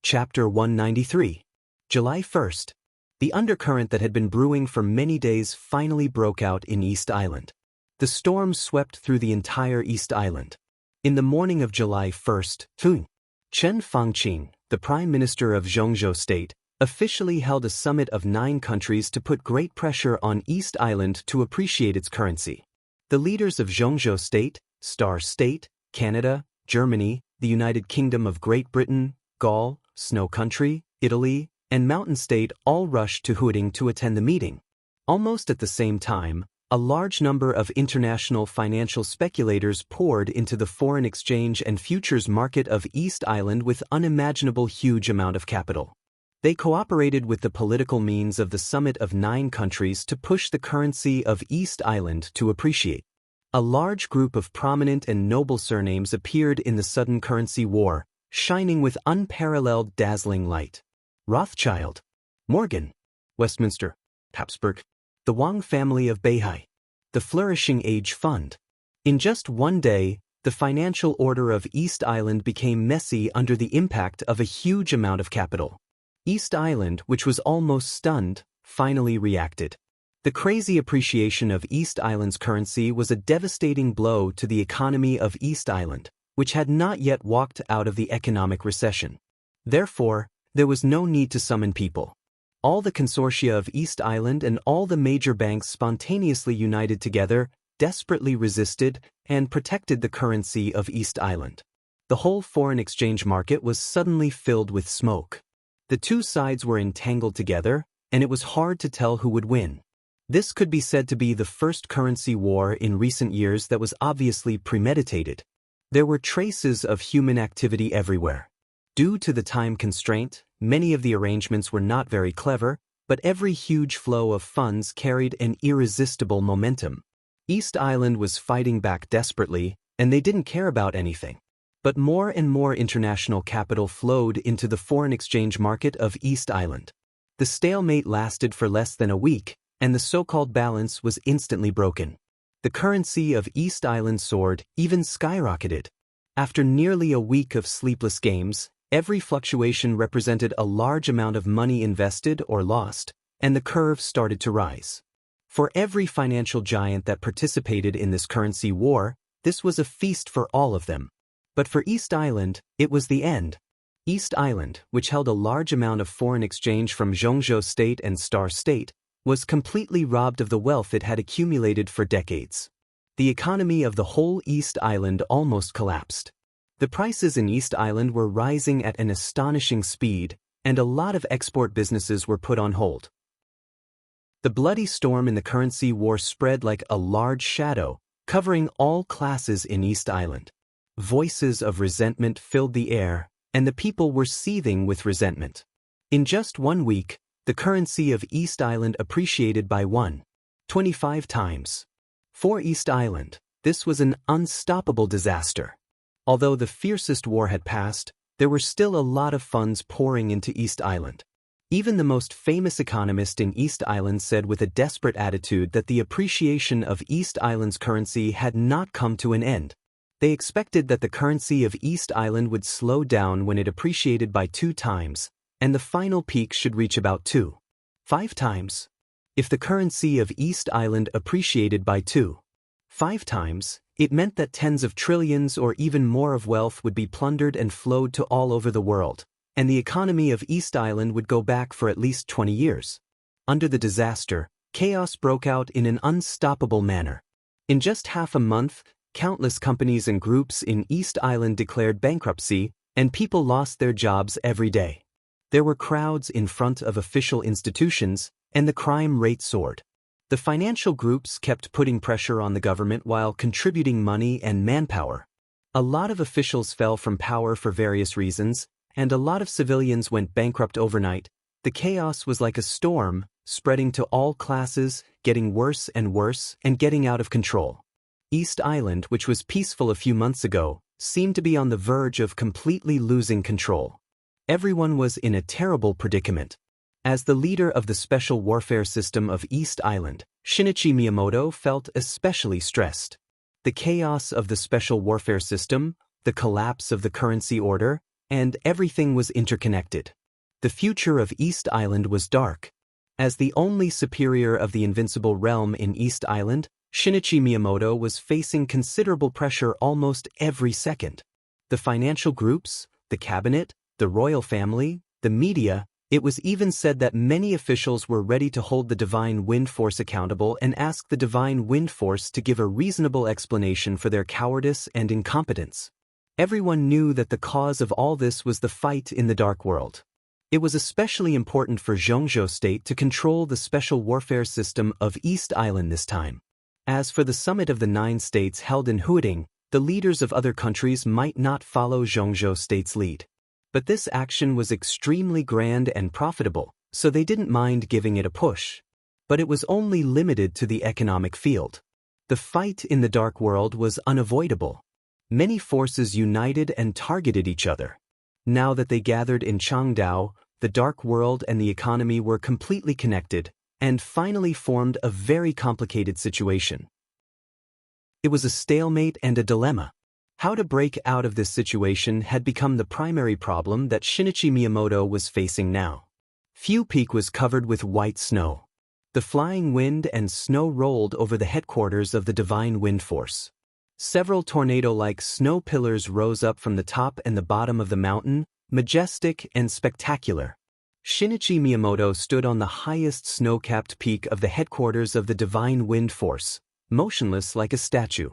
Chapter 193. July 1st. The undercurrent that had been brewing for many days finally broke out in East Island. The storm swept through the entire East Island. In the morning of July 1st, Chen Fangqing, the Prime Minister of Zhongzhou State, officially held a summit of 9 countries to put great pressure on East Island to appreciate its currency. The leaders of Zhongzhou State, Star State, Canada, Germany, the United Kingdom of Great Britain, Gaul, Snow Country, Italy, and Mountain State all rushed to Huading to attend the meeting. Almost at the same time, a large number of international financial speculators poured into the foreign exchange and futures market of East Island with unimaginable huge amount of capital. They cooperated with the political means of the summit of 9 countries to push the currency of East Island to appreciate. A large group of prominent and noble surnames appeared in the sudden currency war, shining with unparalleled dazzling light. Rothschild, Morgan, Westminster, Habsburg, the Wang family of Beihai, the Flourishing Age Fund. In just one day, the financial order of East Island became messy under the impact of a huge amount of capital. East Island, which was almost stunned, finally reacted. The crazy appreciation of East Island's currency was a devastating blow to the economy of East Island, which had not yet walked out of the economic recession. Therefore, there was no need to summon people. All the consortia of East Island and all the major banks spontaneously united together, desperately resisted, and protected the currency of East Island. The whole foreign exchange market was suddenly filled with smoke. The two sides were entangled together, and it was hard to tell who would win. This could be said to be the first currency war in recent years that was obviously premeditated. There were traces of human activity everywhere. Due to the time constraint, many of the arrangements were not very clever, but every huge flow of funds carried an irresistible momentum. East Island was fighting back desperately, and they didn't care about anything. But more and more international capital flowed into the foreign exchange market of East Island. The stalemate lasted for less than a week, and the so-called balance was instantly broken. The currency of East Island soared, even skyrocketed. After nearly a week of sleepless games, every fluctuation represented a large amount of money invested or lost, and the curve started to rise. For every financial giant that participated in this currency war, this was a feast for all of them. But for East Island, it was the end. East Island, which held a large amount of foreign exchange from Zhongzhou State and Star State, was completely robbed of the wealth it had accumulated for decades. The economy of the whole East Island almost collapsed. The prices in East Island were rising at an astonishing speed, and a lot of export businesses were put on hold. The bloody storm in the currency war spread like a large shadow, covering all classes in East Island. Voices of resentment filled the air, and the people were seething with resentment. In just 1 week, the currency of East Island appreciated by 1.25 times. For East Island, this was an unstoppable disaster. Although the fiercest war had passed, there were still a lot of funds pouring into East Island. Even the most famous economist in East Island said with a desperate attitude that the appreciation of East Island's currency had not come to an end. They expected that the currency of East Island would slow down when it appreciated by 2 times, and the final peak should reach about 2.5 times. If the currency of East Island appreciated by 2.5 times, it meant that tens of trillions or even more of wealth would be plundered and flowed to all over the world, and the economy of East Island would go back for at least 20 years. Under the disaster, chaos broke out in an unstoppable manner. In just half a month, countless companies and groups in East Island declared bankruptcy, and people lost their jobs every day. There were crowds in front of official institutions, and the crime rate soared. The financial groups kept putting pressure on the government while contributing money and manpower. A lot of officials fell from power for various reasons, and a lot of civilians went bankrupt overnight. The chaos was like a storm, spreading to all classes, getting worse and getting out of control. East Island, which was peaceful a few months ago, seemed to be on the verge of completely losing control. Everyone was in a terrible predicament. As the leader of the Special Warfare System of East Island, Shinichi Miyamoto felt especially stressed. The chaos of the Special Warfare System, the collapse of the currency order, and everything was interconnected. The future of East Island was dark. As the only superior of the invincible realm in East Island, Shinichi Miyamoto was facing considerable pressure almost every second. The financial groups, the cabinet, the royal family, the media, it was even said that many officials were ready to hold the Divine Wind Force accountable and ask the Divine Wind Force to give a reasonable explanation for their cowardice and incompetence. Everyone knew that the cause of all this was the fight in the Dark World. It was especially important for Zhongzhou State to control the special warfare system of East Island this time. As for the summit of the 9 states held in Huading, the leaders of other countries might not follow Zhongzhou State's lead. But this action was extremely grand and profitable, so they didn't mind giving it a push. But it was only limited to the economic field. The fight in the Dark World was unavoidable. Many forces united and targeted each other. Now that they gathered in Changdao, the Dark World and the economy were completely connected, and finally formed a very complicated situation. It was a stalemate and a dilemma. How to break out of this situation had become the primary problem that Shinichi Miyamoto was facing now. Fu Peak was covered with white snow. The flying wind and snow rolled over the headquarters of the Divine Wind Force. Several tornado-like snow pillars rose up from the top and the bottom of the mountain, majestic and spectacular. Shinichi Miyamoto stood on the highest snow-capped peak of the headquarters of the Divine Wind Force, motionless like a statue.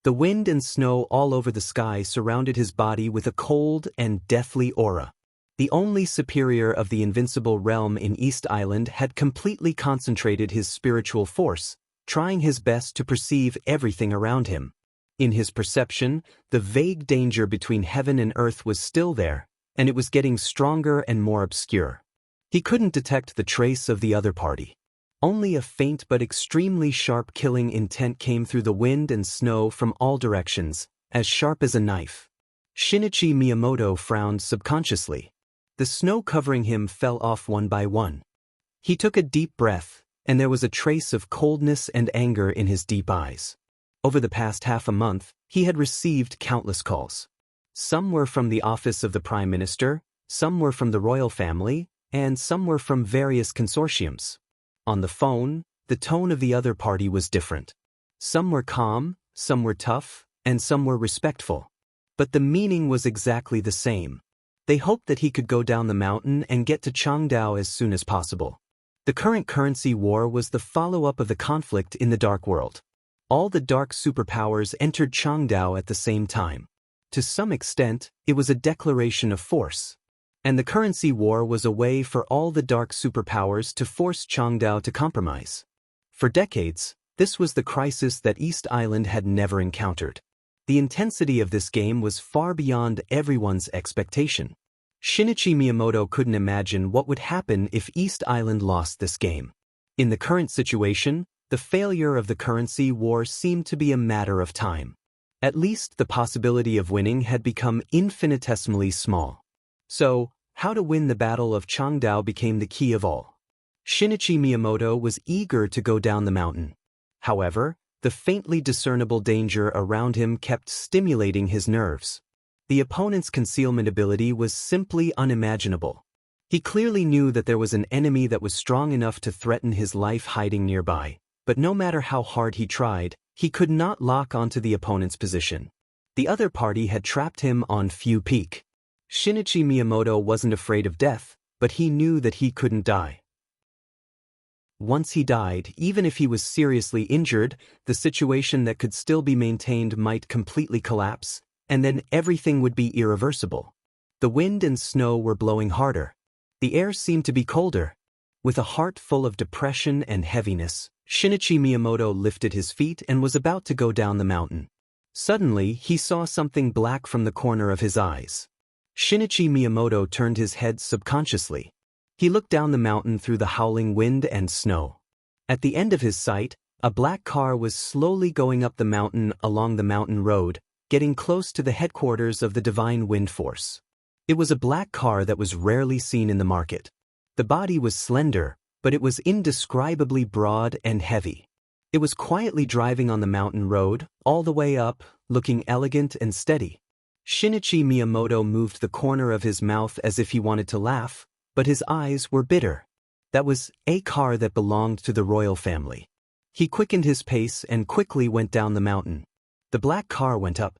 The wind and snow all over the sky surrounded his body with a cold and deathly aura. The only superior of the invincible realm in East Island had completely concentrated his spiritual force, trying his best to perceive everything around him. In his perception, the vague danger between heaven and earth was still there, and it was getting stronger and more obscure. He couldn't detect the trace of the other party. Only a faint but extremely sharp killing intent came through the wind and snow from all directions, as sharp as a knife. Shinichi Miyamoto frowned subconsciously. The snow covering him fell off one by one. He took a deep breath, and there was a trace of coldness and anger in his deep eyes. Over the past half a month, he had received countless calls. Some were from the office of the Prime Minister, some were from the royal family, and some were from various consortiums. On the phone, the tone of the other party was different. Some were calm, some were tough, and some were respectful. But the meaning was exactly the same. They hoped that he could go down the mountain and get to Changdao as soon as possible. The current currency war was the follow-up of the conflict in the Dark World. All the dark superpowers entered Changdao at the same time. To some extent, it was a declaration of force. And the currency war was a way for all the dark superpowers to force Changdao to compromise. For decades, this was the crisis that East Island had never encountered. The intensity of this game was far beyond everyone's expectation. Shinichi Miyamoto couldn't imagine what would happen if East Island lost this game. In the current situation, the failure of the currency war seemed to be a matter of time. At least the possibility of winning had become infinitesimally small. So, how to win the Battle of Changdao became the key of all. Shinichi Miyamoto was eager to go down the mountain. However, the faintly discernible danger around him kept stimulating his nerves. The opponent's concealment ability was simply unimaginable. He clearly knew that there was an enemy that was strong enough to threaten his life hiding nearby, but no matter how hard he tried, he could not lock onto the opponent's position. The other party had trapped him on Fu Peak. Shinichi Miyamoto wasn't afraid of death, but he knew that he couldn't die. Once he died, even if he was seriously injured, the situation that could still be maintained might completely collapse, and then everything would be irreversible. The wind and snow were blowing harder. The air seemed to be colder. With a heart full of depression and heaviness, Shinichi Miyamoto lifted his feet and was about to go down the mountain. Suddenly, he saw something black from the corner of his eyes. Shinichi Miyamoto turned his head subconsciously. He looked down the mountain through the howling wind and snow. At the end of his sight, a black car was slowly going up the mountain along the mountain road, getting close to the headquarters of the Divine Wind Force. It was a black car that was rarely seen in the market. The body was slender, but it was indescribably broad and heavy. It was quietly driving on the mountain road, all the way up, looking elegant and steady. Shinichi Miyamoto moved the corner of his mouth as if he wanted to laugh, but his eyes were bitter. That was a car that belonged to the royal family. He quickened his pace and quickly went down the mountain. The black car went up.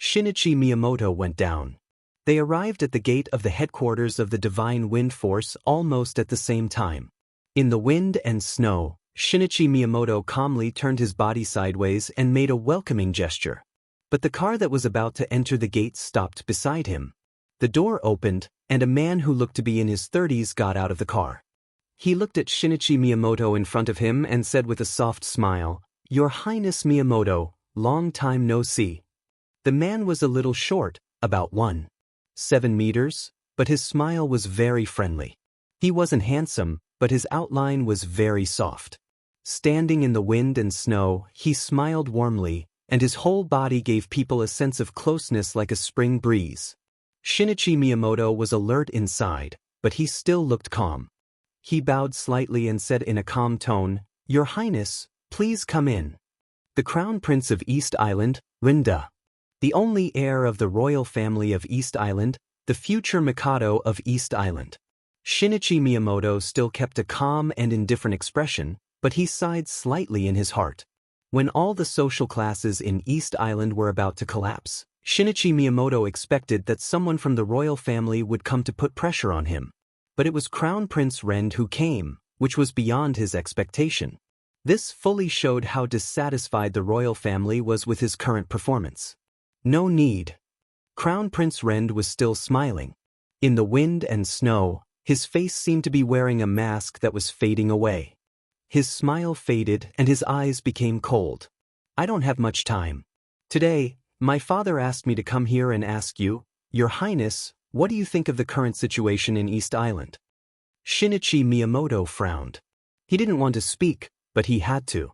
Shinichi Miyamoto went down. They arrived at the gate of the headquarters of the Divine Wind Force almost at the same time. In the wind and snow, Shinichi Miyamoto calmly turned his body sideways and made a welcoming gesture. But the car that was about to enter the gate stopped beside him. The door opened, and a man who looked to be in his 30s got out of the car. He looked at Shinichi Miyamoto in front of him and said with a soft smile, "Your Highness Miyamoto, long time no see." The man was a little short, about 1.7 meters, but his smile was very friendly. He wasn't handsome, but his outline was very soft. Standing in the wind and snow, he smiled warmly, and his whole body gave people a sense of closeness like a spring breeze. Shinichi Miyamoto was alert inside, but he still looked calm. He bowed slightly and said in a calm tone, "Your Highness, please come in." The Crown Prince of East Island, Rinda. The only heir of the royal family of East Island, the future Mikado of East Island. Shinichi Miyamoto still kept a calm and indifferent expression, but he sighed slightly in his heart. When all the social classes in East Island were about to collapse, Shinichi Miyamoto expected that someone from the royal family would come to put pressure on him. But it was Crown Prince Rend who came, which was beyond his expectation. This fully showed how dissatisfied the royal family was with his current performance. No need. Crown Prince Rend was still smiling. In the wind and snow, his face seemed to be wearing a mask that was fading away. His smile faded and his eyes became cold. "I don't have much time. Today, my father asked me to come here and ask you, Your Highness, what do you think of the current situation in East Island?" Shinichi Miyamoto frowned. He didn't want to speak, but he had to.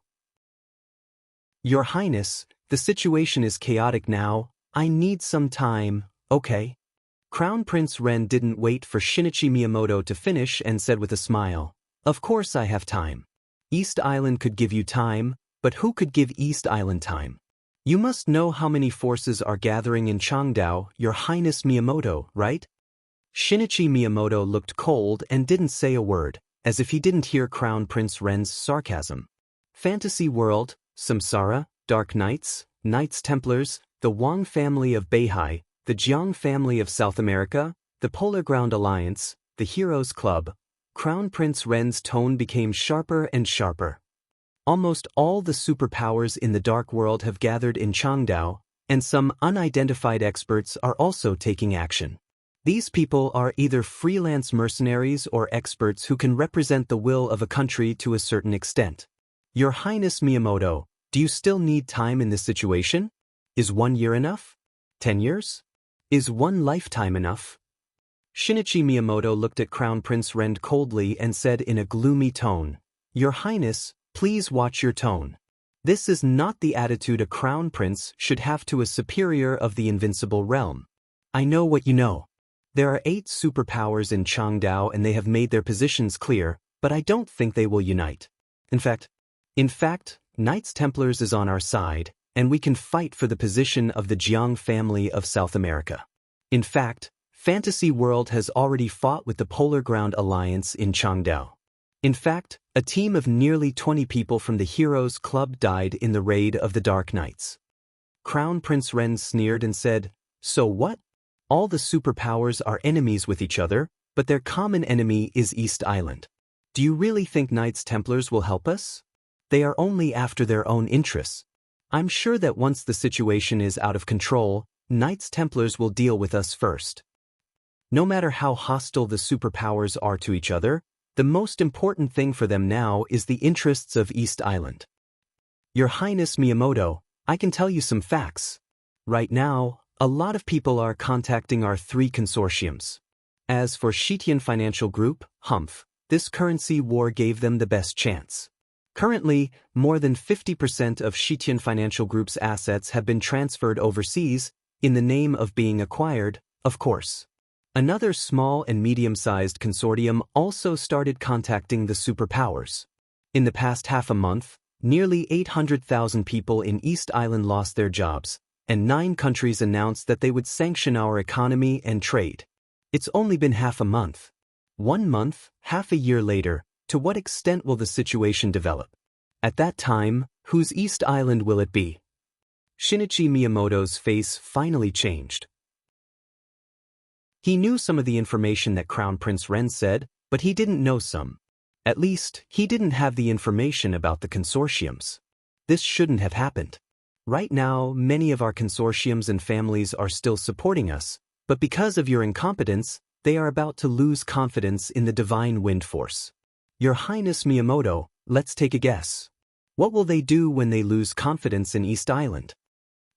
"Your Highness, the situation is chaotic now. I need some time, okay?" Crown Prince Ren didn't wait for Shinichi Miyamoto to finish and said with a smile, "Of course I have time. East Island could give you time, but who could give East Island time? You must know how many forces are gathering in Changdao, Your Highness Miyamoto, right?" Shinichi Miyamoto looked cold and didn't say a word, as if he didn't hear Crown Prince Ren's sarcasm. Fantasy World, Samsara, Dark Knights, Knights Templars, the Wang family of Beihai, the Jiang family of South America, the Polar Ground Alliance, the Heroes Club. Crown Prince Ren's tone became sharper and sharper. Almost all the superpowers in the Dark World have gathered in Changdao, and some unidentified experts are also taking action. These people are either freelance mercenaries or experts who can represent the will of a country to a certain extent. Your Highness Miyamoto, do you still need time in this situation? Is 1 year enough? 10 years? Is 1 lifetime enough? Shinichi Miyamoto looked at Crown Prince Rend coldly and said in a gloomy tone, "Your Highness, please watch your tone. This is not the attitude a crown prince should have to a superior of the invincible realm. I know what you know. There are 8 superpowers in Changdao and they have made their positions clear, but I don't think they will unite. In fact, Knights Templars is on our side, and we can fight for the position of the Jiang family of South America. In fact, Fantasy World has already fought with the Polar Ground Alliance in Changdao. In fact, a team of nearly 20 people from the Heroes Club died in the raid of the Dark Knights." Crown Prince Ren sneered and said, "So what? All the superpowers are enemies with each other, but their common enemy is East Island. Do you really think Knights Templars will help us? They are only after their own interests. I'm sure that once the situation is out of control, Knights Templars will deal with us first. No matter how hostile the superpowers are to each other, the most important thing for them now is the interests of East Island. Your Highness Miyamoto, I can tell you some facts. Right now, a lot of people are contacting our 3 consortiums. As for Shitian Financial Group, Humph, this currency war gave them the best chance. Currently, more than 50% of Shitian Financial Group's assets have been transferred overseas, in the name of being acquired, of course. Another small and medium-sized consortium also started contacting the superpowers. In the past half a month, nearly 800,000 people in East Island lost their jobs, and 9 countries announced that they would sanction our economy and trade. It's only been half a month. 1 month, half a year later, to what extent will the situation develop? At that time, whose East Island will it be? Shinichi Miyamoto's face finally changed. He knew some of the information that Crown Prince Ren said, but he didn't know some. At least, he didn't have the information about the consortiums. This shouldn't have happened. Right now, many of our consortiums and families are still supporting us, but because of your incompetence, they are about to lose confidence in the divine wind force. Your Highness Miyamoto, let's take a guess. What will they do when they lose confidence in East Island?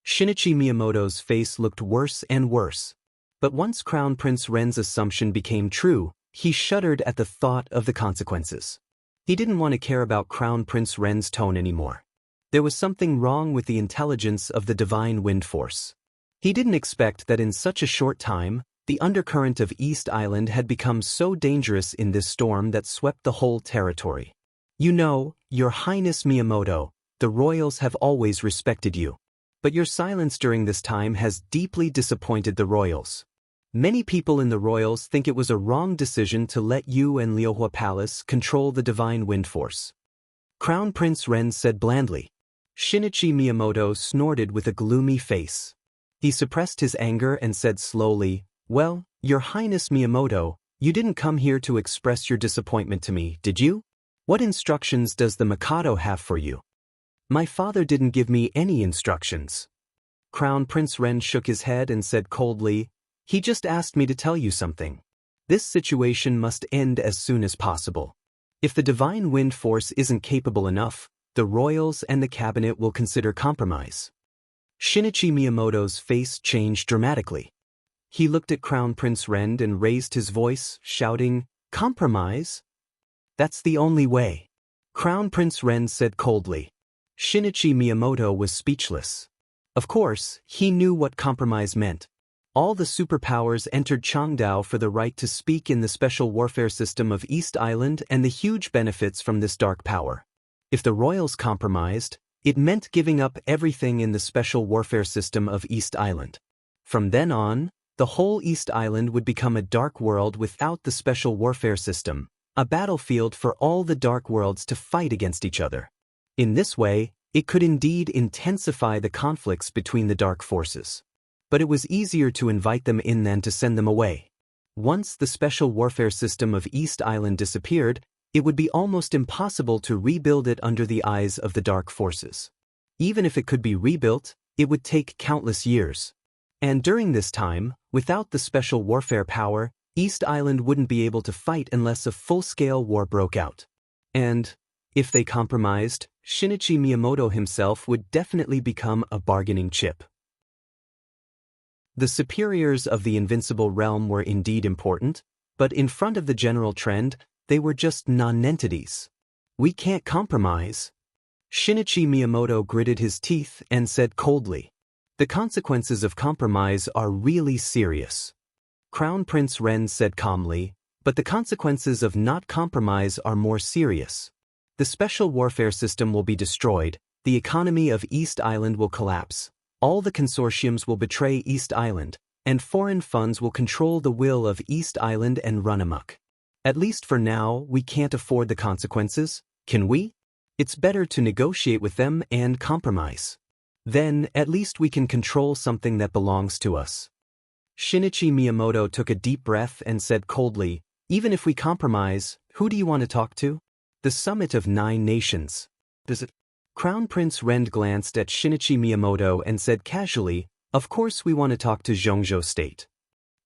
Shinichi Miyamoto's face looked worse and worse. But once Crown Prince Ren's assumption became true, he shuddered at the thought of the consequences. He didn't want to care about Crown Prince Ren's tone anymore. There was something wrong with the intelligence of the divine wind force. He didn't expect that in such a short time, the undercurrent of East Island had become so dangerous in this storm that swept the whole territory. You know, Your Highness Miyamoto, the royals have always respected you. But your silence during this time has deeply disappointed the royals. Many people in the royals think it was a wrong decision to let you and Liuhua Palace control the divine wind force. Crown Prince Ren said blandly. Shinichi Miyamoto snorted with a gloomy face. He suppressed his anger and said slowly, "Well, Your Highness Miyamoto, you didn't come here to express your disappointment to me, did you? What instructions does the Mikado have for you?" "My father didn't give me any instructions." Crown Prince Ren shook his head and said coldly, "He just asked me to tell you something. This situation must end as soon as possible. If the divine wind force isn't capable enough, the royals and the cabinet will consider compromise." Shinichi Miyamoto's face changed dramatically. He looked at Crown Prince Ren and raised his voice, shouting, "Compromise? That's the only way." Crown Prince Ren said coldly. Shinichi Miyamoto was speechless. Of course, he knew what compromise meant. All the superpowers entered Changdao for the right to speak in the special warfare system of East Island and the huge benefits from this dark power. If the royals compromised, it meant giving up everything in the special warfare system of East Island. From then on, the whole East Island would become a dark world without the special warfare system, a battlefield for all the dark worlds to fight against each other. In this way, it could indeed intensify the conflicts between the dark forces. But it was easier to invite them in than to send them away. Once the special warfare system of East Island disappeared, it would be almost impossible to rebuild it under the eyes of the dark forces. Even if it could be rebuilt, it would take countless years. And during this time, without the special warfare power, East Island wouldn't be able to fight unless a full-scale war broke out. And if they compromised, Shinichi Miyamoto himself would definitely become a bargaining chip. The superiors of the invincible realm were indeed important, but in front of the general trend, they were just non-entities. "We can't compromise." Shinichi Miyamoto gritted his teeth and said coldly, "The consequences of compromise are really serious." Crown Prince Ren said calmly, "But the consequences of not compromise are more serious. The special warfare system will be destroyed, the economy of East Island will collapse, all the consortiums will betray East Island, and foreign funds will control the will of East Island and run amok. At least for now, we can't afford the consequences, can we? It's better to negotiate with them and compromise. Then, at least we can control something that belongs to us." Shinichi Miyamoto took a deep breath and said coldly, "Even if we compromise, who do you want to talk to? The summit of 9 nations. Does it?" Crown Prince Ren glanced at Shinichi Miyamoto and said casually, "Of course we want to talk to Zhongzhou State."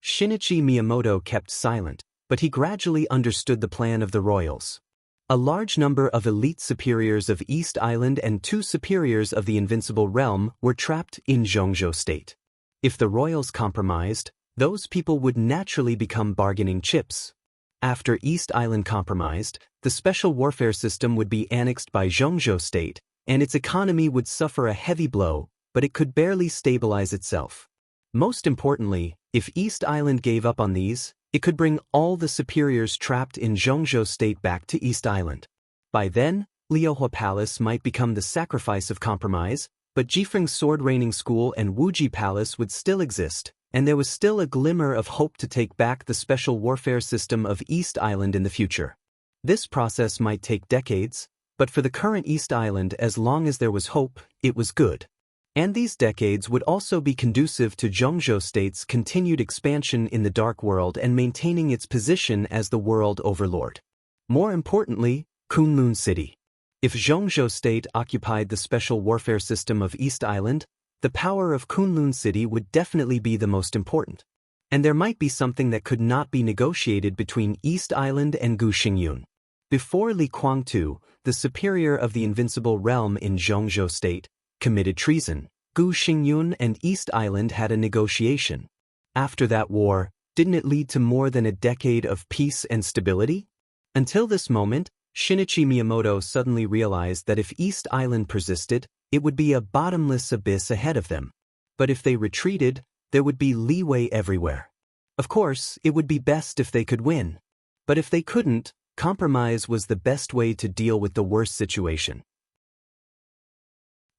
Shinichi Miyamoto kept silent, but he gradually understood the plan of the royals. A large number of elite superiors of East Island and 2 superiors of the invincible realm were trapped in Zhongzhou State. If the royals compromised, those people would naturally become bargaining chips. After East Island compromised, the special warfare system would be annexed by Zhongzhou State, and its economy would suffer a heavy blow, but it could barely stabilize itself. Most importantly, if East Island gave up on these, it could bring all the superiors trapped in Zhongzhou State back to East Island. By then, Liuhua Palace might become the sacrifice of compromise, But Jifeng's sword-raining school and Wuji Palace would still exist, and there was still a glimmer of hope to take back the special warfare system of East Island in the future. This process might take decades, but for the current East Island, as long as there was hope, it was good. And these decades would also be conducive to Zhongzhou State's continued expansion in the Dark World and maintaining its position as the world overlord. More importantly, Kunlun City. If Zhongzhou State occupied the special warfare system of East Island, the power of Kunlun City would definitely be the most important. And there might be something that could not be negotiated between East Island and Gu Xingyun. Before Li Kuangtu, the superior of the invincible realm in Zhongzhou State, committed treason, Gu Xingyun and East Island had a negotiation. After that war, didn't it lead to more than a decade of peace and stability? Until this moment, Shinichi Miyamoto suddenly realized that if East Island persisted, it would be a bottomless abyss ahead of them. But if they retreated, there would be leeway everywhere. Of course, it would be best if they could win. But if they couldn't, compromise was the best way to deal with the worst situation.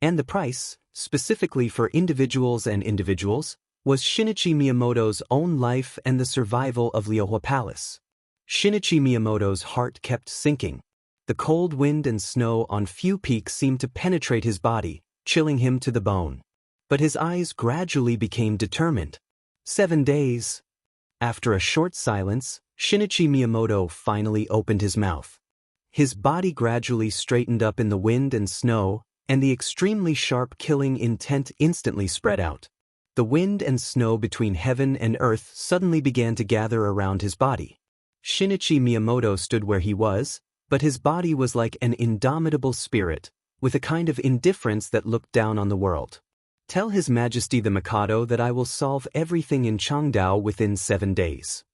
And the price, specifically for individuals, was Shinichi Miyamoto's own life and the survival of Liuhua Palace. Shinichi Miyamoto's heart kept sinking. The cold wind and snow on few peaks seemed to penetrate his body, chilling him to the bone. But his eyes gradually became determined. 7 days. After a short silence, Shinichi Miyamoto finally opened his mouth. His body gradually straightened up in the wind and snow, and the extremely sharp killing intent instantly spread out. The wind and snow between heaven and earth suddenly began to gather around his body. Shinichi Miyamoto stood where he was, but his body was like an indomitable spirit, with a kind of indifference that looked down on the world. Tell His Majesty the Mikado that I will solve everything in Changdao within 7 days.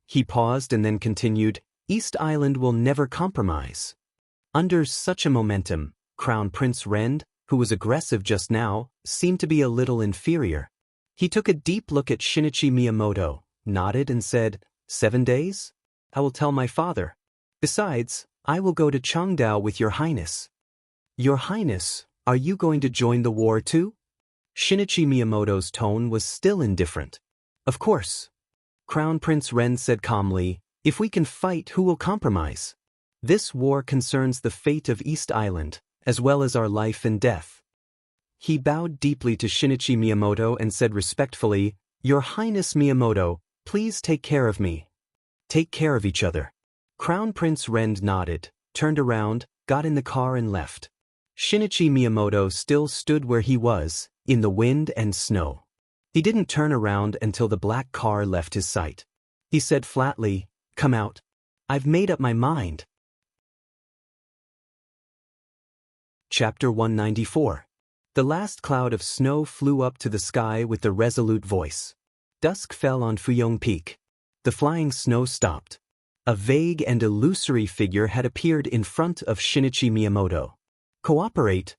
He paused and then continued, East Island will never compromise. Under such a momentum, Crown Prince Rend, who was aggressive just now, seemed to be a little inferior. He took a deep look at Shinichi Miyamoto, nodded and said, 7 days? I will tell my father. Besides, I will go to Changdao with Your Highness. Your Highness, are you going to join the war too? Shinichi Miyamoto's tone was still indifferent. Of course. Crown Prince Rend said calmly, if we can fight, who will compromise? This war concerns the fate of East Island, as well as our life and death. He bowed deeply to Shinichi Miyamoto and said respectfully, Your Highness Miyamoto, please take care of me. Take care of each other. Crown Prince Rend nodded, turned around, got in the car and left. Shinichi Miyamoto still stood where he was, in the wind and snow. He didn't turn around until the black car left his sight. He said flatly, Come out. I've made up my mind. Chapter 194. The last cloud of snow flew up to the sky with the resolute voice. Dusk fell on Fuyong Peak. The flying snow stopped. A vague and illusory figure had appeared in front of Shinichi Miyamoto. Cooperate?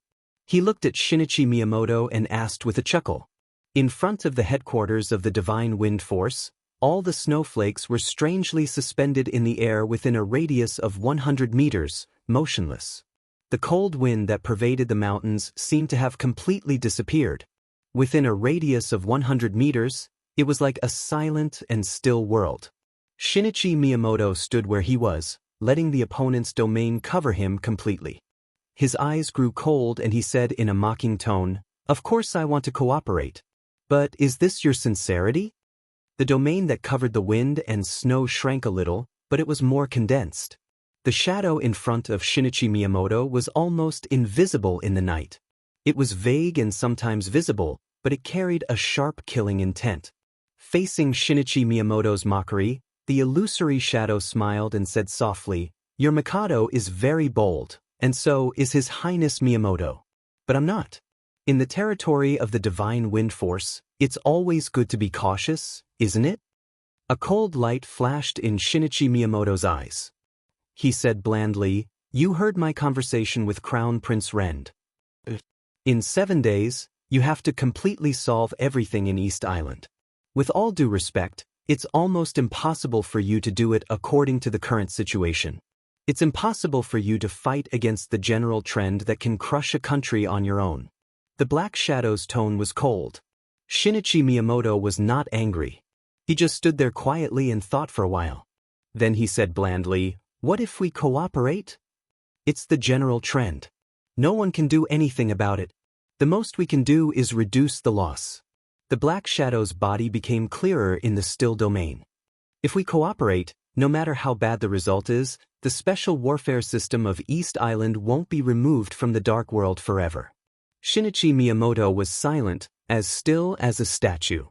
He looked at Shinichi Miyamoto and asked with a chuckle. In front of the headquarters of the Divine Wind Force, all the snowflakes were strangely suspended in the air within a radius of 100 meters, motionless. The cold wind that pervaded the mountains seemed to have completely disappeared. Within a radius of 100 meters, it was like a silent and still world. Shinichi Miyamoto stood where he was, letting the opponent's domain cover him completely. His eyes grew cold and he said in a mocking tone, Of course I want to cooperate. But is this your sincerity? The domain that covered the wind and snow shrank a little, but it was more condensed. The shadow in front of Shinichi Miyamoto was almost invisible in the night. It was vague and sometimes visible, but it carried a sharp killing intent. Facing Shinichi Miyamoto's mockery, the illusory shadow smiled and said softly, Your Mikado is very bold, and so is His Highness Miyamoto. But I'm not. In the territory of the Divine Wind Force, it's always good to be cautious, isn't it? A cold light flashed in Shinichi Miyamoto's eyes. He said blandly, You heard my conversation with Crown Prince Rend. In 7 days, you have to completely solve everything in East Island. With all due respect, it's almost impossible for you to do it according to the current situation. It's impossible for you to fight against the general trend that can crush a country on your own. The Black Shadow's tone was cold. Shinichi Miyamoto was not angry. He just stood there quietly and thought for a while. Then he said blandly, "What if we cooperate? It's the general trend. No one can do anything about it. The most we can do is reduce the loss." The Black Shadow's body became clearer in the still domain. "If we cooperate, no matter how bad the result is, the special warfare system of East Island won't be removed from the Dark World forever." Shinichi Miyamoto was silent, as still as a statue.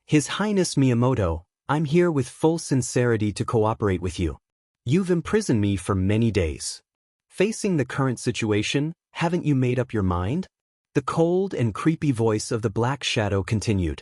"His Highness Miyamoto, I'm here with full sincerity to cooperate with you. You've imprisoned me for many days. Facing the current situation, haven't you made up your mind?" The cold and creepy voice of the Black Shadow continued.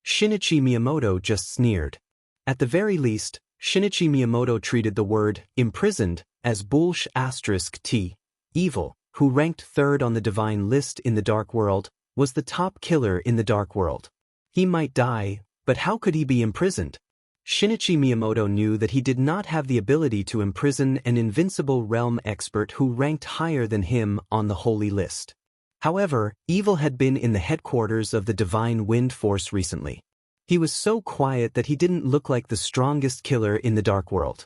Shinichi Miyamoto just sneered. At the very least, Shinichi Miyamoto treated the word imprisoned as **t, evil, who ranked third on the divine list in the Dark World, was the top killer in the Dark World. He might die, but how could he be imprisoned? Shinichi Miyamoto knew that he did not have the ability to imprison an invincible realm expert who ranked higher than him on the holy list. However, evil had been in the headquarters of the Divine Wind Force recently. He was so quiet that he didn't look like the strongest killer in the Dark World.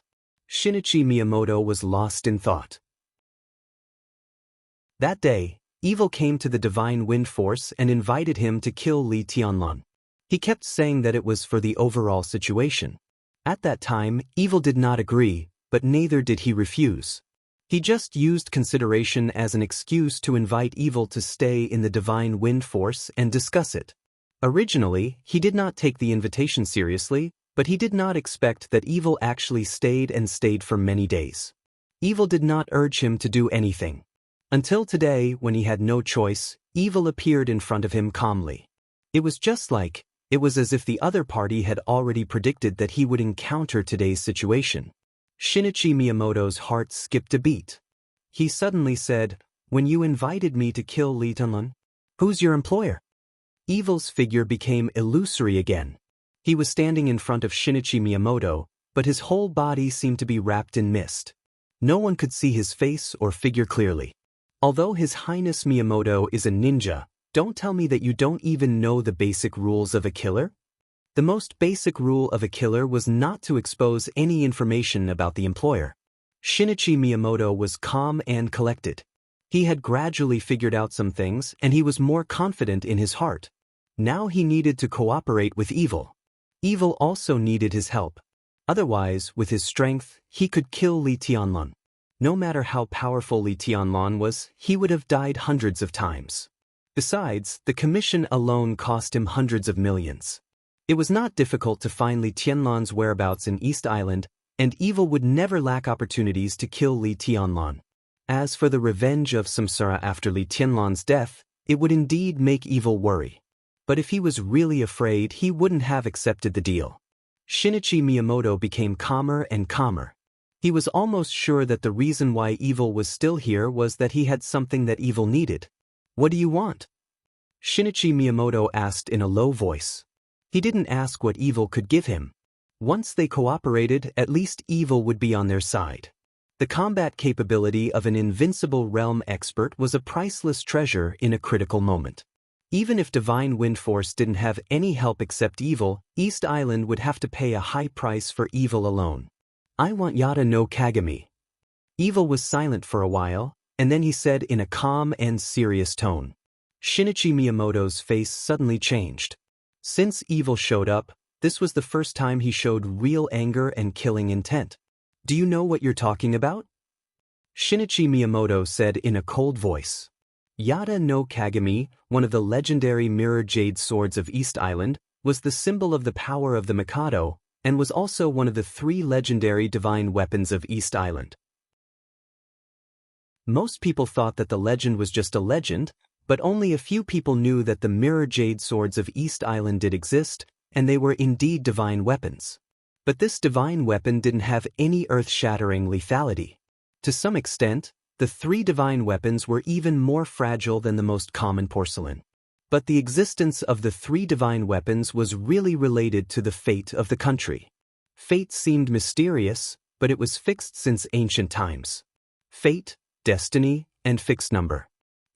Shinichi Miyamoto was lost in thought. That day, evil came to the Divine Wind Force and invited him to kill Li Tianlan. He kept saying that it was for the overall situation. At that time, evil did not agree, but neither did he refuse. He just used consideration as an excuse to invite evil to stay in the Divine Wind Force and discuss it. Originally, he did not take the invitation seriously, but he did not expect that evil actually stayed for many days. Evil did not urge him to do anything. Until today, when he had no choice, evil appeared in front of him calmly. It was as if the other party had already predicted that he would encounter today's situation. Shinichi Miyamoto's heart skipped a beat. He suddenly said, "When you invited me to kill Li Tianlan, who's your employer?" Evil's figure became illusory again. He was standing in front of Shinichi Miyamoto, but his whole body seemed to be wrapped in mist. No one could see his face or figure clearly. "Although His Highness Miyamoto is a ninja, don't tell me that you don't even know the basic rules of a killer?" The most basic rule of a killer was not to expose any information about the employer. Shinichi Miyamoto was calm and collected. He had gradually figured out some things, and he was more confident in his heart. Now he needed to cooperate with evil. Evil also needed his help. Otherwise, with his strength, he could kill Li Tianlan. No matter how powerful Li Tianlan was, he would have died hundreds of times. Besides, the commission alone cost him hundreds of millions. It was not difficult to find Li Tianlan's whereabouts in East Island, and evil would never lack opportunities to kill Li Tianlan. As for the revenge of Samsara after Li Tianlan's death, it would indeed make evil worry. But if he was really afraid, he wouldn't have accepted the deal. Shinichi Miyamoto became calmer and calmer. He was almost sure that the reason why evil was still here was that he had something that evil needed. "What do you want?" Shinichi Miyamoto asked in a low voice. He didn't ask what evil could give him. Once they cooperated, at least evil would be on their side. The combat capability of an invincible realm expert was a priceless treasure in a critical moment. Even if Divine Wind Force didn't have any help except evil, East Island would have to pay a high price for evil alone. "I want Yada no Kagami." Evil was silent for a while, and then he said in a calm and serious tone. Shinichi Miyamoto's face suddenly changed. Since evil showed up, this was the first time he showed real anger and killing intent. "Do you know what you're talking about?" Shinichi Miyamoto said in a cold voice. Yada no Kagami, one of the legendary mirror jade swords of East Island, was the symbol of the power of the Mikado, and was also one of the 3 legendary divine weapons of East Island. Most people thought that the legend was just a legend, but only a few people knew that the mirror jade swords of East Island did exist, and they were indeed divine weapons. But this divine weapon didn't have any earth-shattering lethality. To some extent, the 3 divine weapons were even more fragile than the most common porcelain. But the existence of the 3 divine weapons was really related to the fate of the country. Fate seemed mysterious, but it was fixed since ancient times. Fate, destiny, and fixed number.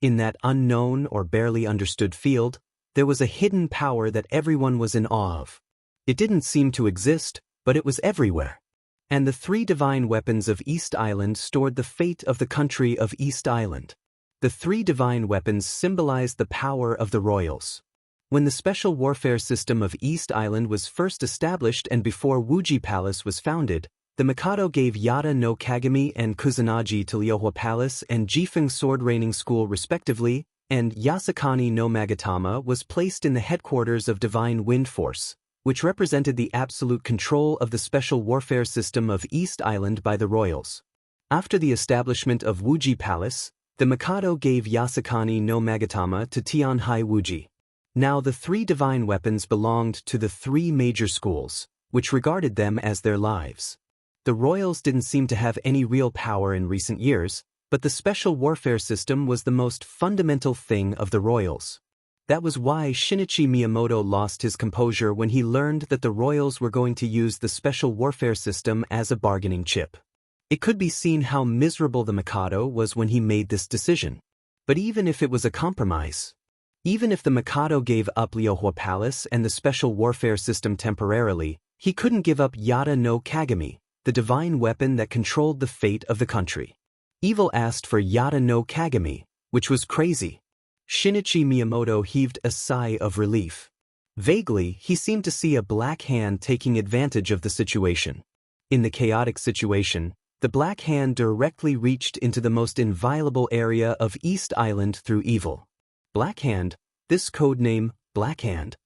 In that unknown or barely understood field, there was a hidden power that everyone was in awe of. It didn't seem to exist, but it was everywhere. And the 3 divine weapons of East Island stored the fate of the country of East Island. The 3 divine weapons symbolized the power of the royals. When the special warfare system of East Island was first established and before Wuji Palace was founded, the Mikado gave Yada no Kagami and Kusanagi to Lyohua Palace and Jifeng Sword Training School respectively, and Yasukani no Magatama was placed in the headquarters of Divine Wind Force, which represented the absolute control of the special warfare system of East Island by the royals. After the establishment of Wuji Palace, the Mikado gave Yasukani no Magatama to Tianhai Wuji. Now the 3 divine weapons belonged to the 3 major schools, which regarded them as their lives. The royals didn't seem to have any real power in recent years, but the special warfare system was the most fundamental thing of the royals. That was why Shinichi Miyamoto lost his composure when he learned that the royals were going to use the special warfare system as a bargaining chip. It could be seen how miserable the Mikado was when he made this decision. But even if it was a compromise, even if the Mikado gave up Lyohua Palace and the special warfare system temporarily, he couldn't give up Yada no Kagami, the divine weapon that controlled the fate of the country. Evil asked for Yada no Kagami, which was crazy. Shinichi Miyamoto heaved a sigh of relief. Vaguely, he seemed to see a black hand taking advantage of the situation. In the chaotic situation, the black hand directly reached into the most inviolable area of East Island through evil. Black Hand, this code name, Black Hand.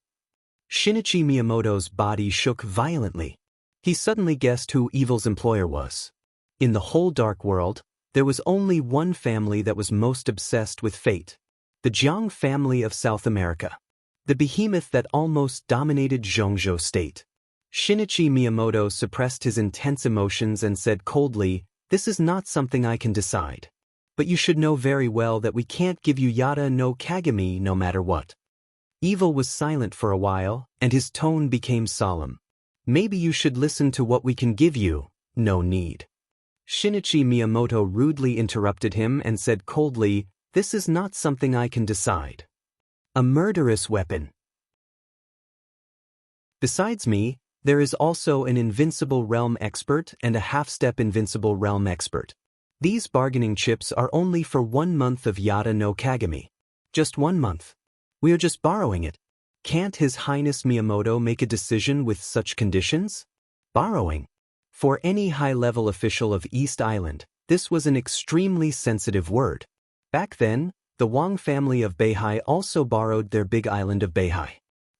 Shinichi Miyamoto's body shook violently. He suddenly guessed who Evil's employer was. In the whole dark world, there was only one family that was most obsessed with fate. The Jiang family of South America. The behemoth that almost dominated Zhongzhou state. Shinichi Miyamoto suppressed his intense emotions and said coldly, "This is not something I can decide. But you should know very well that we can't give you Yada no Kagami no matter what." Evil was silent for a while, and his tone became solemn. "Maybe you should listen to what we can give you, no need." Shinichi Miyamoto rudely interrupted him and said coldly, "This is not something I can decide. A murderous weapon. Besides me, there is also an invincible realm expert and a half-step invincible realm expert. These bargaining chips are only for 1 month of Yada no Kagami. Just 1 month. We are just borrowing it. Can't His Highness Miyamoto make a decision with such conditions? Borrowing. For any high-level official of East Island, this was an extremely sensitive word. Back then, the Wang family of Beihai also borrowed their big island of Beihai.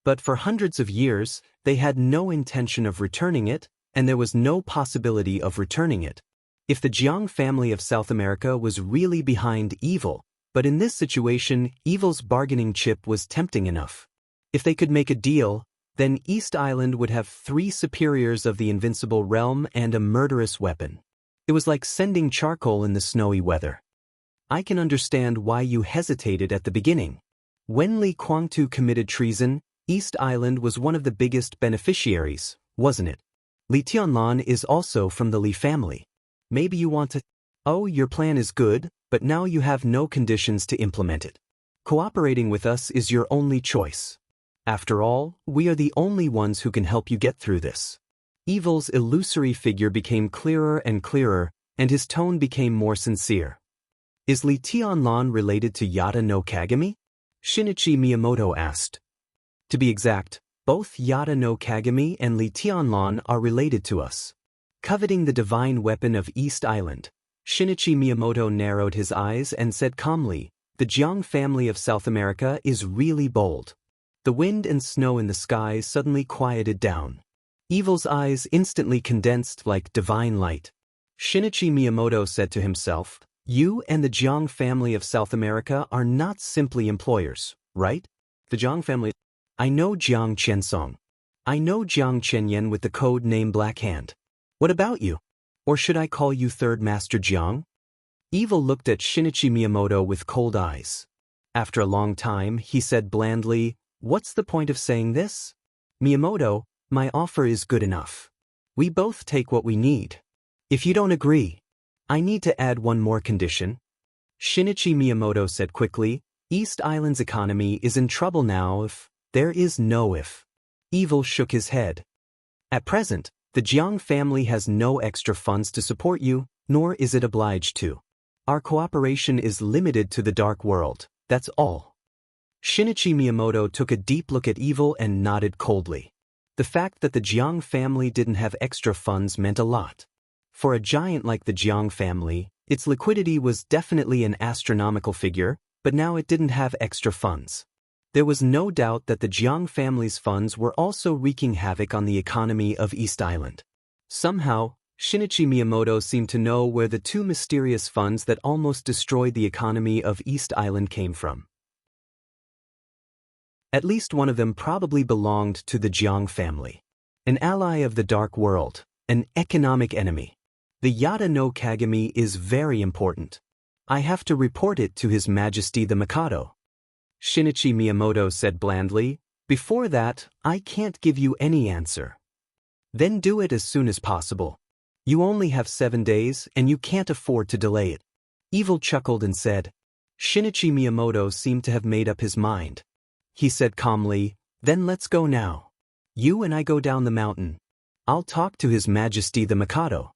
But for hundreds of years, they had no intention of returning it, and there was no possibility of returning it. If the Jiang family of South America was really behind evil, but in this situation, evil's bargaining chip was tempting enough. If they could make a deal, then East Island would have 3 superiors of the invincible realm and a murderous weapon. It was like sending charcoal in the snowy weather. I can understand why you hesitated at the beginning. When Li Kuangtu committed treason, East Island was one of the biggest beneficiaries, wasn't it? Li Tianlan is also from the Li family. Maybe you want to... Oh, your plan is good, but now you have no conditions to implement it. Cooperating with us is your only choice. After all, we are the only ones who can help you get through this. Evil's illusory figure became clearer and clearer, and his tone became more sincere. Is Li Tianlan related to Yada no Kagami? Shinichi Miyamoto asked. To be exact, both Yada no Kagami and Li Tianlan are related to us. Coveting the divine weapon of East Island, Shinichi Miyamoto narrowed his eyes and said calmly, "The Jiang family of South America is really bold." The wind and snow in the sky suddenly quieted down. Evil's eyes instantly condensed like divine light. Shinichi Miyamoto said to himself, "You and the Jiang family of South America are not simply employers, right? The Jiang family... I know Jiang Qiansong. I know Jiang Qianyan with the code name Black Hand. What about you? Or should I call you Third Master Jiang?" Evil looked at Shinichi Miyamoto with cold eyes. After a long time, he said blandly, "What's the point of saying this? Miyamoto, my offer is good enough. We both take what we need. If you don't agree, I need to add one more condition." Shinichi Miyamoto said quickly, East Island's economy is in trouble now if there is no if. Evil shook his head. At present, the Jiang family has no extra funds to support you, nor is it obliged to. Our cooperation is limited to the dark world, that's all. Shinichi Miyamoto took a deep look at Evil and nodded coldly. The fact that the Jiang family didn't have extra funds meant a lot. For a giant like the Jiang family, its liquidity was definitely an astronomical figure, but now it didn't have extra funds. There was no doubt that the Jiang family's funds were also wreaking havoc on the economy of East Island. Somehow, Shinichi Miyamoto seemed to know where the two mysterious funds that almost destroyed the economy of East Island came from. At least one of them probably belonged to the Jiang family. An ally of the dark world, an economic enemy. The Yada no Kagami is very important. I have to report it to His Majesty the Mikado. Shinichi Miyamoto said blandly, before that, I can't give you any answer. Then do it as soon as possible. You only have 7 days and you can't afford to delay it. Evil chuckled and said. Shinichi Miyamoto seemed to have made up his mind. He said calmly, then let's go now. You and I go down the mountain. I'll talk to His Majesty the Mikado.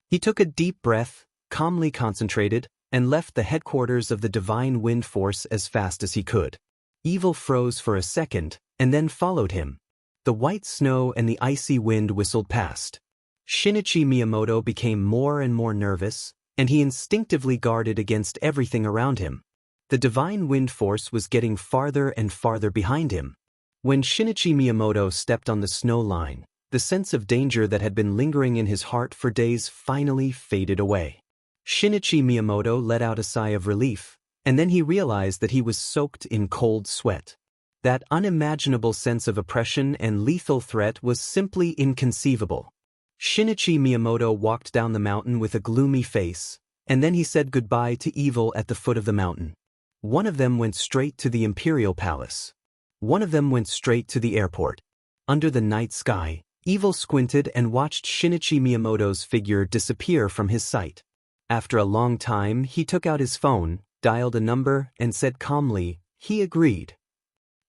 He took a deep breath, calmly concentrated, and left the headquarters of the Divine Wind Force as fast as he could. Evil froze for a second, and then followed him. The white snow and the icy wind whistled past. Shinichi Miyamoto became more and more nervous, and he instinctively guarded against everything around him. The Divine Wind Force was getting farther and farther behind him. When Shinichi Miyamoto stepped on the snow line, the sense of danger that had been lingering in his heart for days finally faded away. Shinichi Miyamoto let out a sigh of relief, and then he realized that he was soaked in cold sweat. That unimaginable sense of oppression and lethal threat was simply inconceivable. Shinichi Miyamoto walked down the mountain with a gloomy face, and then he said goodbye to Evil at the foot of the mountain. One of them went straight to the Imperial Palace. One of them went straight to the airport. Under the night sky, Evil squinted and watched Shinichi Miyamoto's figure disappear from his sight. After a long time, he took out his phone, dialed a number, and said calmly, he agreed.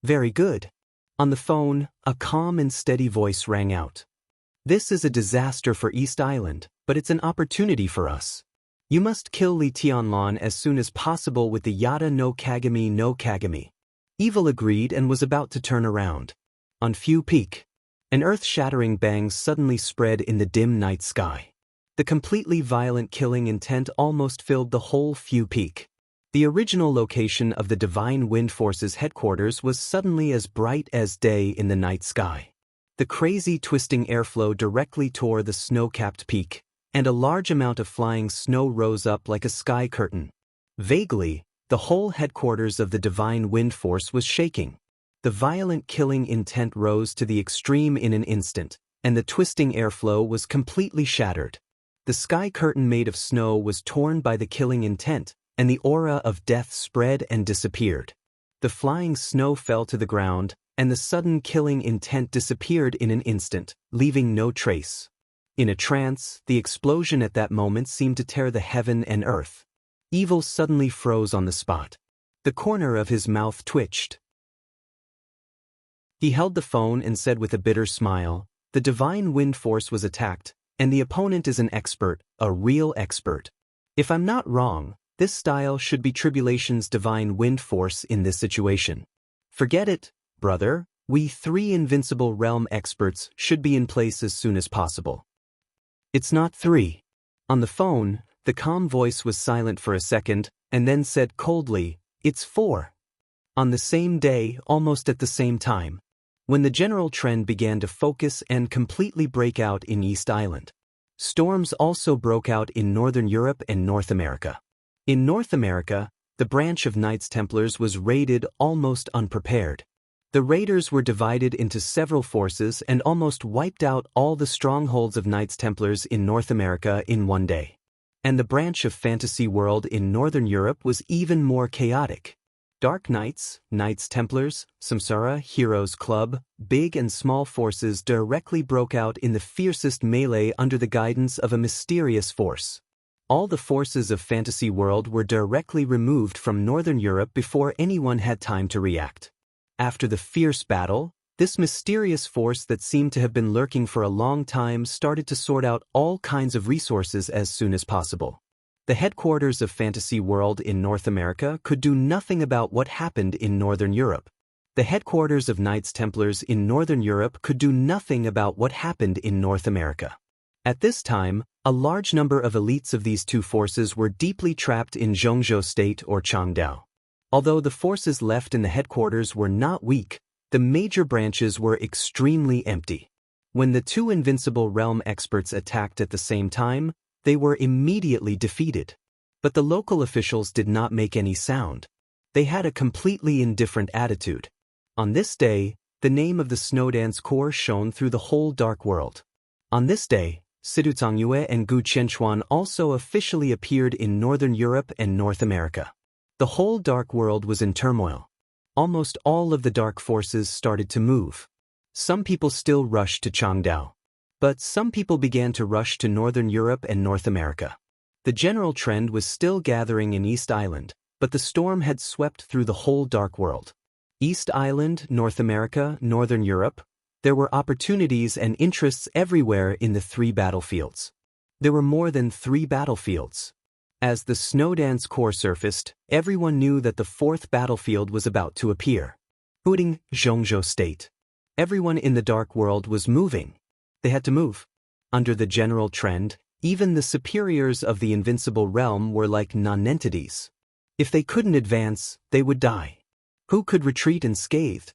Very good. On the phone, a calm and steady voice rang out. This is a disaster for East Island, but it's an opportunity for us. You must kill Li Tianlan as soon as possible with the Yada no Kagami no Kagami. Evil agreed and was about to turn around. On Fu Peak, an earth-shattering bang suddenly spread in the dim night sky. The completely violent killing intent almost filled the whole Fu Peak. The original location of the Divine Wind Force's headquarters was suddenly as bright as day in the night sky. The crazy twisting airflow directly tore the snow-capped peak, and a large amount of flying snow rose up like a sky curtain. Vaguely, the whole headquarters of the Divine Wind Force was shaking. The violent killing intent rose to the extreme in an instant, and the twisting airflow was completely shattered. The sky curtain made of snow was torn by the killing intent, and the aura of death spread and disappeared. The flying snow fell to the ground, and the sudden killing intent disappeared in an instant, leaving no trace. In a trance, the explosion at that moment seemed to tear the heaven and earth. Evil suddenly froze on the spot. The corner of his mouth twitched. He held the phone and said with a bitter smile, the Divine Wind Force was attacked, and the opponent is an expert, a real expert. If I'm not wrong, this style should be Tribulation's Divine Wind Force in this situation. Forget it, brother, we 3 invincible realm experts should be in place as soon as possible. It's not 3. On the phone, the calm voice was silent for a second, and then said coldly, it's 4. On the same day, almost at the same time. When the general trend began to focus and completely break out in East Island. Storms also broke out in Northern Europe and North America. In North America, the branch of Knights Templars was raided almost unprepared. The raiders were divided into several forces and almost wiped out all the strongholds of Knights Templars in North America in one day. And the branch of Fantasy World in Northern Europe was even more chaotic. Dark Knights, Knights Templars, Samsara, Heroes Club, big and small forces directly broke out in the fiercest melee under the guidance of a mysterious force. All the forces of fantasy world were directly removed from Northern Europe before anyone had time to react. After the fierce battle, this mysterious force that seemed to have been lurking for a long time started to sort out all kinds of resources as soon as possible. The headquarters of Fantasy World in North America could do nothing about what happened in Northern Europe. The headquarters of Knights Templars in Northern Europe could do nothing about what happened in North America. At this time, a large number of elites of these two forces were deeply trapped in Zhongzhou State or Changdao. Although the forces left in the headquarters were not weak, the major branches were extremely empty. When the two Invincible Realm experts attacked at the same time, they were immediately defeated. But the local officials did not make any sound. They had a completely indifferent attitude. On this day, the name of the Snowdance Corps shone through the whole dark world. On this day, Sidu Zhongyue and Gu Qianchuan also officially appeared in Northern Europe and North America. The whole dark world was in turmoil. Almost all of the dark forces started to move. Some people still rushed to Changdao. But some people began to rush to Northern Europe and North America. The general trend was still gathering in East Island, but the storm had swept through the whole dark world. East Island, North America, Northern Europe, there were opportunities and interests everywhere in the three battlefields. There were more than 3 battlefields. As the Snowdance Corps surfaced, everyone knew that the 4th battlefield was about to appear. Including Zhongzhou State. Everyone in the dark world was moving. They had to move. Under the general trend, even the superiors of the Invincible Realm were like non-entities. If they couldn't advance, they would die. Who could retreat unscathed?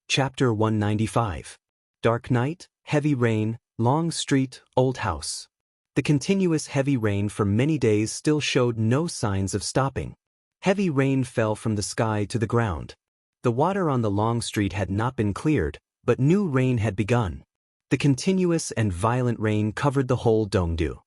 Chapter 195. Dark Night, Heavy Rain, Long Street, Old House. The continuous heavy rain for many days still showed no signs of stopping. Heavy rain fell from the sky to the ground. The water on the long street had not been cleared, but new rain had begun. The continuous and violent rain covered the whole Dongdu.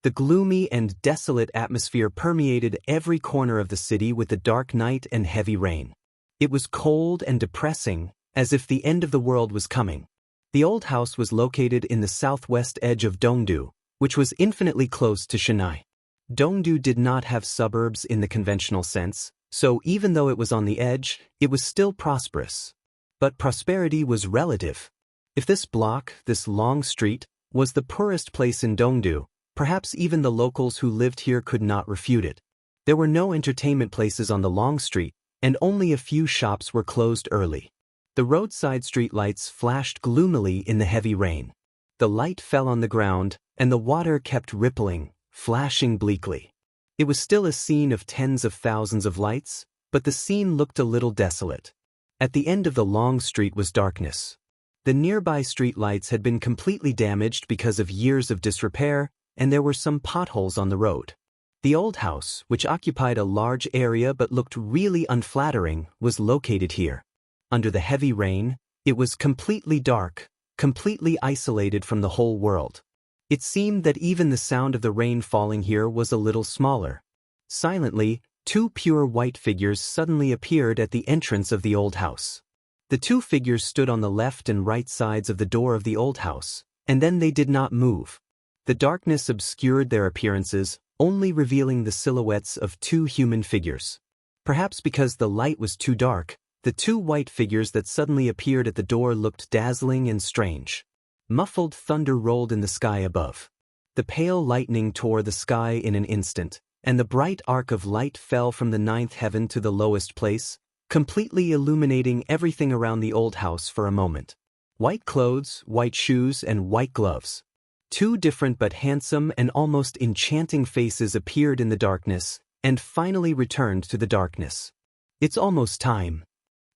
The gloomy and desolate atmosphere permeated every corner of the city with the dark night and heavy rain. It was cold and depressing, as if the end of the world was coming. The old house was located in the southwest edge of Dongdu, which was infinitely close to Shanghai. Dongdu did not have suburbs in the conventional sense, so even though it was on the edge, it was still prosperous. But prosperity was relative. If this block, this long street, was the poorest place in Dongdu, perhaps even the locals who lived here could not refute it. There were no entertainment places on the long street, and only a few shops were closed early. The roadside street lights flashed gloomily in the heavy rain. The light fell on the ground, and the water kept rippling, flashing bleakly. It was still a scene of tens of thousands of lights, but the scene looked a little desolate. At the end of the long street was darkness. The nearby street lights had been completely damaged because of years of disrepair, and there were some potholes on the road. The old house, which occupied a large area but looked really unflattering, was located here. Under the heavy rain, it was completely dark, completely isolated from the whole world. It seemed that even the sound of the rain falling here was a little smaller. Silently, 2 pure white figures suddenly appeared at the entrance of the old house. The 2 figures stood on the left and right sides of the door of the old house, and then they did not move. The darkness obscured their appearances, only revealing the silhouettes of 2 human figures. Perhaps because the light was too dark, the 2 white figures that suddenly appeared at the door looked dazzling and strange. Muffled thunder rolled in the sky above. The pale lightning tore the sky in an instant, and the bright arc of light fell from the 9th heaven to the lowest place, completely illuminating everything around the old house for a moment. White clothes, white shoes, and white gloves. 2 different but handsome and almost enchanting faces appeared in the darkness, and finally returned to the darkness. It's almost time.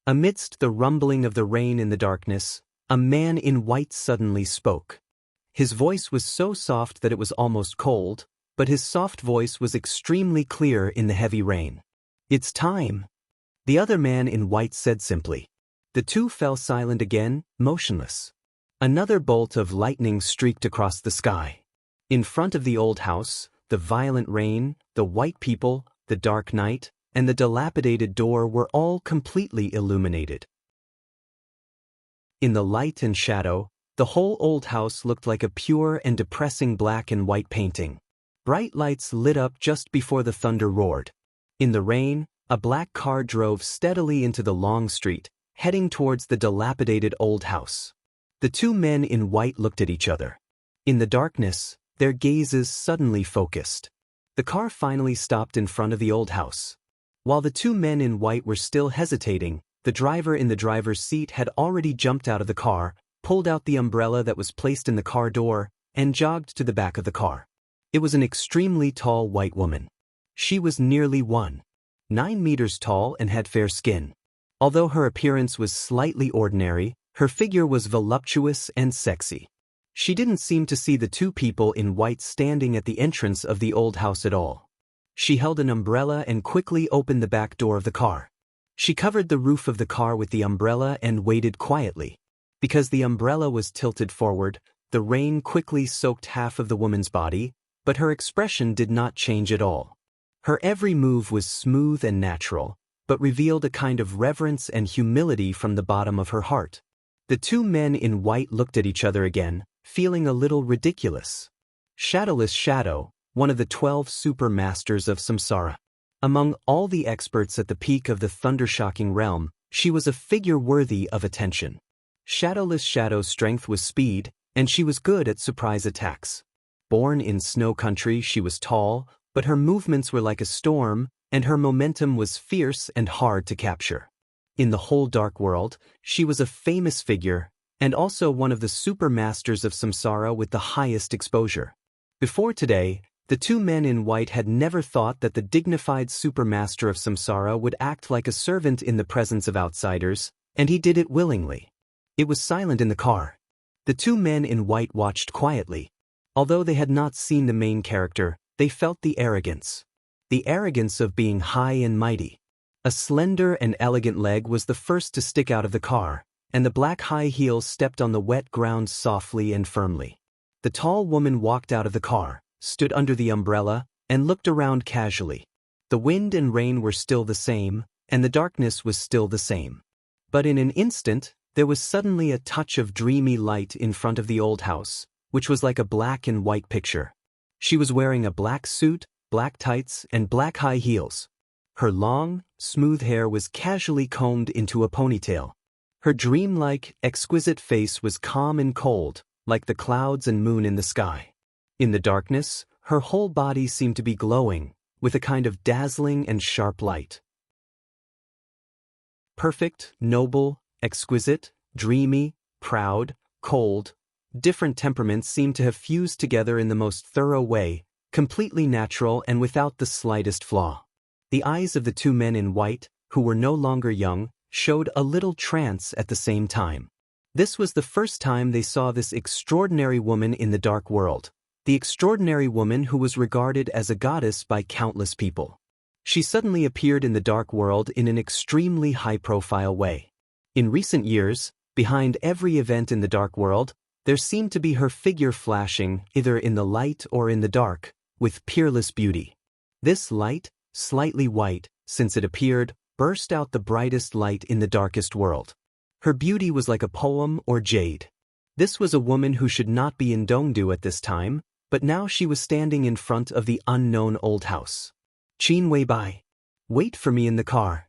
Amidst the rumbling of the rain in the darkness, a man in white suddenly spoke. His voice was so soft that it was almost cold, but his soft voice was extremely clear in the heavy rain. It's time. The other man in white said simply. The 2 fell silent again, motionless. Another bolt of lightning streaked across the sky. In front of the old house, the violent rain, the white people, the dark night, and the dilapidated door were all completely illuminated. In the light and shadow, The whole old house looked like a pure and depressing black and white painting. Bright lights lit up just before the thunder roared. In the rain, a black car drove steadily into the long street, heading towards the dilapidated old house. The two men in white looked at each other. In the darkness, their gazes suddenly focused. The car finally stopped in front of the old house. While the two men in white were still hesitating, the driver in the driver's seat had already jumped out of the car, pulled out the umbrella that was placed in the car door, and jogged to the back of the car. It was an extremely tall white woman. She was nearly 1.9 meters tall and had fair skin. Although her appearance was slightly ordinary, her figure was voluptuous and sexy. She didn't seem to see the two people in white standing at the entrance of the old house at all. She held an umbrella and quickly opened the back door of the car. She covered the roof of the car with the umbrella and waited quietly. Because the umbrella was tilted forward, the rain quickly soaked half of the woman's body, but her expression did not change at all. Her every move was smooth and natural, but revealed a kind of reverence and humility from the bottom of her heart. The two men in white looked at each other again, feeling a little ridiculous. Shadowless Shadow, one of the 12 super masters of samsara. Among all the experts at the peak of the thunder-shocking realm, she was a figure worthy of attention. Shadowless Shadow's strength was speed, and she was good at surprise attacks. Born in snow country, she was tall, but her movements were like a storm, and her momentum was fierce and hard to capture. In the whole dark world, she was a famous figure, and also one of the super masters of samsara with the highest exposure. Before today, the two men in white had never thought that the dignified supermaster of samsara would act like a servant in the presence of outsiders, and he did it willingly. It was silent in the car. The two men in white watched quietly. Although they had not seen the main character, they felt the arrogance. The arrogance of being high and mighty. A slender and elegant leg was the first to stick out of the car, and the black high heels stepped on the wet ground softly and firmly. The tall woman walked out of the car, stood under the umbrella, and looked around casually. The wind and rain were still the same, and the darkness was still the same. But in an instant, there was suddenly a touch of dreamy light in front of the old house, which was like a black and white picture. She was wearing a black suit, black tights, and black high heels. Her long, smooth hair was casually combed into a ponytail. Her dreamlike, exquisite face was calm and cold, like the clouds and moon in the sky. In the darkness, her whole body seemed to be glowing, with a kind of dazzling and sharp light. Perfect, noble, exquisite, dreamy, proud, cold, different temperaments seemed to have fused together in the most thorough way, completely natural and without the slightest flaw. The eyes of the two men in white, who were no longer young, showed a little trance at the same time. This was the first time they saw this extraordinary woman in the dark world, the extraordinary woman who was regarded as a goddess by countless people. She suddenly appeared in the dark world in an extremely high-profile way. In recent years, behind every event in the dark world, there seemed to be her figure flashing, either in the light or in the dark, with peerless beauty. This light, slightly white, since it appeared, burst out the brightest light in the darkest world. Her beauty was like a poem or jade. This was a woman who should not be in Dongdu at this time, but now she was standing in front of the unknown old house. Qin Weibai. Wait for me in the car.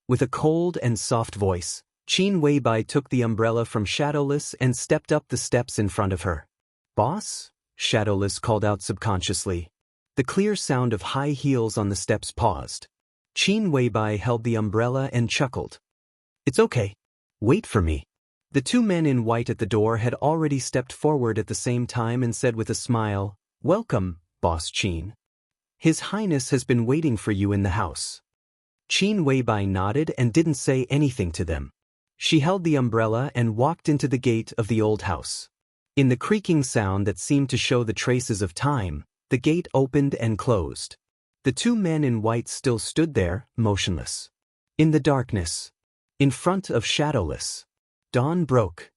With a cold and soft voice, Qin Weibai took the umbrella from Shadowless and stepped up the steps in front of her. Boss? Shadowless called out subconsciously. The clear sound of high heels on the steps paused. Qin Weibai held the umbrella and chuckled. It's okay. Wait for me. The two men in white at the door had already stepped forward at the same time and said with a smile, Welcome, Boss Qin. His Highness has been waiting for you in the house. Qin Weibai nodded and didn't say anything to them. She held the umbrella and walked into the gate of the old house. In the creaking sound that seemed to show the traces of time, the gate opened and closed. The two men in white still stood there, motionless. In the darkness, in front of Shadowless, dawn broke.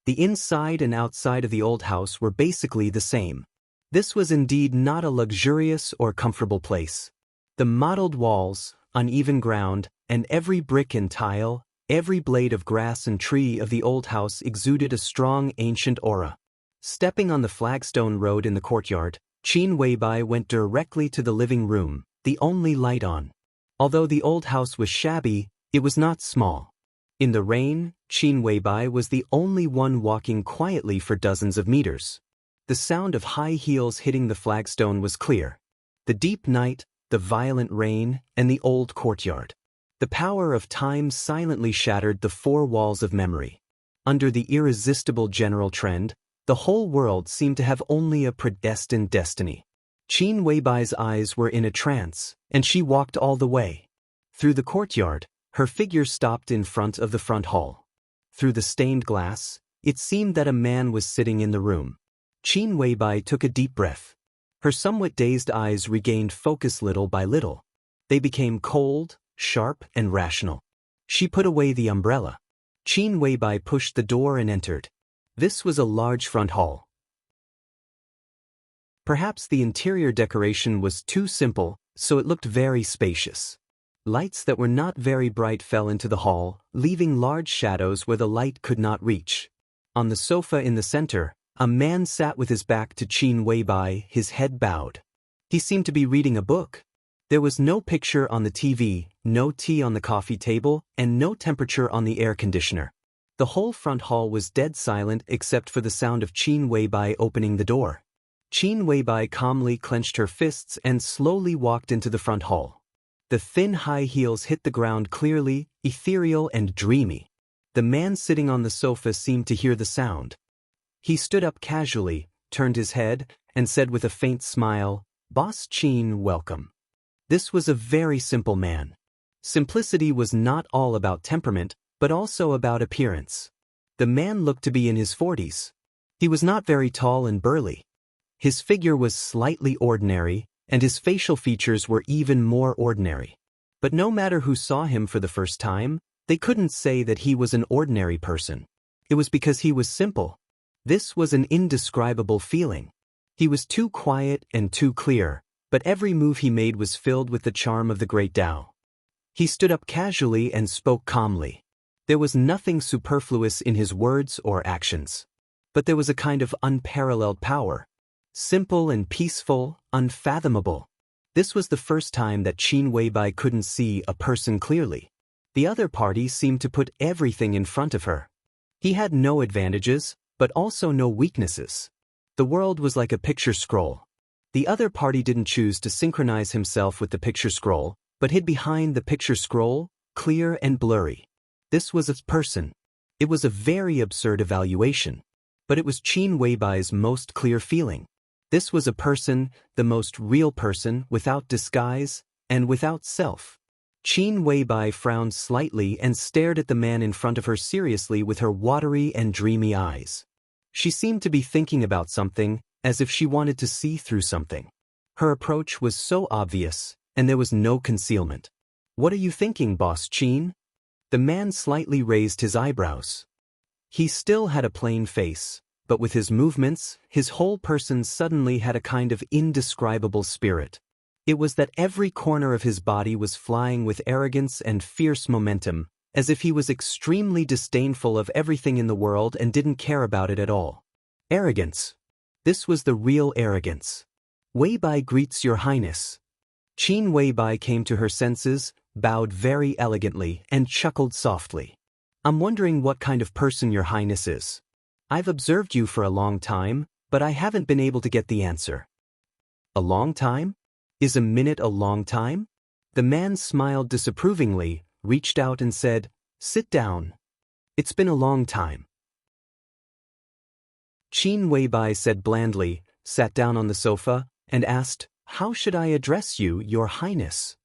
The inside and outside of the old house were basically the same. This was indeed not a luxurious or comfortable place. The mottled walls, uneven ground, and every brick and tile, Every blade of grass and tree of the old house exuded a strong ancient aura. Stepping on the flagstone road in the courtyard, Qin Weibai went directly to the living room, the only light on. Although the old house was shabby, it was not small. In the rain, Qin Weibai was the only one walking quietly for dozens of meters. The sound of high heels hitting the flagstone was clear. The deep night, the violent rain, and the old courtyard. The power of time silently shattered the four walls of memory. Under the irresistible general trend, the whole world seemed to have only a predestined destiny. Qin Weibai's eyes were in a trance, and she walked all the way. Through the courtyard, her figure stopped in front of the front hall. Through the stained glass, it seemed that a man was sitting in the room. Qin Weibai took a deep breath. Her somewhat dazed eyes regained focus little by little. They became cold, sharp, and rational. She put away the umbrella. Qin Weibai pushed the door and entered. This was a large front hall. Perhaps the interior decoration was too simple, so it looked very spacious. Lights that were not very bright fell into the hall, leaving large shadows where the light could not reach. On the sofa in the center, a man sat with his back to Qin Weibai, his head bowed. He seemed to be reading a book. There was no picture on the TV, no tea on the coffee table, and no temperature on the air conditioner. The whole front hall was dead silent except for the sound of Qin Weibai opening the door. Qin Weibai calmly clenched her fists and slowly walked into the front hall. The thin high heels hit the ground clearly, ethereal and dreamy. The man sitting on the sofa seemed to hear the sound. He stood up casually, turned his head, and said with a faint smile, "Boss Qin, welcome." This was a very simple man. Simplicity was not all about temperament, but also about appearance. The man looked to be in his 40s. He was not very tall and burly. His figure was slightly ordinary, and his facial features were even more ordinary. But no matter who saw him for the first time, they couldn't say that he was an ordinary person. It was because he was simple. This was an indescribable feeling. He was too quiet and too clear, but every move he made was filled with the charm of the great Tao. He stood up casually and spoke calmly. There was nothing superfluous in his words or actions. But there was a kind of unparalleled power. Simple and peaceful, unfathomable. This was the first time that Qin Weibai couldn't see a person clearly. The other party seemed to put everything in front of her. He had no advantages, but also no weaknesses. The world was like a picture scroll. The other party didn't choose to synchronize himself with the picture scroll, but hid behind the picture scroll, clear and blurry. This was a person. It was a very absurd evaluation. But it was Qin Weibai's most clear feeling. This was a person, the most real person, without disguise, and without self. Qin Weibai frowned slightly and stared at the man in front of her seriously with her watery and dreamy eyes. She seemed to be thinking about something, as if she wanted to see through something. Her approach was so obvious, and there was no concealment. "What are you thinking, Boss Qin?" The man slightly raised his eyebrows. He still had a plain face, but with his movements, his whole person suddenly had a kind of indescribable spirit. It was that every corner of his body was flying with arrogance and fierce momentum, as if he was extremely disdainful of everything in the world and didn't care about it at all. Arrogance. This was the real arrogance. "Weibai greets your highness." Qin Weibai came to her senses, bowed very elegantly, and chuckled softly. "I'm wondering what kind of person your highness is. I've observed you for a long time, but I haven't been able to get the answer." "A long time? Is a minute a long time?" The man smiled disapprovingly, reached out and said, "Sit down. It's been a long time." Qin Weibai said blandly, sat down on the sofa, and asked, "How should I address you, your highness?"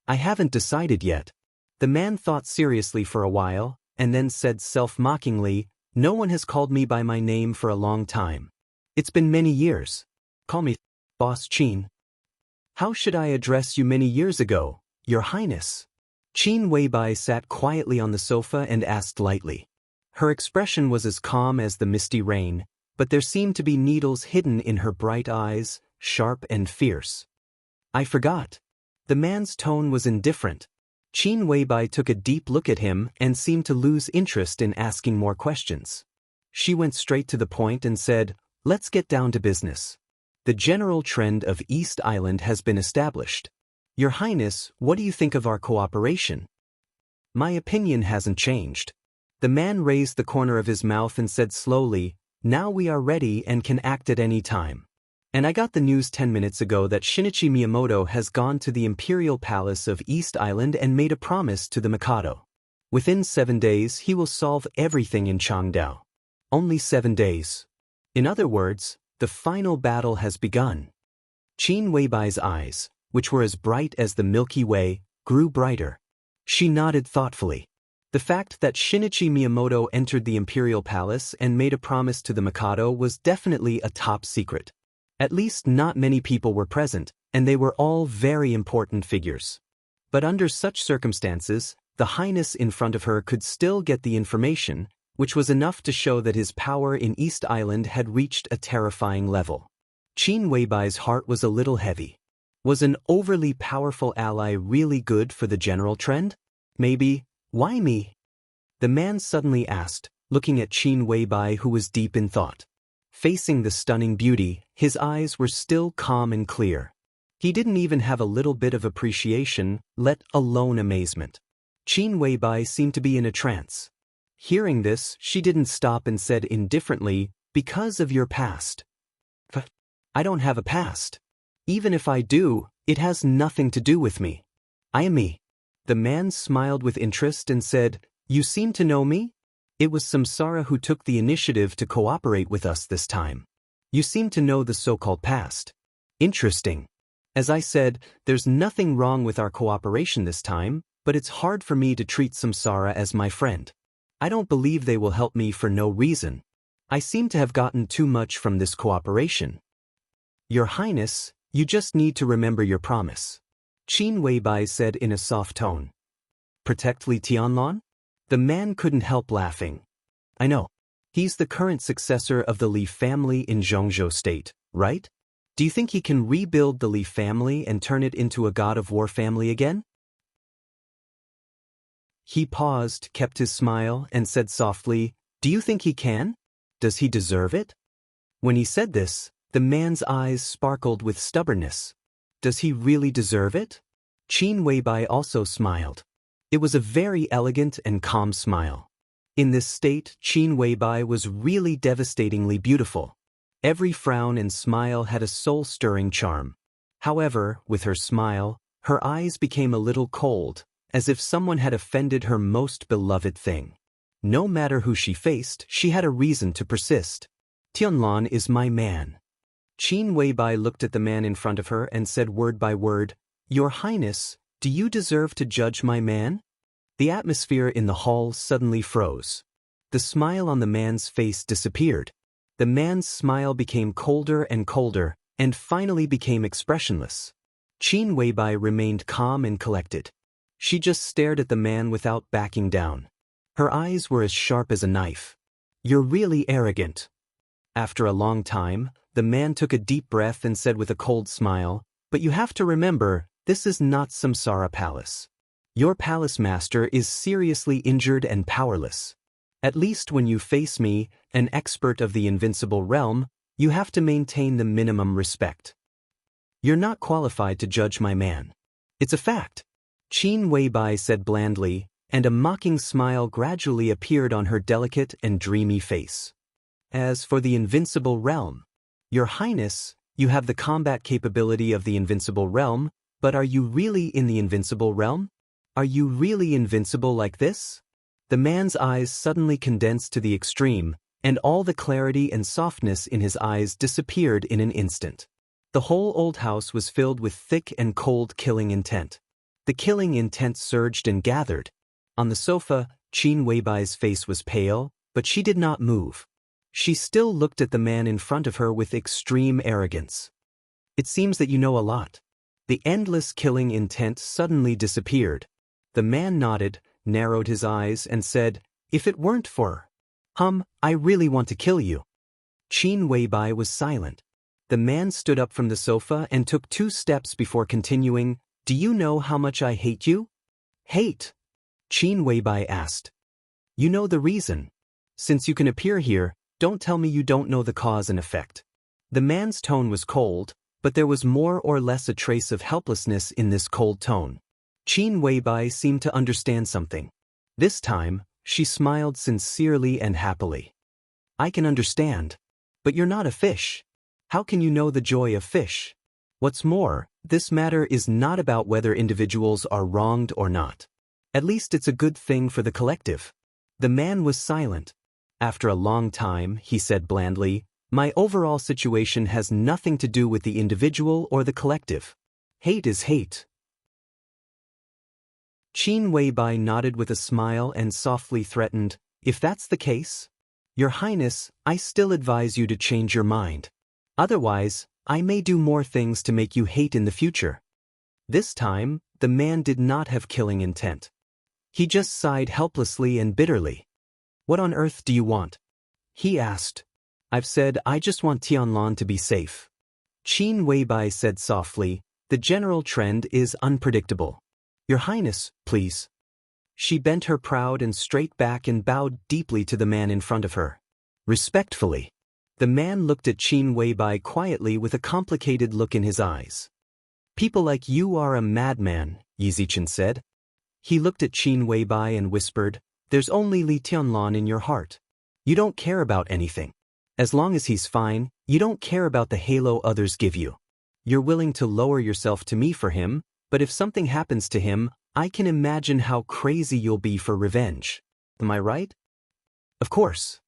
"I haven't decided yet." The man thought seriously for a while, and then said self-mockingly, "No one has called me by my name for a long time. It's been many years. Call me Boss Qin." "How should I address you many years ago, your highness?" Qin Weibai sat quietly on the sofa and asked lightly. Her expression was as calm as the misty rain, but there seemed to be needles hidden in her bright eyes, sharp and fierce. "I forgot." The man's tone was indifferent. Qin Weibai took a deep look at him and seemed to lose interest in asking more questions. She went straight to the point and said, "Let's get down to business. The general trend of East Island has been established. Your Highness, what do you think of our cooperation?" "My opinion hasn't changed." The man raised the corner of his mouth and said slowly, "Now we are ready and can act at any time. And I got the news 10 minutes ago that Shinichi Miyamoto has gone to the Imperial Palace of East Island and made a promise to the Mikado. Within 7 days he will solve everything in Changdao. Only 7 days. In other words, the final battle has begun." Qin Weibai's eyes, which were as bright as the Milky Way, grew brighter. She nodded thoughtfully. The fact that Shinichi Miyamoto entered the Imperial Palace and made a promise to the Mikado was definitely a top secret. At least not many people were present, and they were all very important figures. But under such circumstances, the Highness in front of her could still get the information, which was enough to show that his power in East Island had reached a terrifying level. Qin Weibai's heart was a little heavy. Was an overly powerful ally really good for the general trend? Maybe. Why me? The man suddenly asked, looking at Qin Weibai, who was deep in thought. Facing the stunning beauty, his eyes were still calm and clear. He didn't even have a little bit of appreciation, let alone amazement. Qin Weibai seemed to be in a trance. Hearing this, she didn't stop and said indifferently, "Because of your past." "I don't have a past. Even if I do, it has nothing to do with me. I am me." The man smiled with interest and said, "You seem to know me? It was Samsara who took the initiative to cooperate with us this time. You seem to know the so-called past. Interesting. As I said, there's nothing wrong with our cooperation this time, but it's hard for me to treat Samsara as my friend. I don't believe they will help me for no reason. I seem to have gotten too much from this cooperation. Your Highness, you just need to remember your promise," Qin Weibai said in a soft tone. "Protect Li Tianlan?" The man couldn't help laughing. "I know. He's the current successor of the Li family in Zhongzhou State, right? Do you think he can rebuild the Li family and turn it into a god of war family again?" He paused, kept his smile, and said softly, "Do you think he can? Does he deserve it?" When he said this, the man's eyes sparkled with stubbornness. Does he really deserve it? Qin Weibai also smiled. It was a very elegant and calm smile. In this state, Qin Weibai was really devastatingly beautiful. Every frown and smile had a soul-stirring charm. However, with her smile, her eyes became a little cold, as if someone had offended her most beloved thing. No matter who she faced, she had a reason to persist. "Tianlan is my man." Qin Weibai looked at the man in front of her and said word by word, "Your Highness, do you deserve to judge my man?" The atmosphere in the hall suddenly froze. The smile on the man's face disappeared. The man's smile became colder and colder, and finally became expressionless. Qin Weibai remained calm and collected. She just stared at the man without backing down. Her eyes were as sharp as a knife. "You're really arrogant." After a long time, the man took a deep breath and said with a cold smile, "But you have to remember, this is not Samsara Palace. Your palace master is seriously injured and powerless. At least when you face me, an expert of the invincible realm, you have to maintain the minimum respect. You're not qualified to judge my man. It's a fact." Qin Weibai said blandly, and a mocking smile gradually appeared on her delicate and dreamy face. "As for the invincible realm, Your Highness, you have the combat capability of the invincible realm, but are you really in the invincible realm? Are you really invincible like this?" The man's eyes suddenly condensed to the extreme, and all the clarity and softness in his eyes disappeared in an instant. The whole old house was filled with thick and cold killing intent. The killing intent surged and gathered. On the sofa, Qin Weibai's face was pale, but she did not move. She still looked at the man in front of her with extreme arrogance. "It seems that you know a lot." The endless killing intent suddenly disappeared. The man nodded, narrowed his eyes, and said, "If it weren't for, I really want to kill you." Qin Weibai was silent. The man stood up from the sofa and took 2 steps before continuing, "Do you know how much I hate you?" Hate? Qin Weibai asked. You know the reason. Since you can appear here, don't tell me you don't know the cause and effect. The man's tone was cold, but there was more or less a trace of helplessness in this cold tone. Qin Weibai seemed to understand something. This time, she smiled sincerely and happily. I can understand. But you're not a fish. How can you know the joy of fish? What's more, this matter is not about whether individuals are wronged or not. At least it's a good thing for the collective. The man was silent. After a long time, he said blandly, my overall situation has nothing to do with the individual or the collective. Hate is hate. Qin Weibai nodded with a smile and softly threatened, if that's the case, Your Highness, I still advise you to change your mind. Otherwise, I may do more things to make you hate in the future. This time, the man did not have killing intent. He just sighed helplessly and bitterly. What on earth do you want? He asked. I've said I just want Tianlan to be safe. Qin Weibai said softly, the general trend is unpredictable. Your Highness, please. She bent her proud and straight back and bowed deeply to the man in front of her. Respectfully. The man looked at Qin Weibai quietly with a complicated look in his eyes. People like you are a madman, Yizichen said. He looked at Qin Weibai and whispered, there's only Li Tianlan in your heart. You don't care about anything. As long as he's fine, you don't care about the halo others give you. You're willing to lower yourself to me for him, but if something happens to him, I can imagine how crazy you'll be for revenge. Am I right? Of course.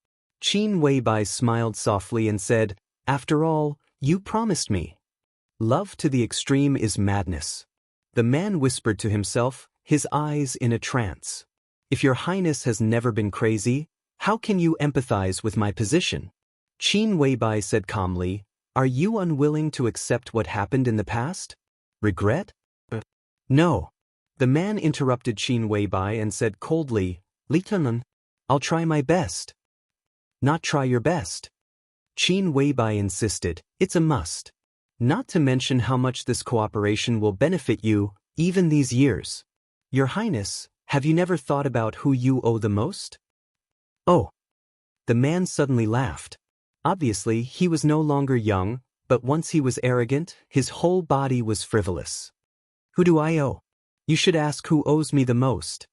Qin Weibai smiled softly and said, after all, you promised me. Love to the extreme is madness. The man whispered to himself, his eyes in a trance. If your Highness has never been crazy, how can you empathize with my position? Qin Weibai said calmly, are you unwilling to accept what happened in the past? Regret? No. The man interrupted Qin Weibai and said coldly, Li Tianlan, I'll try my best. Not try your best. Qin Weibai insisted, it's a must. Not to mention how much this cooperation will benefit you, even these years. Your Highness, have you never thought about who you owe the most? Oh. The man suddenly laughed. Obviously, he was no longer young, but once he was arrogant, his whole body was frivolous. Who do I owe? You should ask who owes me the most.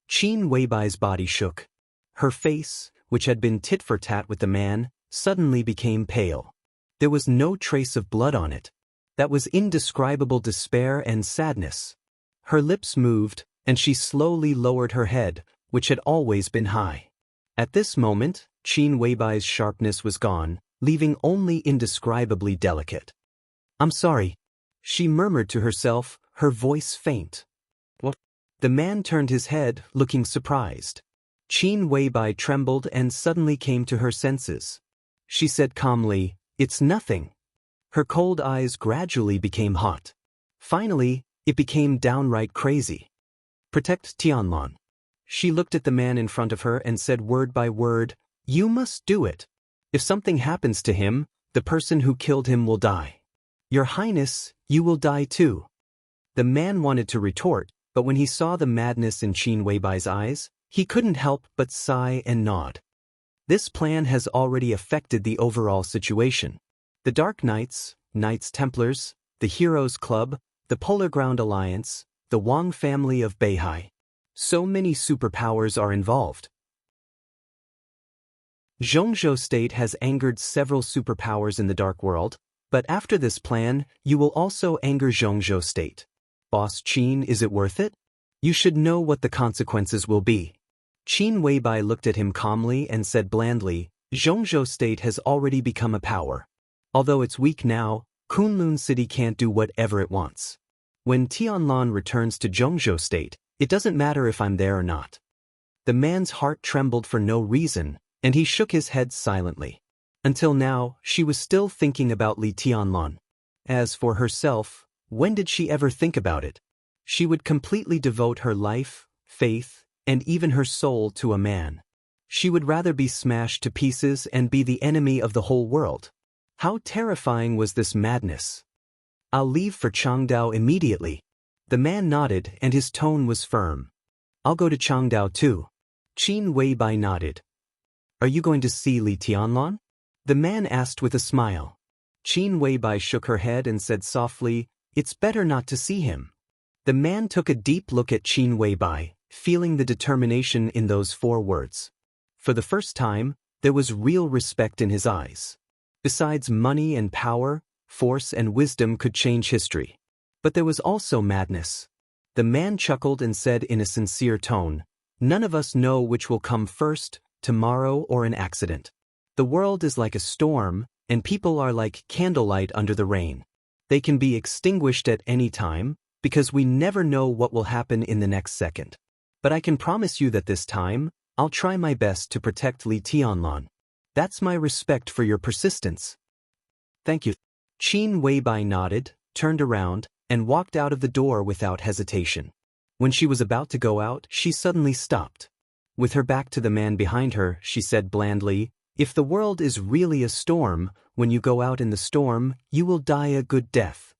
Qin Weibai's body shook. Her face, which had been tit for tat with the man, suddenly became pale. There was no trace of blood on it. That was indescribable despair and sadness. Her lips moved, and she slowly lowered her head, which had always been high. At this moment, Qin Weibai's sharpness was gone, leaving only indescribably delicate. I'm sorry. She murmured to herself, her voice faint. What? The man turned his head, looking surprised. Qin Weibai trembled and suddenly came to her senses. She said calmly, it's nothing. Her cold eyes gradually became hot. Finally, it became downright crazy. Protect Tianlan. She looked at the man in front of her and said word by word, you must do it. If something happens to him, the person who killed him will die. Your Highness, you will die too. The man wanted to retort, but when he saw the madness in Qin Weibai's eyes, he couldn't help but sigh and nod. This plan has already affected the overall situation. The Dark Knights, Knights Templars, the Heroes Club, the Polar Ground Alliance, the Wang family of Beihai. So many superpowers are involved. Zhongzhou State has angered several superpowers in the Dark World, but after this plan, you will also anger Zhongzhou State. Boss Qin, is it worth it? You should know what the consequences will be. Qin Weibai looked at him calmly and said blandly, Zhongzhou State has already become a power. Although it's weak now, Kunlun City can't do whatever it wants. When Tianlan returns to Zhongzhou State, it doesn't matter if I'm there or not. The man's heart trembled for no reason, and he shook his head silently. Until now, she was still thinking about Li Tianlan. As for herself, when did she ever think about it? She would completely devote her life, faith, and even her soul to a man. She would rather be smashed to pieces and be the enemy of the whole world. How terrifying was this madness? I'll leave for Changdao immediately. The man nodded and his tone was firm. I'll go to Changdao too. Qin Weibai nodded. Are you going to see Li Tianlan? The man asked with a smile. Qin Weibai shook her head and said softly, It's better not to see him. The man took a deep look at Qin Weibai, feeling the determination in those 4 words. For the first time, there was real respect in his eyes. Besides money and power, force and wisdom could change history. But there was also madness. The man chuckled and said in a sincere tone, None of us know which will come first, tomorrow or an accident. The world is like a storm, and people are like candlelight under the rain. They can be extinguished at any time, because we never know what will happen in the next second. But I can promise you that this time, I'll try my best to protect Li Tianlan. That's my respect for your persistence. Thank you. Qin Weibai nodded, turned around, and walked out of the door without hesitation. When she was about to go out, she suddenly stopped. With her back to the man behind her, she said blandly, If the world is really a storm, when you go out in the storm, you will die a good death.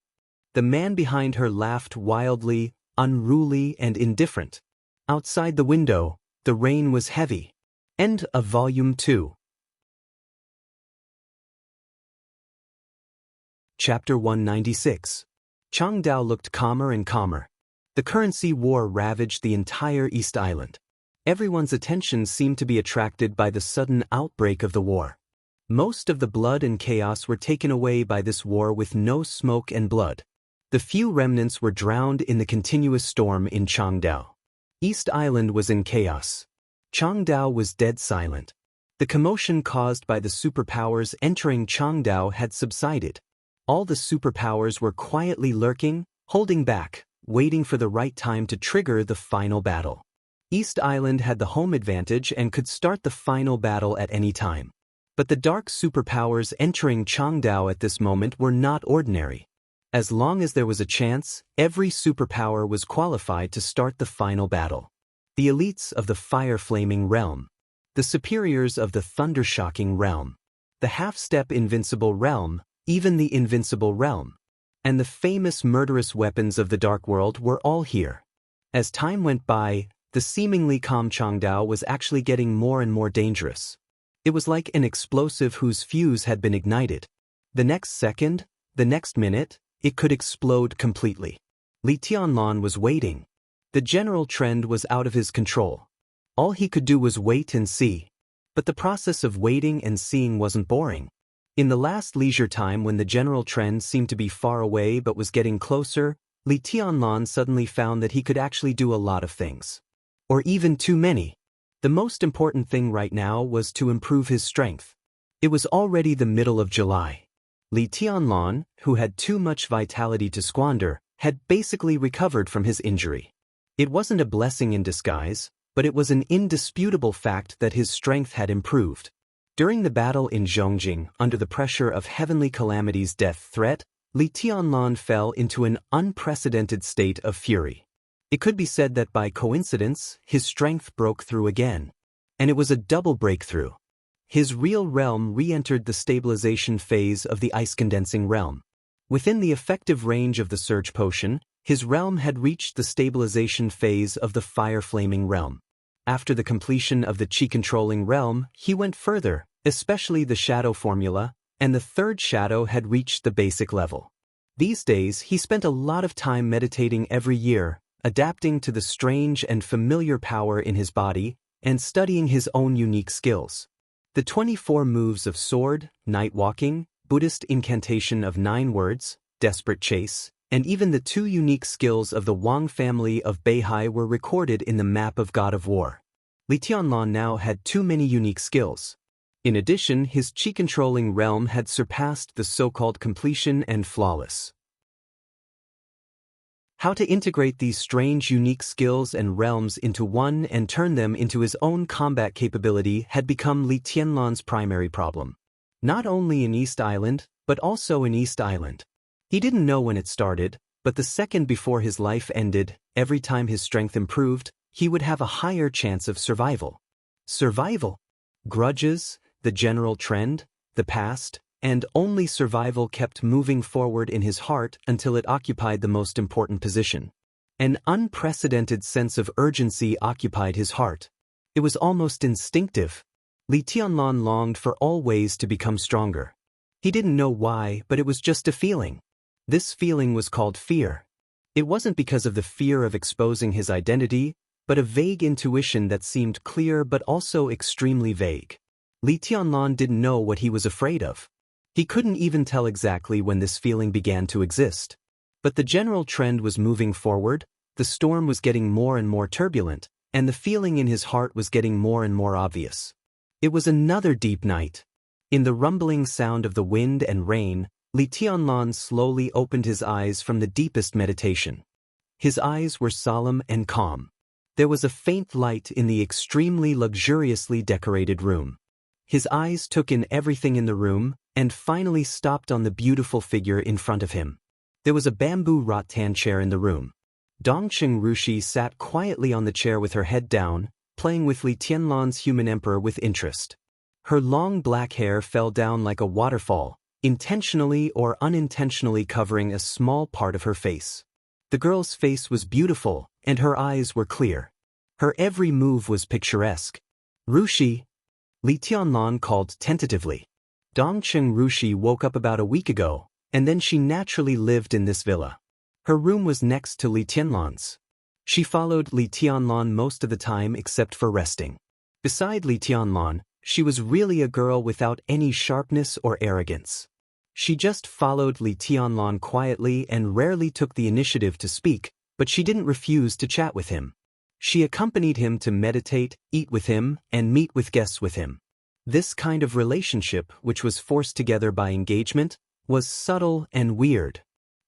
The man behind her laughed wildly, unruly and indifferent. Outside the window, the rain was heavy. End of Volume 2. Chapter 196. Changdao looked calmer and calmer. The currency war ravaged the entire East Island. Everyone's attention seemed to be attracted by the sudden outbreak of the war. Most of the blood and chaos were taken away by this war with no smoke and blood. The few remnants were drowned in the continuous storm in Changdao. East Island was in chaos. Changdao was dead silent. The commotion caused by the superpowers entering Changdao had subsided. All the superpowers were quietly lurking, holding back, waiting for the right time to trigger the final battle. East Island had the home advantage and could start the final battle at any time. But the dark superpowers entering Changdao at this moment were not ordinary. As long as there was a chance, every superpower was qualified to start the final battle. The elites of the fire-flaming realm, the superiors of the thunder-shocking realm, the half-step invincible realm, even the invincible realm, and the famous murderous weapons of the dark world were all here. As time went by, the seemingly calm Changdao was actually getting more and more dangerous. It was like an explosive whose fuse had been ignited. The next second, the next minute, it could explode completely. Li Tianlan was waiting. The general trend was out of his control. All he could do was wait and see. But the process of waiting and seeing wasn't boring. In the last leisure time when the general trend seemed to be far away but was getting closer, Li Tianlan suddenly found that he could actually do a lot of things. Or even too many. The most important thing right now was to improve his strength. It was already the middle of July. Li Tianlan, who had too much vitality to squander, had basically recovered from his injury. It wasn't a blessing in disguise, but it was an indisputable fact that his strength had improved. During the battle in Zhongjing, under the pressure of Heavenly Calamity's death threat, Li Tianlan fell into an unprecedented state of fury. It could be said that by coincidence, his strength broke through again. And it was a double breakthrough. His real realm re-entered the stabilization phase of the ice-condensing realm. Within the effective range of the surge potion, his realm had reached the stabilization phase of the fire-flaming realm. After the completion of the chi-controlling realm, he went further, especially the shadow formula, and the third shadow had reached the basic level. These days, he spent a lot of time meditating every year, adapting to the strange and familiar power in his body, and studying his own unique skills. The 24 moves of sword, night walking, Buddhist incantation of 9 words, desperate chase, and even the 2 unique skills of the Wang family of Beihai were recorded in the map of God of War. Li Tianlan now had too many unique skills. In addition, his chi-controlling realm had surpassed the so-called completion and flawless. How to integrate these strange unique skills and realms into one and turn them into his own combat capability had become Li Tianlan's primary problem. Not only in East Island, but also in East Island. He didn't know when it started, but the second before his life ended, every time his strength improved, he would have a higher chance of survival. Survival? Grudges, the general trend, the past, and only survival kept moving forward in his heart until it occupied the most important position. An unprecedented sense of urgency occupied his heart. It was almost instinctive. Li Tianlan longed for all ways to become stronger. He didn't know why, but it was just a feeling. This feeling was called fear. It wasn't because of the fear of exposing his identity, but a vague intuition that seemed clear but also extremely vague. Li Tianlan didn't know what he was afraid of. He couldn't even tell exactly when this feeling began to exist. But the general trend was moving forward, the storm was getting more and more turbulent, and the feeling in his heart was getting more and more obvious. It was another deep night. In the rumbling sound of the wind and rain, Li Tianlan slowly opened his eyes from the deepest meditation. His eyes were solemn and calm. There was a faint light in the extremely luxuriously decorated room. His eyes took in everything in the room, and finally stopped on the beautiful figure in front of him. There was a bamboo rattan chair in the room. Dongqing Rushi sat quietly on the chair with her head down, playing with Li Tianlan's human emperor with interest. Her long black hair fell down like a waterfall, intentionally or unintentionally covering a small part of her face. The girl's face was beautiful, and her eyes were clear. Her every move was picturesque. Rushi, Li Tianlan called tentatively. Dongqing Rushi woke up about a week ago, and then she naturally lived in this villa. Her room was next to Li Tianlan's. She followed Li Tianlan most of the time except for resting. Beside Li Tianlan, she was really a girl without any sharpness or arrogance. She just followed Li Tianlan quietly and rarely took the initiative to speak, but she didn't refuse to chat with him. She accompanied him to meditate, eat with him, and meet with guests with him. This kind of relationship, which was forced together by engagement, was subtle and weird.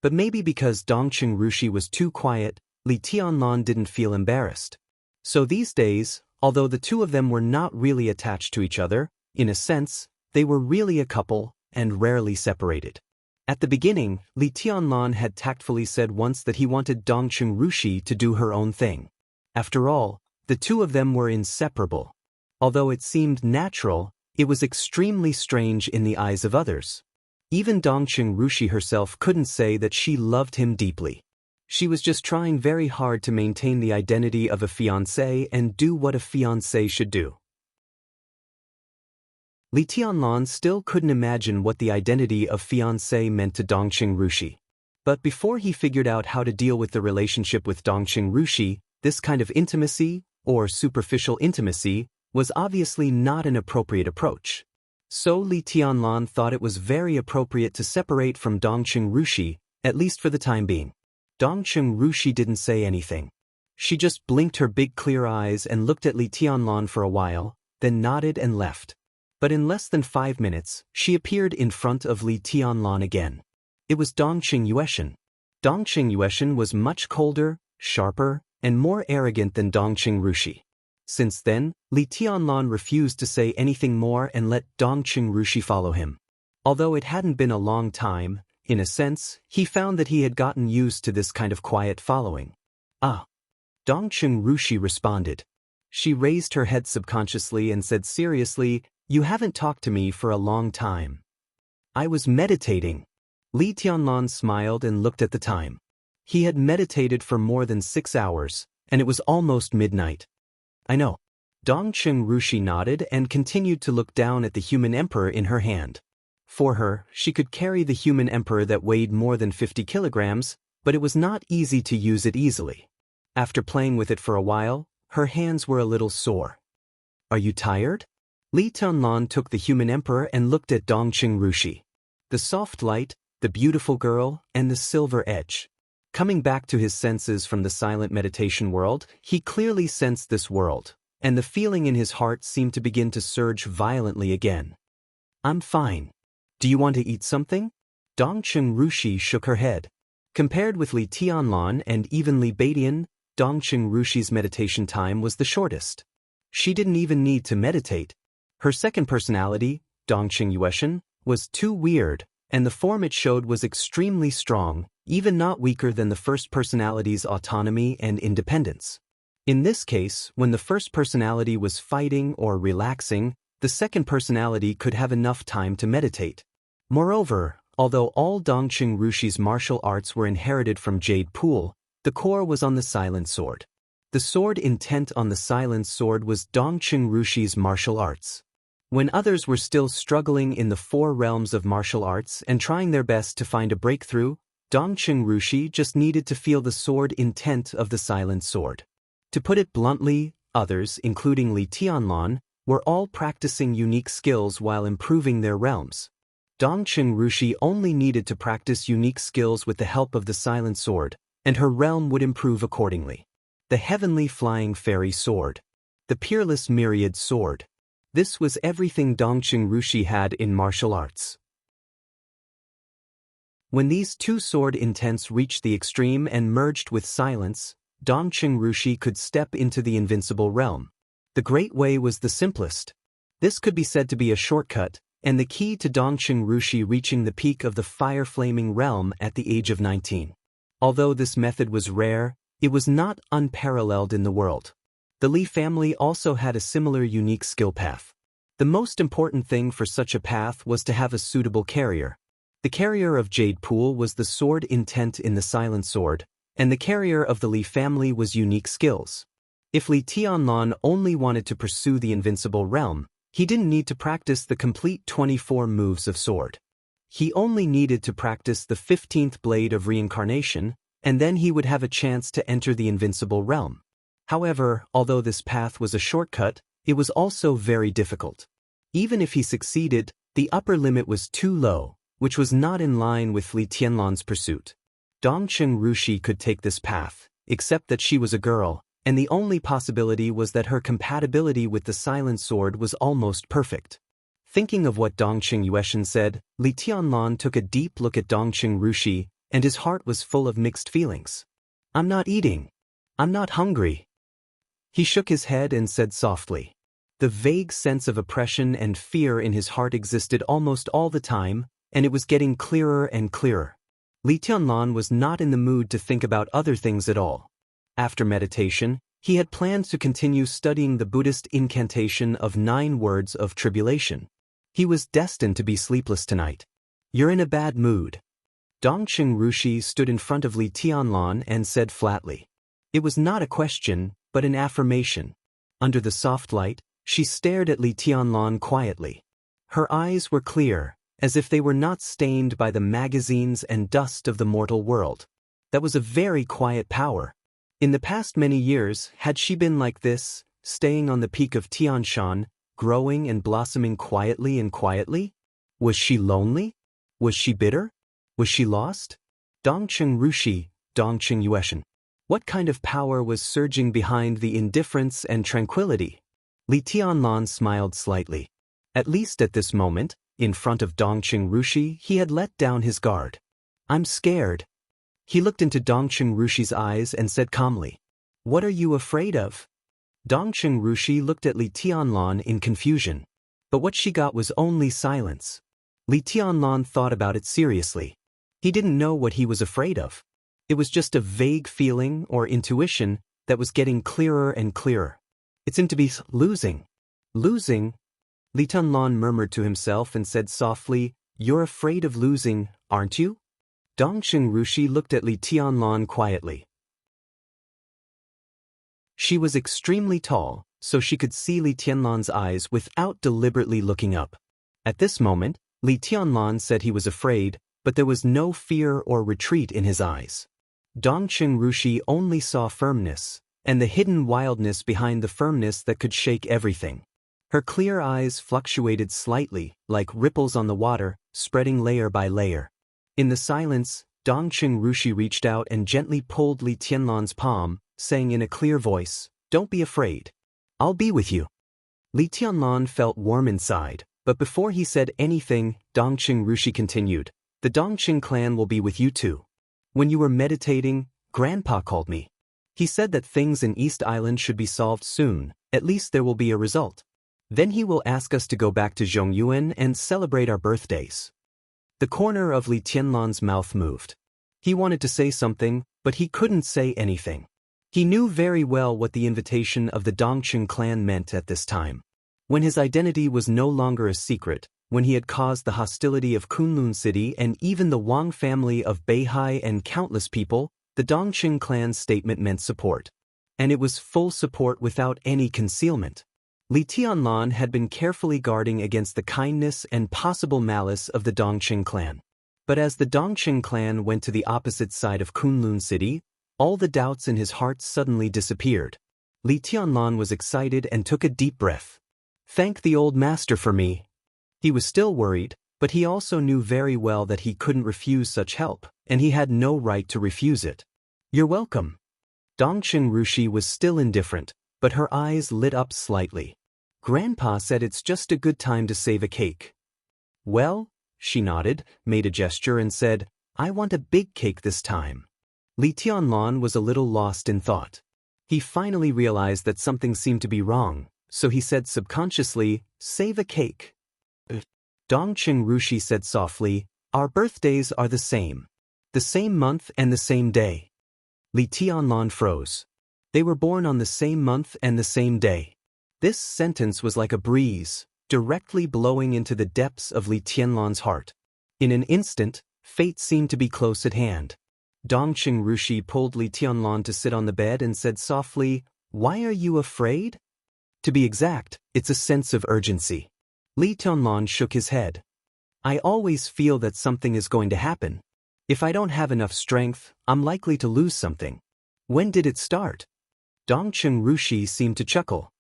But maybe because Dongqing Rushi was too quiet, Li Tianlan didn't feel embarrassed. So these days, although the two of them were not really attached to each other, in a sense, they were really a couple, and rarely separated. At the beginning, Li Tianlan had tactfully said once that he wanted Dongqing Rushi to do her own thing. After all, the two of them were inseparable. Although it seemed natural, it was extremely strange in the eyes of others. Even Dongqing Rushi herself couldn't say that she loved him deeply. She was just trying very hard to maintain the identity of a fiancé and do what a fiancé should do. Li Tianlan still couldn't imagine what the identity of fiancé meant to Dongqing Rushi. But before he figured out how to deal with the relationship with Dongqing Rushi, this kind of intimacy, or superficial intimacy, was obviously not an appropriate approach. So Li Tianlan thought it was very appropriate to separate from Dongqing Rushi, at least for the time being. Dongqing Rushi didn't say anything. She just blinked her big clear eyes and looked at Li Tianlan for a while, then nodded and left. But in less than 5 minutes, she appeared in front of Li Tianlan again. It was Dongqing Yueshan. Dongqing Yueshan was much colder, sharper, and more arrogant than Dongqing Rushi. Since then, Li Tianlan refused to say anything more and let Dongqing Rushi follow him. Although it hadn't been a long time, in a sense, he found that he had gotten used to this kind of quiet following. Ah. Dongqing Rushi responded. She raised her head subconsciously and said seriously, "You haven't talked to me for a long time." "I was meditating." Li Tianlan smiled and looked at the time. He had meditated for more than 6 hours, and it was almost midnight. "I know." Dongqing Rushi nodded and continued to look down at the human emperor in her hand. For her, she could carry the human emperor that weighed more than 50 kilograms, but it was not easy to use it easily. After playing with it for a while, her hands were a little sore. "Are you tired?" Li Tianlan took the human emperor and looked at Dongqing Rushi. The soft light, the beautiful girl, and the silver edge. Coming back to his senses from the silent meditation world, he clearly sensed this world, and the feeling in his heart seemed to begin to surge violently again. "I'm fine. Do you want to eat something?" Dongqing Rushi shook her head. Compared with Li Tianlan and even Li Beidian, Dongqing Rushi's meditation time was the shortest. She didn't even need to meditate. Her second personality, Dongqing Yueshan, was too weird, and the form it showed was extremely strong, even not weaker than the first personality's autonomy and independence. In this case, when the first personality was fighting or relaxing, the second personality could have enough time to meditate. Moreover, although all Dongqing Rushi's martial arts were inherited from Jade Pool, The core was on the silent sword. The sword intent on the silent sword was Dongqing Rushi's martial arts. When others were still struggling in the four realms of martial arts and trying their best to find a breakthrough, Dongqing Rushi just needed to feel the sword intent of the silent sword. To put it bluntly, others, including Li Tianlan, were all practicing unique skills while improving their realms. Dongqing Rushi only needed to practice unique skills with the help of the silent sword, and her realm would improve accordingly. The heavenly flying fairy sword. The peerless myriad sword. This was everything Dongqing Rushi had in martial arts. When these two sword intents reached the extreme and merged with silence, Dongqing Rushi could step into the invincible realm. The Great Way was the simplest. This could be said to be a shortcut, and the key to Dongqing Rushi reaching the peak of the fire-flaming realm at the age of 19. Although this method was rare, it was not unparalleled in the world. The Li family also had a similar unique skill path. The most important thing for such a path was to have a suitable carrier. The carrier of Jade Pool was the sword intent in the silent sword, and the carrier of the Li family was unique skills. If Li Tianlan only wanted to pursue the invincible realm, he didn't need to practice the complete 24 moves of sword. He only needed to practice the 15th blade of reincarnation, and then he would have a chance to enter the invincible realm. However, although this path was a shortcut, it was also very difficult. Even if he succeeded, the upper limit was too low, which was not in line with Li Tianlan's pursuit. Dongqing Rushi could take this path, except that she was a girl, and the only possibility was that her compatibility with the silent sword was almost perfect. Thinking of what Dongqing Yueshan said, Li Tianlan took a deep look at Dongqing Rushi, and his heart was full of mixed feelings. "I'm not eating. I'm not hungry." He shook his head and said softly. The vague sense of oppression and fear in his heart existed almost all the time, and it was getting clearer and clearer. Li Tianlan was not in the mood to think about other things at all. After meditation, he had planned to continue studying the Buddhist incantation of 9 words of tribulation. He was destined to be sleepless tonight. "You're in a bad mood." Dongqing Rushi stood in front of Li Tianlan and said flatly. It was not a question, but an affirmation. Under the soft light, she stared at Li Tianlan quietly. Her eyes were clear, as if they were not stained by the magazines and dust of the mortal world. That was a very quiet power. In the past many years, had she been like this, staying on the peak of Tian Shan, growing and blossoming quietly and quietly? Was she lonely? Was she bitter? Was she lost? Dongqing Rushi, Dongqing Yueshan. What kind of power was surging behind the indifference and tranquility? Li Tianlan smiled slightly. At least at this moment, in front of Dongqing Rushi, he had let down his guard. "I'm scared." He looked into Dongqing Rushi's eyes and said calmly, "What are you afraid of?" Dongqing Rushi looked at Li Tianlan in confusion. But what she got was only silence. Li Tianlan thought about it seriously. He didn't know what he was afraid of. It was just a vague feeling or intuition that was getting clearer and clearer. It seemed to be losing. Losing? Li Tianlan murmured to himself and said softly, "You're afraid of losing, aren't you?" Dongqing Rushi looked at Li Tianlan quietly. She was extremely tall, so she could see Li Tianlan's eyes without deliberately looking up. At this moment, Li Tianlan said he was afraid, but there was no fear or retreat in his eyes. Dongqing Rushi only saw firmness, and the hidden wildness behind the firmness that could shake everything. Her clear eyes fluctuated slightly, like ripples on the water, spreading layer by layer. In the silence, Dongqing Rushi reached out and gently pulled Li Tianlan's palm, saying in a clear voice, "Don't be afraid. I'll be with you." Li Tianlan felt warm inside, but before he said anything, Dongqing Rushi continued, "The Dongqing clan will be with you too. When you were meditating, Grandpa called me. He said that things in East Island should be solved soon, at least there will be a result. Then he will ask us to go back to Zhongyuan and celebrate our birthdays." The corner of Li Tianlan's mouth moved. He wanted to say something, but he couldn't say anything. He knew very well what the invitation of the Dongqing clan meant at this time. When his identity was no longer a secret, when he had caused the hostility of Kunlun City and even the Wang family of Beihai and countless people, The Dongqing clan's statement meant support. And it was full support without any concealment. Li Tianlan had been carefully guarding against the kindness and possible malice of the Dongqing clan. But as the Dongqing clan went to the opposite side of Kunlun City, all the doubts in his heart suddenly disappeared. Li Tianlan was excited and took a deep breath. Thank the old master for me. He was still worried, but he also knew very well that he couldn't refuse such help, and he had no right to refuse it. You're welcome. Dongqing Rushi was still indifferent, but her eyes lit up slightly. Grandpa said it's just a good time to save a cake. Well, she nodded, made a gesture and said, I want a big cake this time. Li Tianlan was a little lost in thought. He finally realized that something seemed to be wrong, so he said subconsciously, save a cake. Dongqing Rushi said softly, our birthdays are the same month and the same day. Li Tianlan froze. They were born on the same month and the same day. This sentence was like a breeze, directly blowing into the depths of Li Tianlan's heart. In an instant, fate seemed to be close at hand. Dongqing Rushi pulled Li Tianlan to sit on the bed and said softly, why are you afraid? To be exact, it's a sense of urgency. Li Tianlan shook his head. I always feel that something is going to happen. If I don't have enough strength, I'm likely to lose something. When did it start? Dongqing Rushi seemed to chuckle.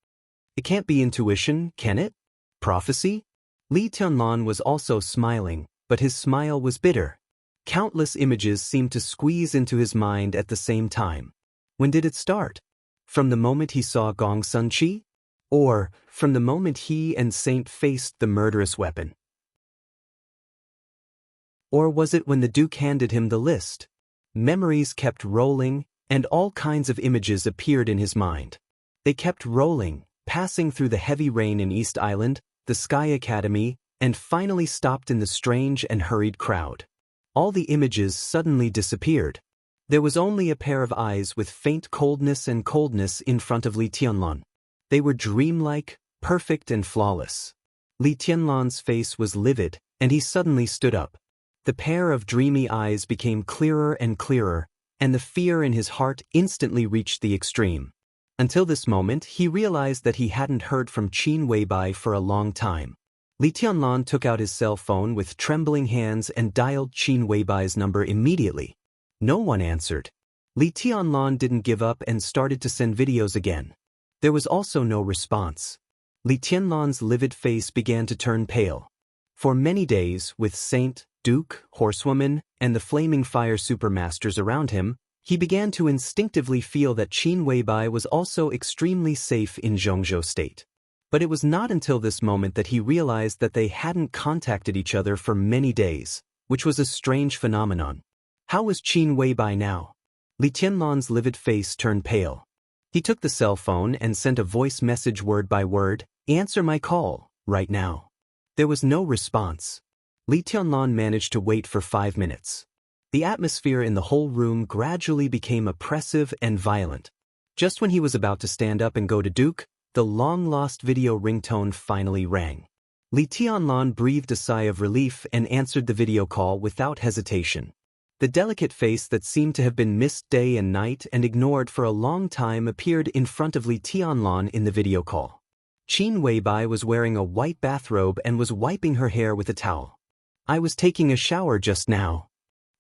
It can't be intuition, can it? Prophecy? Li Tianlan was also smiling, but his smile was bitter. Countless images seemed to squeeze into his mind at the same time. When did it start? From the moment he saw Gong Sunqi? Or from the moment he and Saint faced the murderous weapon? Or was it when the Duke handed him the list? Memories kept rolling, and all kinds of images appeared in his mind. They kept rolling, passing through the heavy rain in East Island, the Sky Academy, and finally stopped in the strange and hurried crowd. All the images suddenly disappeared. There was only a pair of eyes with faint coldness in front of Li Tianlan. They were dreamlike, perfect and flawless. Li Tianlan's face was livid, and he suddenly stood up. The pair of dreamy eyes became clearer and clearer, and the fear in his heart instantly reached the extreme. Until this moment, he realized that he hadn't heard from Qin Weibai for a long time. Li Tianlan took out his cell phone with trembling hands and dialed Qin Weibai's number immediately. No one answered. Li Tianlan didn't give up and started to send videos again. There was also no response. Li Tianlan's livid face began to turn pale. For many days, with Saint, Duke, Horsewoman, and the Flaming Fire Supermasters around him, he began to instinctively feel that Qin Weibai was also extremely safe in Zhongzhou State. But it was not until this moment that he realized that they hadn't contacted each other for many days, which was a strange phenomenon. How was Qin Weibai now? Li Tianlan's livid face turned pale. He took the cell phone and sent a voice message word by word, answer my call, right now. There was no response. Li Tianlan managed to wait for 5 minutes. The atmosphere in the whole room gradually became oppressive and violent. Just when he was about to stand up and go to Duke, the long-lost video ringtone finally rang. Li Tianlan breathed a sigh of relief and answered the video call without hesitation. The delicate face that seemed to have been missed day and night and ignored for a long time appeared in front of Li Tianlan in the video call. Qin Weibai was wearing a white bathrobe and was wiping her hair with a towel. I was taking a shower just now.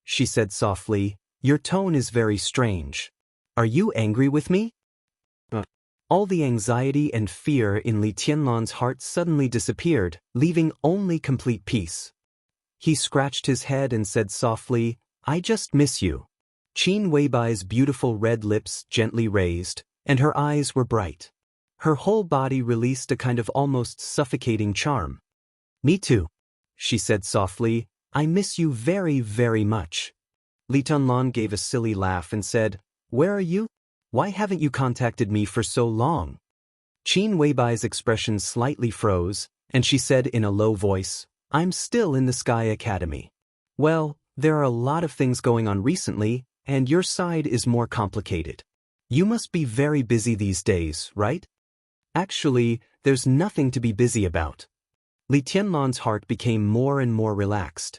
She said softly, your tone is very strange. Are you angry with me? All the anxiety and fear in Li Tianlan's heart suddenly disappeared, leaving only complete peace. He scratched his head and said softly, I just miss you. Qin Weibai's beautiful red lips gently raised, and her eyes were bright. Her whole body released a kind of almost suffocating charm. Me too, she said softly, I miss you very, very much. Li Tianlan gave a silly laugh and said, where are you? Why haven't you contacted me for so long? Qin Weibai's expression slightly froze, and she said in a low voice, I'm still in the Sky Academy. Well, there are a lot of things going on recently, and your side is more complicated. You must be very busy these days, right? Actually, there's nothing to be busy about. Li Tianlan's heart became more and more relaxed.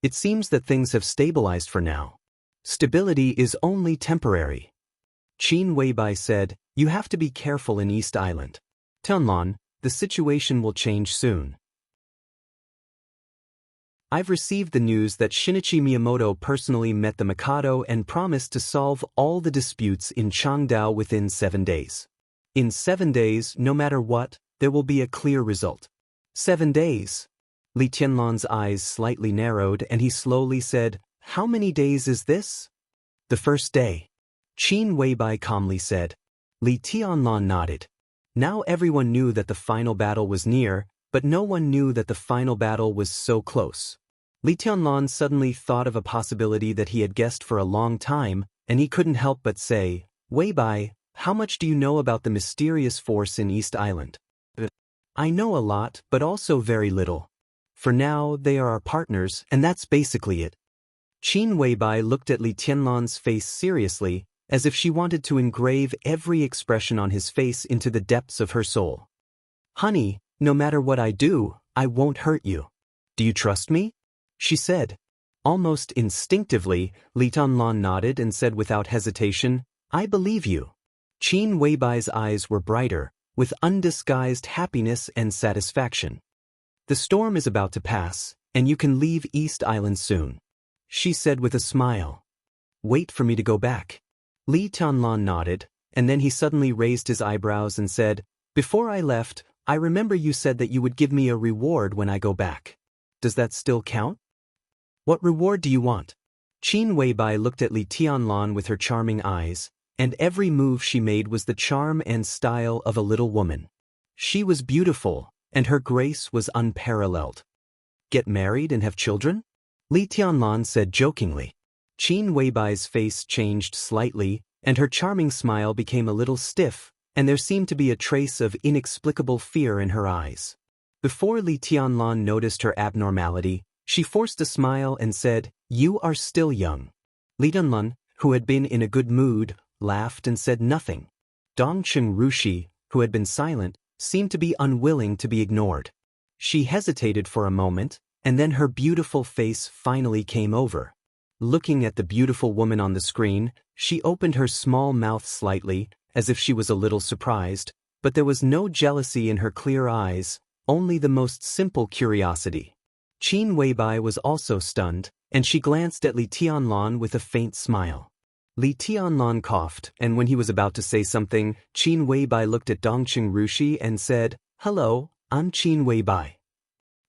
It seems that things have stabilized for now. Stability is only temporary. Qin Weibai said, "You have to be careful in East Island. Tianlan, the situation will change soon. I've received the news that Shinichi Miyamoto personally met the Mikado and promised to solve all the disputes in Changdao within 7 days. In 7 days, no matter what, there will be a clear result." 7 days? Li Tianlan's eyes slightly narrowed and he slowly said, "How many days is this?" "The first day." Qin Weibai calmly said. Li Tianlan nodded. Now everyone knew that the final battle was near, but no one knew that the final battle was so close. Li Tianlan suddenly thought of a possibility that he had guessed for a long time, and he couldn't help but say, "Weibai, how much do you know about the mysterious force in East Island?" "I know a lot, but also very little. For now, they are our partners, and that's basically it." Qin Weibai looked at Li Tianlan's face seriously, as if she wanted to engrave every expression on his face into the depths of her soul. "Honey, no matter what I do, I won't hurt you. Do you trust me?" she said. Almost instinctively, Li Tianlan nodded and said without hesitation, "I believe you." Qin Weibai's eyes were brighter, with undisguised happiness and satisfaction. "The storm is about to pass, and you can leave East Island soon," she said with a smile. "Wait for me to go back." Li Tianlan nodded, and then he suddenly raised his eyebrows and said, "Before I left, I remember you said that you would give me a reward when I go back. Does that still count?" "What reward do you want?" Qin Weibai looked at Li Tianlan with her charming eyes, and every move she made was the charm and style of a little woman. She was beautiful, and her grace was unparalleled. "Get married and have children?" Li Tianlan said jokingly. Qin Weibai's face changed slightly, and her charming smile became a little stiff, and there seemed to be a trace of inexplicable fear in her eyes. Before Li Tianlan noticed her abnormality, she forced a smile and said, "You are still young." Li Tianlan, who had been in a good mood, laughed and said nothing. Dongcheng Rushi, who had been silent, seemed to be unwilling to be ignored. She hesitated for a moment, and then her beautiful face finally came over. Looking at the beautiful woman on the screen, she opened her small mouth slightly, as if she was a little surprised, but there was no jealousy in her clear eyes, only the most simple curiosity. Qin Weibai was also stunned, and she glanced at Li Tianlan with a faint smile. Li Tianlan coughed, and when he was about to say something, Qin Weibai looked at Dongcheng Rushi and said, "Hello, I'm Qin Weibai."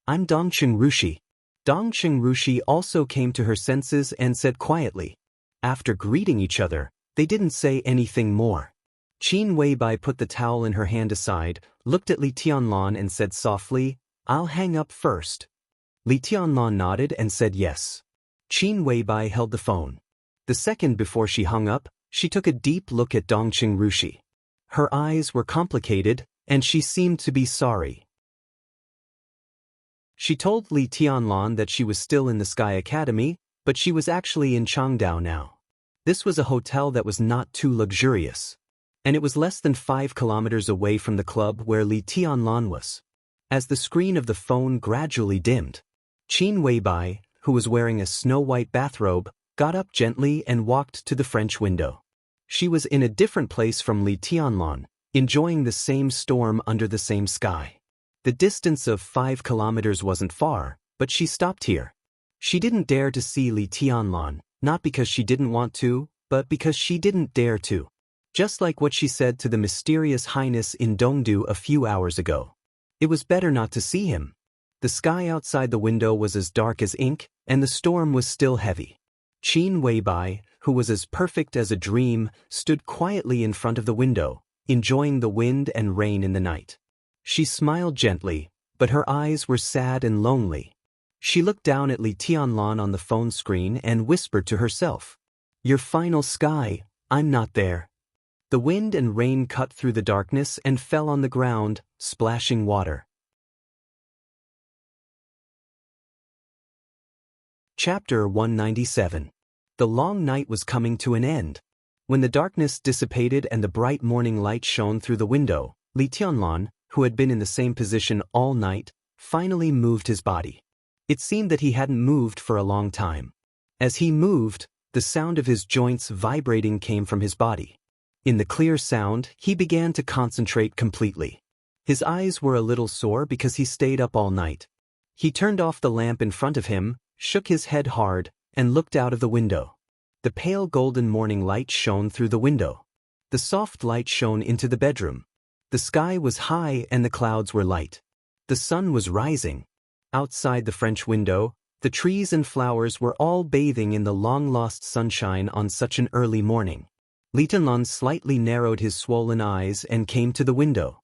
"I'm Dongcheng Rushi." Dongcheng Rushi also came to her senses and said quietly. After greeting each other, they didn't say anything more. Qin Weibai put the towel in her hand aside, looked at Li Tianlan and said softly, "I'll hang up first." Li Tianlan nodded and said yes. Qin Weibai held the phone. The second before she hung up, she took a deep look at Dongcheng Rushi. Her eyes were complicated, and she seemed to be sorry. She told Li Tianlan that she was still in the Sky Academy, but she was actually in Changdao now. This was a hotel that was not too luxurious, and it was less than 5 kilometers away from the club where Li Tianlan was. As the screen of the phone gradually dimmed, Qin Weibai, who was wearing a snow-white bathrobe, got up gently and walked to the French window. She was in a different place from Li Tianlan, enjoying the same storm under the same sky. The distance of 5 kilometers wasn't far, but she stopped here. She didn't dare to see Li Tianlan, not because she didn't want to, but because she didn't dare to. Just like what she said to the mysterious highness in Dongdu a few hours ago. It was better not to see him. The sky outside the window was as dark as ink, and the storm was still heavy. Qin Weibai, who was as perfect as a dream, stood quietly in front of the window, enjoying the wind and rain in the night. She smiled gently, but her eyes were sad and lonely. She looked down at Li Tianlan on the phone screen and whispered to herself, "Your final sky, I'm not there." The wind and rain cut through the darkness and fell on the ground, splashing water. Chapter 197. The long night was coming to an end. When the darkness dissipated and the bright morning light shone through the window, Li Tianlan, who had been in the same position all night, finally moved his body. It seemed that he hadn't moved for a long time. As he moved, The sound of his joints vibrating came from his body. In the clear sound, he began to concentrate completely. His eyes were a little sore because he stayed up all night. He turned off the lamp in front of him, shook his head hard, and looked out of the window. The pale golden morning light shone through the window. The soft light shone into the bedroom. The sky was high and the clouds were light. The sun was rising. Outside the French window, the trees and flowers were all bathing in the long-lost sunshine on such an early morning. Li Tianlan slightly narrowed his swollen eyes and came to the window.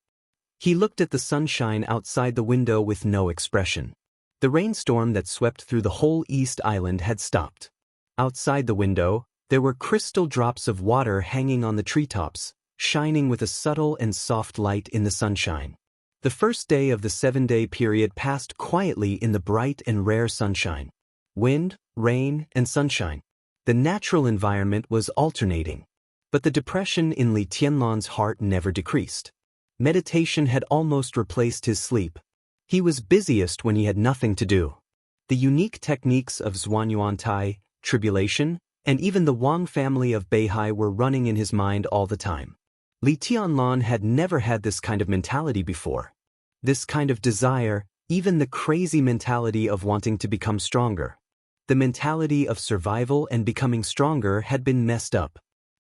He looked at the sunshine outside the window with no expression. The rainstorm that swept through the whole East Island had stopped. Outside the window, there were crystal drops of water hanging on the treetops, shining with a subtle and soft light in the sunshine. The first day of the 7-day period passed quietly in the bright and rare sunshine. Wind, rain, and sunshine. The natural environment was alternating. But the depression in Li Tianlan's heart never decreased. Meditation had almost replaced his sleep. He was busiest when he had nothing to do. The unique techniques of Zhuanyuantai, tribulation, and even the Wang family of Beihai were running in his mind all the time. Li Tianlan had never had this kind of mentality before. This kind of desire, even the crazy mentality of wanting to become stronger. The mentality of survival and becoming stronger had been messed up.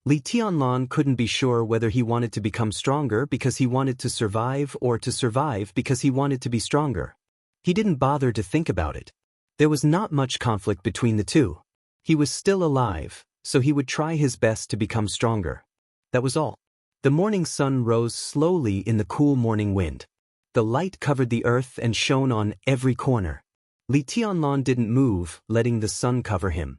Li Tianlan couldn't be sure whether he wanted to become stronger because he wanted to survive or to survive because he wanted to be stronger. He didn't bother to think about it. There was not much conflict between the two. He was still alive, so he would try his best to become stronger. That was all. The morning sun rose slowly in the cool morning wind. The light covered the earth and shone on every corner. Li Tianlan didn't move, letting the sun cover him.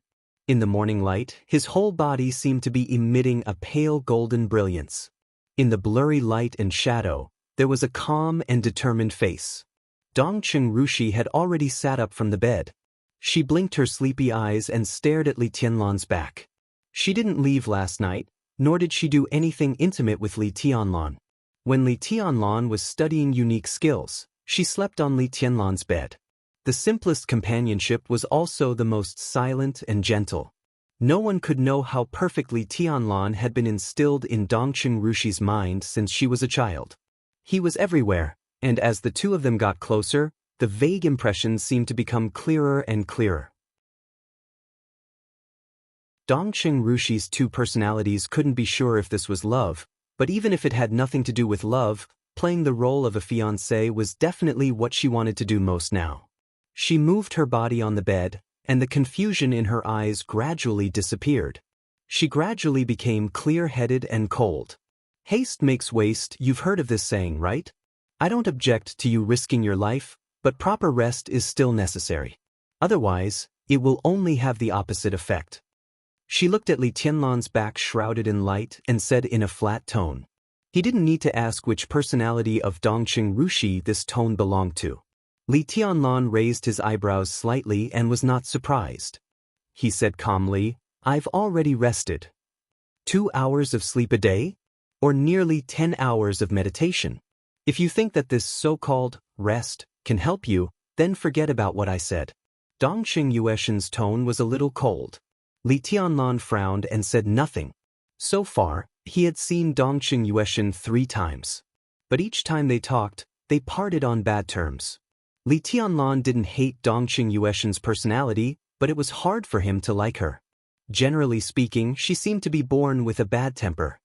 In the morning light, his whole body seemed to be emitting a pale golden brilliance. In the blurry light and shadow, there was a calm and determined face. Dongqing Rushi had already sat up from the bed. She blinked her sleepy eyes and stared at Li Tianlan's back. She didn't leave last night, nor did she do anything intimate with Li Tianlan. When Li Tianlan was studying unique skills, she slept on Li Tianlan's bed. The simplest companionship was also the most silent and gentle. No one could know how perfectly Tianlan had been instilled in Dongqing Rushi's mind since she was a child. He was everywhere, and as the two of them got closer, the vague impressions seemed to become clearer and clearer. Dongqing Rushi's two personalities couldn't be sure if this was love, but even if it had nothing to do with love, playing the role of a fiancé was definitely what she wanted to do most now. She moved her body on the bed, and the confusion in her eyes gradually disappeared. She gradually became clear-headed and cold. Haste makes waste, you've heard of this saying, right? I don't object to you risking your life, but proper rest is still necessary. Otherwise, it will only have the opposite effect. She looked at Li Tianlan's back shrouded in light and said in a flat tone. He didn't need to ask which personality of Dongqing Rushi this tone belonged to. Li Tianlan raised his eyebrows slightly and was not surprised. He said calmly, I've already rested. 2 hours of sleep a day? Or nearly 10 hours of meditation? If you think that this so-called rest can help you, then forget about what I said. Dongqing Yueshan's tone was a little cold. Li Tianlan frowned and said nothing. So far, he had seen Dongqing Yueshan 3 times. But each time they talked, they parted on bad terms. Li Tianlan didn't hate Dongqing Yueshan's personality, but it was hard for him to like her. Generally speaking, she seemed to be born with a bad temper.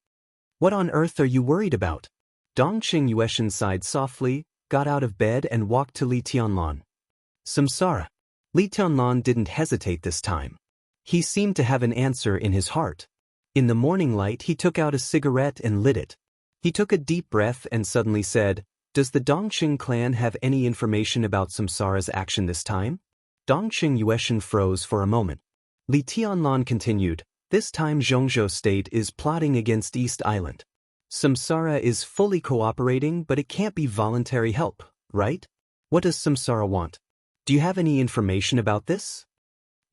What on earth are you worried about? Dongqing Yueshan sighed softly, got out of bed and walked to Li Tianlan. Samsara. Li Tianlan didn't hesitate this time. He seemed to have an answer in his heart. In the morning light he took out a cigarette and lit it. He took a deep breath and suddenly said, Does the Dongqing clan have any information about Samsara's action this time? Dongqing Yueshan froze for a moment. Li Tianlan continued, This time Zhongzhou State is plotting against East Island. Samsara is fully cooperating, but it can't be voluntary help, right? What does Samsara want? Do you have any information about this?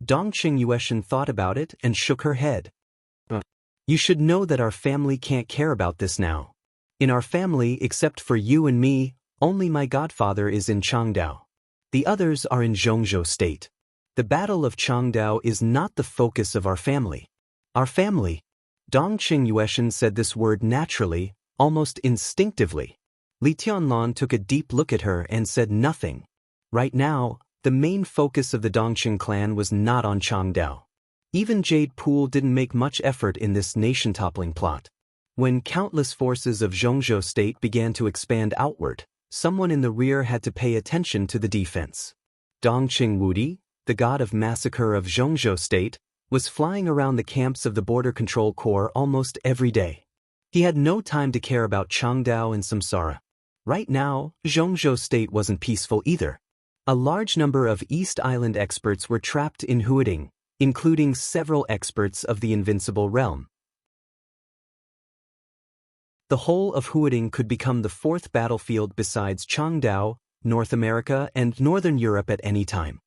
Dongqing Yueshan thought about it and shook her head. You should know that our family can't care about this now. In our family, except for you and me, only my godfather is in Changdao. The others are in Zhongzhou State. The Battle of Changdao is not the focus of our family. Our family. Dongqing Yueshan said this word naturally, almost instinctively. Li Tianlan took a deep look at her and said nothing. Right now, the main focus of the Dongqing clan was not on Changdao. Even Jade Pool didn't make much effort in this nation-toppling plot. When countless forces of Zhongzhou state began to expand outward, someone in the rear had to pay attention to the defense. Dongqing Wudi, the god of massacre of Zhongzhou state, was flying around the camps of the Border Control Corps almost every day. He had no time to care about Changdao and Samsara. Right now, Zhongzhou state wasn't peaceful either. A large number of East Island experts were trapped in Huading, including several experts of the Invincible Realm. The whole of Huading could become the fourth battlefield besides Changdao, North America, and Northern Europe at any time.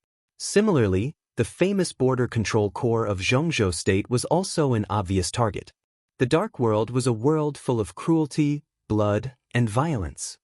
Similarly, the famous Border Control Corps of Zhongzhou state was also an obvious target. The Dark World was a world full of cruelty, blood, and violence.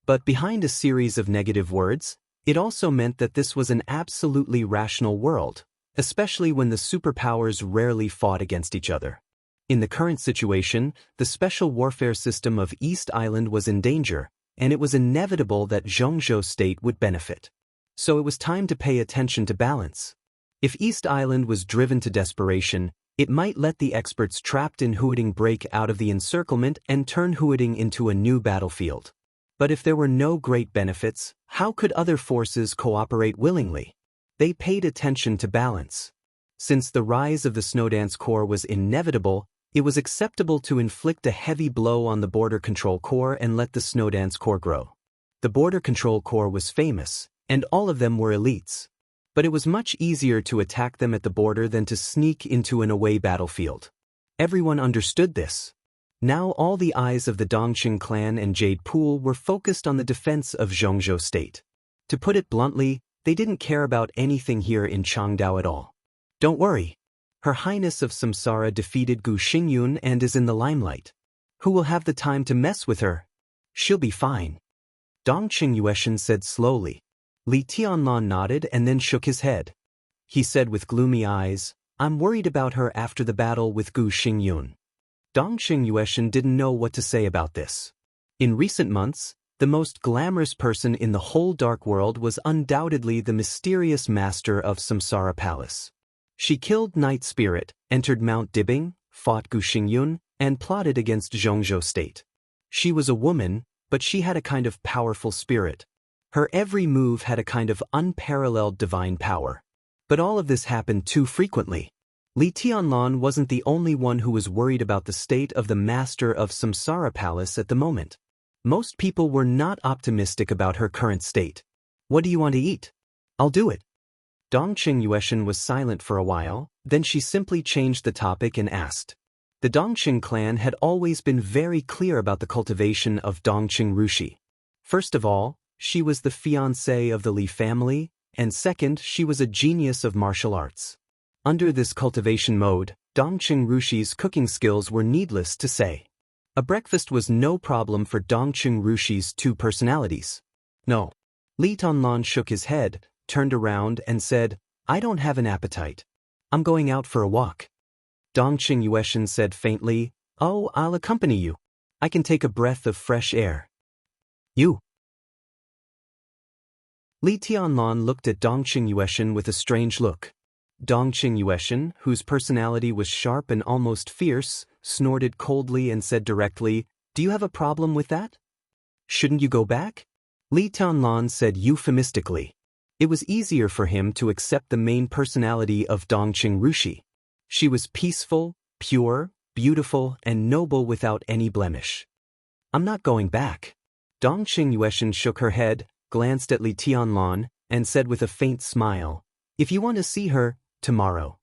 But behind a series of negative words, it also meant that this was an absolutely rational world, especially when the superpowers rarely fought against each other. In the current situation, the special warfare system of East Island was in danger, and it was inevitable that Zhongzhou state would benefit. So it was time to pay attention to balance. If East Island was driven to desperation, it might let the experts trapped in Huading break out of the encirclement and turn Huading into a new battlefield. But if there were no great benefits, how could other forces cooperate willingly? They paid attention to balance. Since the rise of the Snowdance Corps was inevitable, it was acceptable to inflict a heavy blow on the Border Control Corps and let the Snowdance Corps grow. The Border Control Corps was famous, and all of them were elites. But it was much easier to attack them at the border than to sneak into an away battlefield. Everyone understood this. Now all the eyes of the Dongqing clan and Jade Pool were focused on the defense of Zhongzhou state. To put it bluntly, they didn't care about anything here in Changdao at all. Don't worry. Her Highness of Samsara defeated Gu Xingyun and is in the limelight. Who will have the time to mess with her? She'll be fine. Dongqing Yueshan said slowly. Li Tianlan nodded and then shook his head. He said with gloomy eyes, I'm worried about her after the battle with Gu Xingyun. Dongqing Yueshan didn't know what to say about this. In recent months, the most glamorous person in the whole Dark World was undoubtedly the mysterious master of Samsara Palace. She killed Night Spirit, entered Mount Dibing, fought Gu Xingyun, and plotted against Zhongzhou state. She was a woman, but she had a kind of powerful spirit. Her every move had a kind of unparalleled divine power. But all of this happened too frequently. Li Tianlan wasn't the only one who was worried about the state of the master of Samsara Palace at the moment. Most people were not optimistic about her current state. What do you want to eat? I'll do it. Dongqing Yueshan was silent for a while, then she simply changed the topic and asked. The Dongqing clan had always been very clear about the cultivation of Dongqing Rushi. First of all, she was the fiancée of the Li family, and second, she was a genius of martial arts. Under this cultivation mode, Dongqing Rushi's cooking skills were needless to say. A breakfast was no problem for Dongqing Rushi's two personalities. No. Li Tianlan shook his head, turned around and said, I don't have an appetite. I'm going out for a walk. Dongqing Yueshan said faintly, Oh, I'll accompany you. I can take a breath of fresh air. You. Li Tianlan looked at Dongqing Yueshan with a strange look. Dongqing Yueshan, whose personality was sharp and almost fierce, snorted coldly and said directly, Do you have a problem with that? Shouldn't you go back? Li Tianlan said euphemistically. It was easier for him to accept the main personality of Dongqing Rushi. She was peaceful, pure, beautiful, and noble without any blemish. I'm not going back. Dongqing Yueshan shook her head, glanced at Li Tianlan, and said with a faint smile, If you want to see her, tomorrow.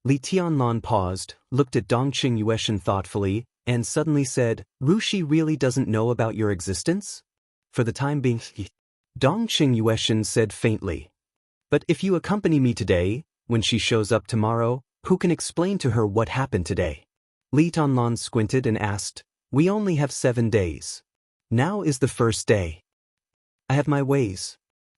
Li Tianlan paused, looked at Dongqing Yueshan thoughtfully, and suddenly said, Rushi really doesn't know about your existence? For the time being, Dongqing Yueshan said faintly. But if you accompany me today, when she shows up tomorrow, who can explain to her what happened today? Li Tianlan squinted and asked, We only have 7 days. Now is the first day. I have my ways.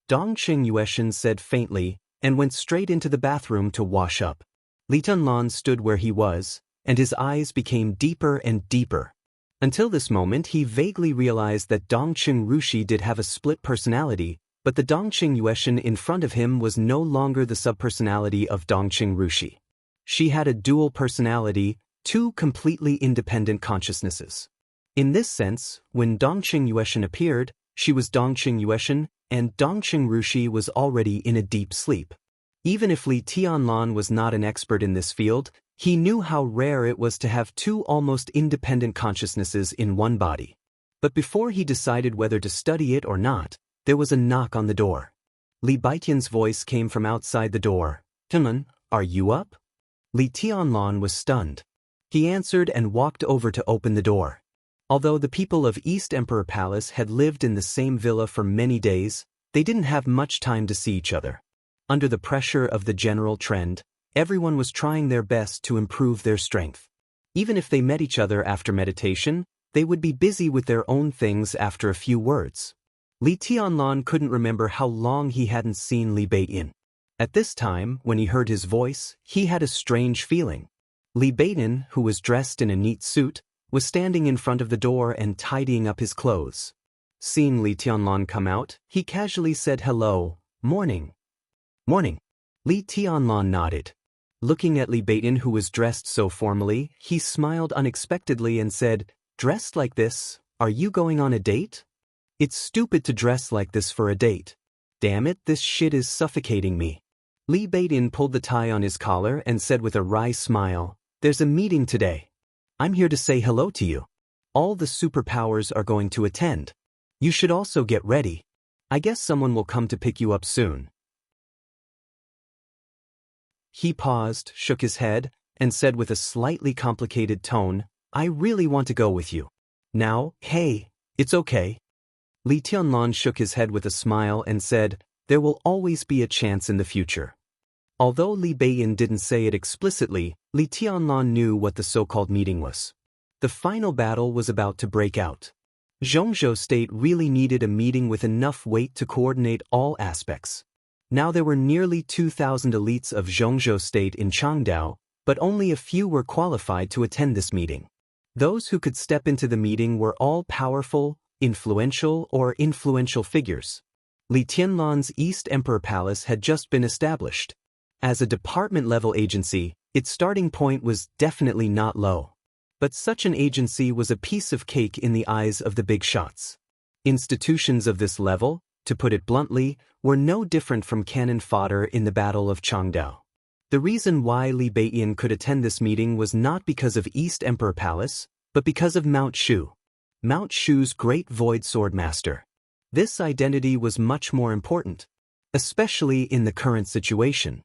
Dongqing Yueshan said faintly, and went straight into the bathroom to wash up. Li Tianlan stood where he was, and his eyes became deeper and deeper. Until this moment he vaguely realized that Dongqing Rushi did have a split personality, but the Dongqing Yuetian in front of him was no longer the subpersonality of Dongqing Rushi. She had a dual personality, two completely independent consciousnesses. In this sense, when Dongqing Yuetian appeared, she was Dongqing Yuetian, and Dongqing Rushi was already in a deep sleep. Even if Li Tianlan was not an expert in this field, he knew how rare it was to have two almost independent consciousnesses in one body. But before he decided whether to study it or not, there was a knock on the door. Li Baitian's voice came from outside the door. "Tianlan, are you up?" Li Tianlan was stunned. He answered and walked over to open the door. Although the people of East Emperor Palace had lived in the same villa for many days, they didn't have much time to see each other. Under the pressure of the general trend, everyone was trying their best to improve their strength. Even if they met each other after meditation, they would be busy with their own things after a few words. Li Tianlan couldn't remember how long he hadn't seen Li Baiyin. At this time, when he heard his voice, he had a strange feeling. Li Baiyin, who was dressed in a neat suit, was standing in front of the door and tidying up his clothes. Seeing Li Tianlan come out, he casually said hello, "Morning." "Morning." Li Tianlan nodded. Looking at Li Baiyin, who was dressed so formally, he smiled unexpectedly and said, "Dressed like this, are you going on a date?" "It's stupid to dress like this for a date. Damn it, this shit is suffocating me." Li Baiyin pulled the tie on his collar and said with a wry smile, "There's a meeting today. I'm here to say hello to you. All the superpowers are going to attend. You should also get ready. I guess someone will come to pick you up soon." He paused, shook his head, and said with a slightly complicated tone, "I really want to go with you. Now, hey, it's okay." Li Tianlan shook his head with a smile and said, "There will always be a chance in the future." Although Li Baiyin didn't say it explicitly, Li Tianlan knew what the so-called meeting was. The final battle was about to break out. Zhongzhou State really needed a meeting with enough weight to coordinate all aspects. Now there were nearly 2,000 elites of Zhongzhou State in Changdao, but only a few were qualified to attend this meeting. Those who could step into the meeting were all powerful, influential figures. Li Tianlan's East Emperor Palace had just been established. As a department-level agency, its starting point was definitely not low. But such an agency was a piece of cake in the eyes of the big shots. Institutions of this level, to put it bluntly, were no different from cannon fodder in the Battle of Changdao. The reason why Li Baiyin could attend this meeting was not because of East Emperor Palace, but because of Mount Shu. Mount Shu's great void sword master. This identity was much more important, especially in the current situation.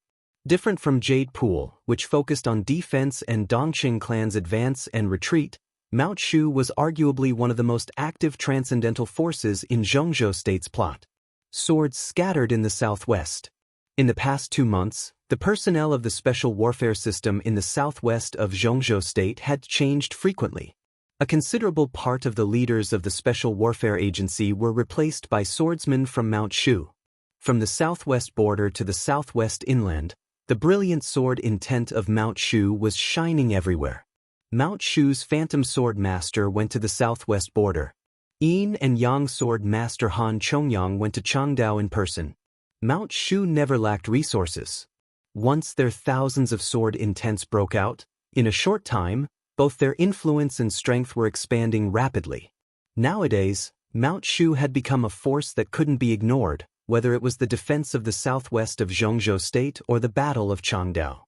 Different from Jade Pool, which focused on defense and Dongqing clan's advance and retreat, Mount Shu was arguably one of the most active transcendental forces in Zhongzhou State's plot. Swords scattered in the southwest. In the past 2 months, the personnel of the special warfare system in the southwest of Zhongzhou State had changed frequently. A considerable part of the leaders of the Special Warfare Agency were replaced by swordsmen from Mount Shu. From the southwest border to the southwest inland, the brilliant sword intent of Mount Shu was shining everywhere. Mount Shu's Phantom Sword Master went to the southwest border. Yin and Yang Sword Master Han Chongyang went to Changdao in person. Mount Shu never lacked resources. Once their thousands of sword intents broke out, in a short time, both their influence and strength were expanding rapidly. Nowadays, Mount Shu had become a force that couldn't be ignored, whether it was the defense of the southwest of Zhongzhou State or the Battle of Changdao.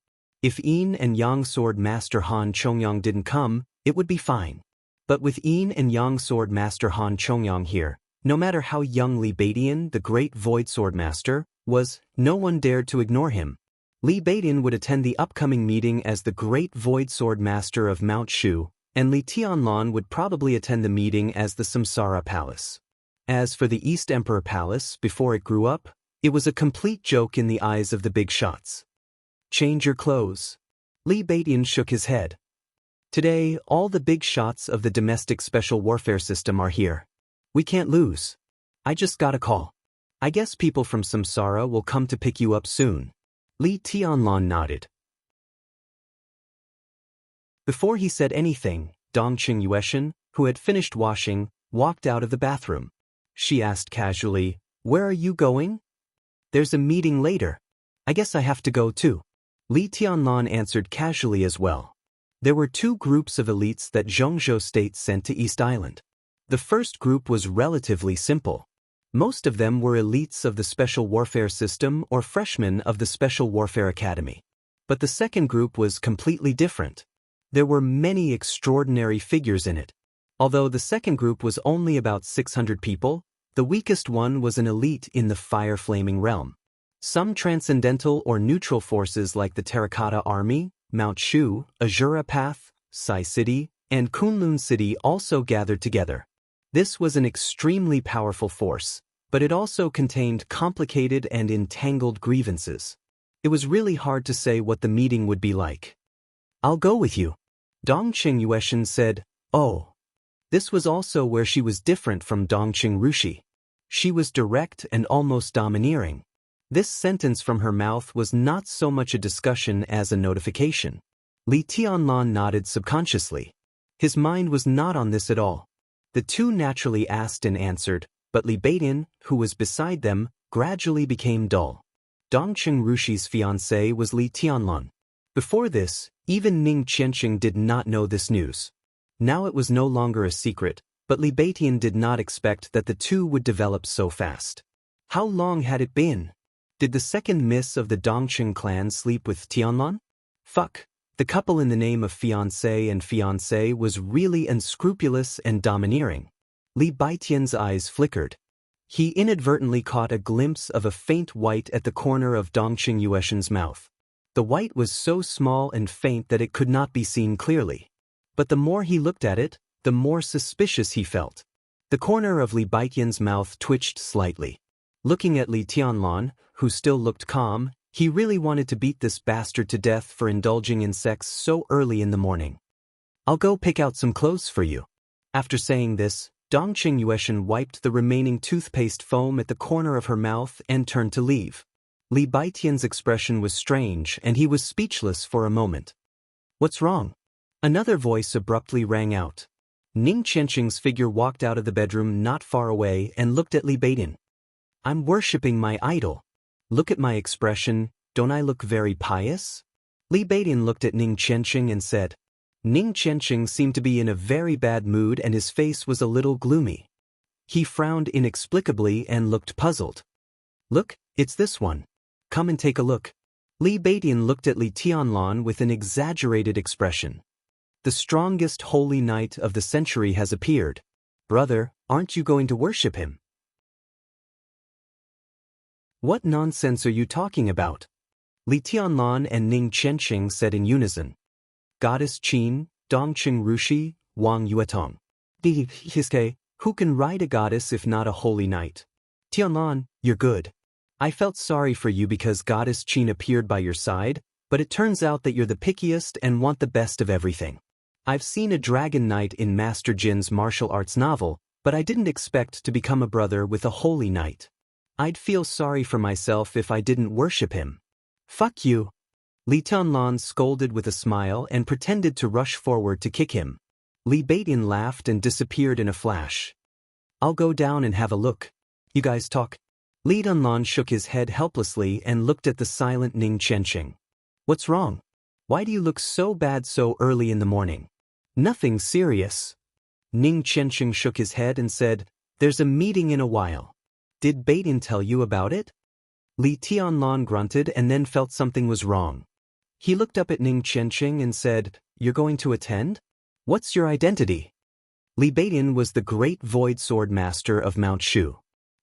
If Yin and Yang Sword Master Han Chongyang didn't come, it would be fine. But with Yin and Yang Sword Master Han Chongyang here, no matter how young Li Baiyin, the great Void Sword Master, was, no one dared to ignore him. Li Baiyin would attend the upcoming meeting as the great Void Sword Master of Mount Shu, and Li Tianlan would probably attend the meeting as the Samsara Palace. As for the East Emperor Palace, before it grew up, it was a complete joke in the eyes of the big shots. "Change your clothes." Li Baiyin shook his head. "Today, all the big shots of the domestic special warfare system are here. We can't lose. I just got a call. I guess people from Samsara will come to pick you up soon." Li Tianlan nodded. Before he said anything, Dongqing Yueshan, who had finished washing, walked out of the bathroom. She asked casually, "Where are you going?" "There's a meeting later. I guess I have to go too." Li Tianlan answered casually as well. There were two groups of elites that Zhongzhou State sent to East Island. The first group was relatively simple. Most of them were elites of the Special Warfare System or freshmen of the Special Warfare Academy. But the second group was completely different. There were many extraordinary figures in it. Although the second group was only about 600 people, the weakest one was an elite in the fire-flaming realm. Some transcendental or neutral forces like the Terracotta Army, Mount Shu, Azura Path, Sai City, and Kunlun City also gathered together. This was an extremely powerful force, but it also contained complicated and entangled grievances. It was really hard to say what the meeting would be like. "I'll go with you," Dongqing Yueshan said. "Oh." This was also where she was different from Dongqing Rushi. She was direct and almost domineering. This sentence from her mouth was not so much a discussion as a notification. Li Tianlan nodded subconsciously. His mind was not on this at all. The two naturally asked and answered, but Li Beidian, who was beside them, gradually became dull. Dongqing Rushi's fiancé was Li Tianlan. Before this, even Ning Qianxing did not know this news. Now it was no longer a secret, but Li Beidian did not expect that the two would develop so fast. How long had it been? Did the second miss of the Dongqing clan sleep with Tianlan? Fuck. The couple in the name of fiancé and fiancée was really unscrupulous and domineering. Li Beidian's eyes flickered. He inadvertently caught a glimpse of a faint white at the corner of Dongqing Yueshan's mouth. The white was so small and faint that it could not be seen clearly. But the more he looked at it, the more suspicious he felt. The corner of Li Beidian's mouth twitched slightly. Looking at Li Tianlan, who still looked calm, he really wanted to beat this bastard to death for indulging in sex so early in the morning. "I'll go pick out some clothes for you." After saying this, Dongqing Yueshan wiped the remaining toothpaste foam at the corner of her mouth and turned to leave. Li Beidian's expression was strange and he was speechless for a moment. "What's wrong?" Another voice abruptly rang out. Ning Qianxing's figure walked out of the bedroom not far away and looked at Li Beidian. "I'm worshipping my idol. Look at my expression, don't I look very pious?" Li Beidian looked at Ning Qianxing and said. Ning Qianxing seemed to be in a very bad mood and his face was a little gloomy. He frowned inexplicably and looked puzzled. "Look, it's this one. Come and take a look." Li Beidian looked at Li Tianlan with an exaggerated expression. "The strongest holy knight of the century has appeared. Brother, aren't you going to worship him?" "What nonsense are you talking about?" Li Tianlan and Ning Qianxing said in unison. "Goddess Qin, Dongqing Rushi, Wang Yuetong. Hiske, who can ride a goddess if not a holy knight? Tianlan, you're good. I felt sorry for you because Goddess Qin appeared by your side, but it turns out that you're the pickiest and want the best of everything. I've seen a dragon knight in Master Jin's martial arts novel, but I didn't expect to become a brother with a holy knight. I'd feel sorry for myself if I didn't worship him." "Fuck you." Li Tianlan scolded with a smile and pretended to rush forward to kick him. Li Beidian laughed and disappeared in a flash. "I'll go down and have a look. You guys talk." Li Tianlan shook his head helplessly and looked at the silent Ning Qianxing. "What's wrong? Why do you look so bad so early in the morning?" "Nothing serious." Ning Qianxing shook his head and said, "There's a meeting in a while. Did Beidian tell you about it?" Li Tianlan grunted and then felt something was wrong. He looked up at Ning Qianxing and said, "You're going to attend? What's your identity?" Li Beidian was the great void sword master of Mount Shu.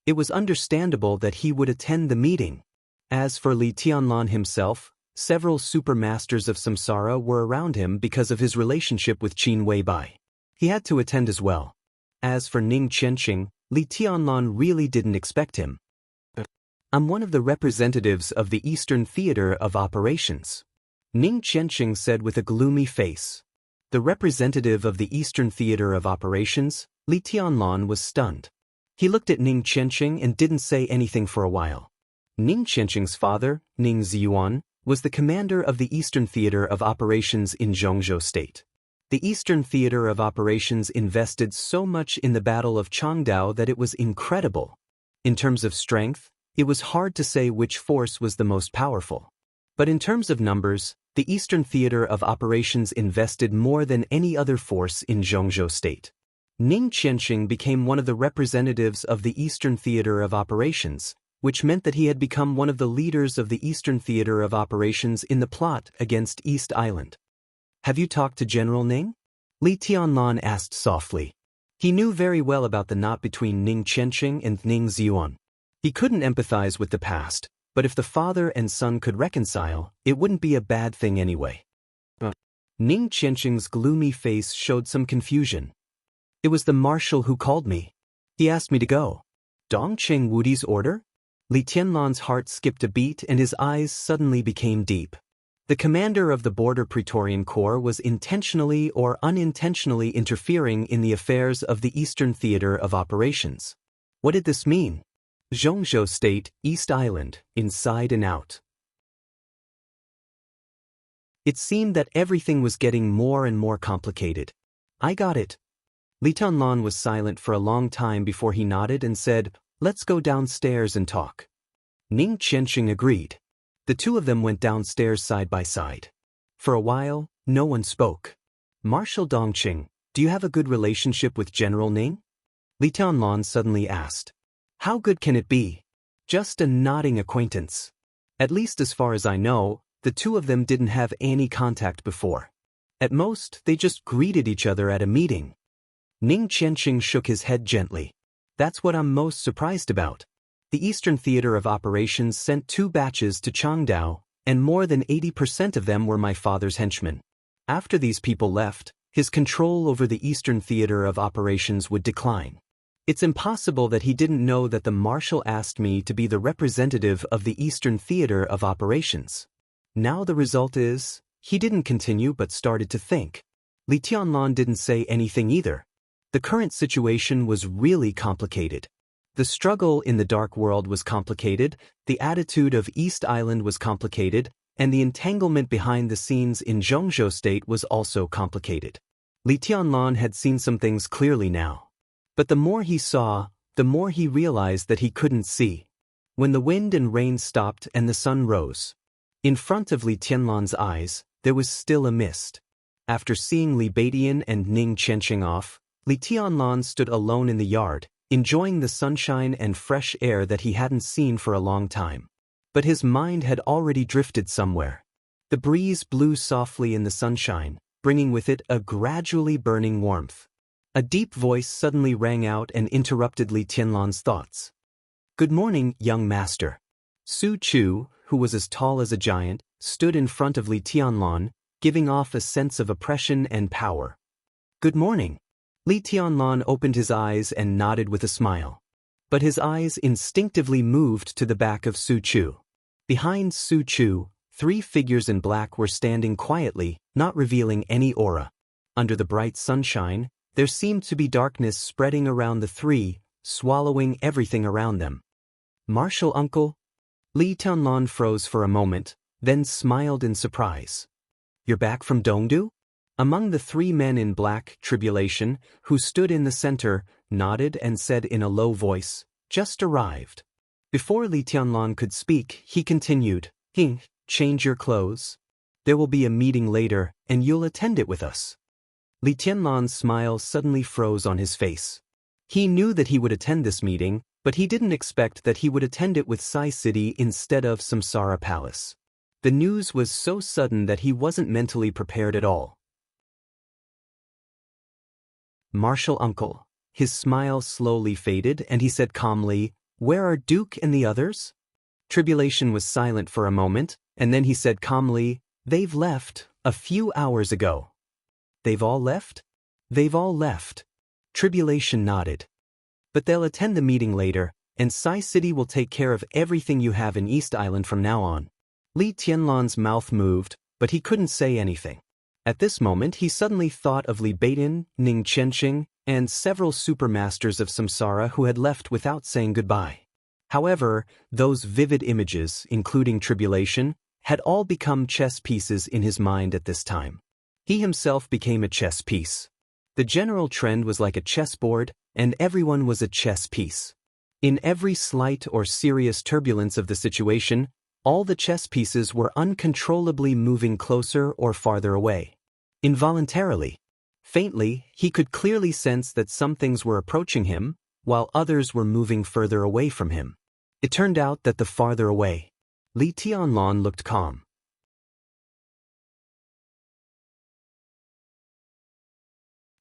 It was understandable that he would attend the meeting. As for Li Tianlan himself, several super masters of samsara were around him because of his relationship with Qin Weibai. He had to attend as well. As for Ning Qianxing, Li Tianlan really didn't expect him. "I'm one of the representatives of the Eastern Theater of Operations," Ning Qianxing said with a gloomy face. The representative of the Eastern Theater of Operations, Li Tianlan was stunned. He looked at Ning Qianxing and didn't say anything for a while. Ning Qianqing's father, Ning Ziyuan, was the commander of the Eastern Theater of Operations in Zhongzhou State. The Eastern Theater of Operations invested so much in the Battle of Changdao that it was incredible. In terms of strength, it was hard to say which force was the most powerful. But in terms of numbers, the Eastern Theater of Operations invested more than any other force in Zhongzhou State. Ning Qianqing became one of the representatives of the Eastern Theater of Operations, which meant that he had become one of the leaders of the Eastern Theater of Operations in the plot against East Island. "Have you talked to General Ning?" Li Tianlan asked softly. He knew very well about the knot between Ning Qianqing and Ning Ziyuan. He couldn't empathize with the past, but if the father and son could reconcile, it wouldn't be a bad thing anyway. Ning Qianqing's gloomy face showed some confusion. "It was the marshal who called me. He asked me to go." Dongqing Wudi's order? Li Tianlan's heart skipped a beat and his eyes suddenly became deep. The commander of the Border Praetorian Corps was intentionally or unintentionally interfering in the affairs of the Eastern Theater of Operations. What did this mean? Zhongzhou State, East Island, inside and out. It seemed that everything was getting more and more complicated. "I got it." Li Tianlan was silent for a long time before he nodded and said, "Let's go downstairs and talk." Ning Qianqing agreed. The two of them went downstairs side by side. For a while, no one spoke. "Marshal Dongqing, do you have a good relationship with General Ning?" Li Tianlan suddenly asked. "How good can it be?" "Just a nodding acquaintance. At least as far as I know, the two of them didn't have any contact before. At most, they just greeted each other at a meeting." Ning Qianqing shook his head gently. "That's what I'm most surprised about. The Eastern Theater of Operations sent 2 batches to Changdao, and more than 80% of them were my father's henchmen. After these people left, his control over the Eastern Theater of Operations would decline. It's impossible that he didn't know that the marshal asked me to be the representative of the Eastern Theater of Operations. Now the result is, he didn't continue but started to think." Li Tianlan didn't say anything either. The current situation was really complicated. The struggle in the dark world was complicated, the attitude of East Island was complicated, and the entanglement behind the scenes in Zhongzhou State was also complicated. Li Tianlan had seen some things clearly now. But the more he saw, the more he realized that he couldn't see. When the wind and rain stopped and the sun rose, in front of Li Tianlan's eyes, there was still a mist. After seeing Li Beidian and Ning Qianqing off, Li Tianlan stood alone in the yard, enjoying the sunshine and fresh air that he hadn't seen for a long time. But his mind had already drifted somewhere. The breeze blew softly in the sunshine, bringing with it a gradually burning warmth. A deep voice suddenly rang out and interrupted Li Tianlan's thoughts. "Good morning, young master." Su Chu, who was as tall as a giant, stood in front of Li Tianlan, giving off a sense of oppression and power. "Good morning." Li Tianlan opened his eyes and nodded with a smile. But his eyes instinctively moved to the back of Su Chu. Behind Su Chu, 3 figures in black were standing quietly, not revealing any aura. Under the bright sunshine, there seemed to be darkness spreading around the 3, swallowing everything around them. "Marshal uncle?" Li Tianlan froze for a moment, then smiled in surprise. "You're back from Dongdu?" Among the 3 men in black, Tribulation, who stood in the center, nodded and said in a low voice, "Just arrived." Before Li Tianlan could speak, he continued, "Change your clothes. There will be a meeting later, and you'll attend it with us." Li Tianlan's smile suddenly froze on his face. He knew that he would attend this meeting, but he didn't expect that he would attend it with Sai City instead of Samsara Palace. The news was so sudden that he wasn't mentally prepared at all. "Marshal uncle." His smile slowly faded and he said calmly, "Where are Duke and the others?" Tribulation was silent for a moment, and then he said calmly, "They've left, a few hours ago." "They've all left?" "They've all left." Tribulation nodded. "But they'll attend the meeting later, and Sai City will take care of everything you have in East Island from now on." Li Tianlan's mouth moved, but he couldn't say anything. At this moment he suddenly thought of Li Beidian, Ning Qianqing, and several supermasters of Samsara who had left without saying goodbye. However, those vivid images, including tribulation, had all become chess pieces in his mind at this time. He himself became a chess piece. The general trend was like a chessboard, and everyone was a chess piece. In every slight or serious turbulence of the situation, all the chess pieces were uncontrollably moving closer or farther away. Involuntarily, faintly, he could clearly sense that some things were approaching him, while others were moving further away from him. It turned out that the farther away, Li Tianlan looked calm.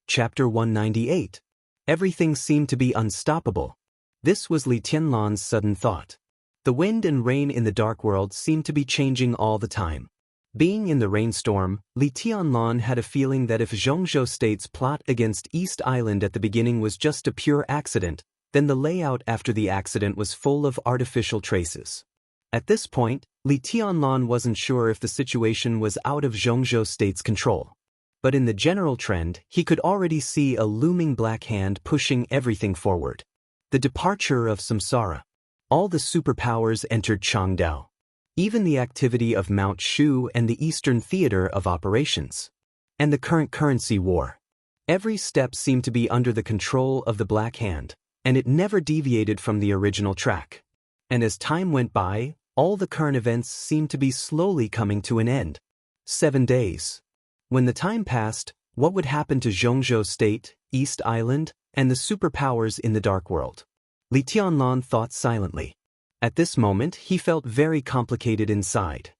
Chapter 198. Everything seemed to be unstoppable. This was Li Tianlan's sudden thought. The wind and rain in the dark world seemed to be changing all the time. Being in the rainstorm, Li Tianlan had a feeling that if Xianxia State's plot against East Island at the beginning was just a pure accident, then the layout after the accident was full of artificial traces. At this point, Li Tianlan wasn't sure if the situation was out of Xianxia State's control. But in the general trend, he could already see a looming black hand pushing everything forward. The departure of samsara. All the superpowers entered Changdao. Even the activity of Mount Shu and the Eastern Theater of Operations. And the current currency war. Every step seemed to be under the control of the Black Hand, and it never deviated from the original track. And as time went by, all the current events seemed to be slowly coming to an end. 7 days. When the time passed, what would happen to Xianxia State, East Island, and the superpowers in the Dark World? Li Tianlan thought silently. At this moment, he felt very complicated inside.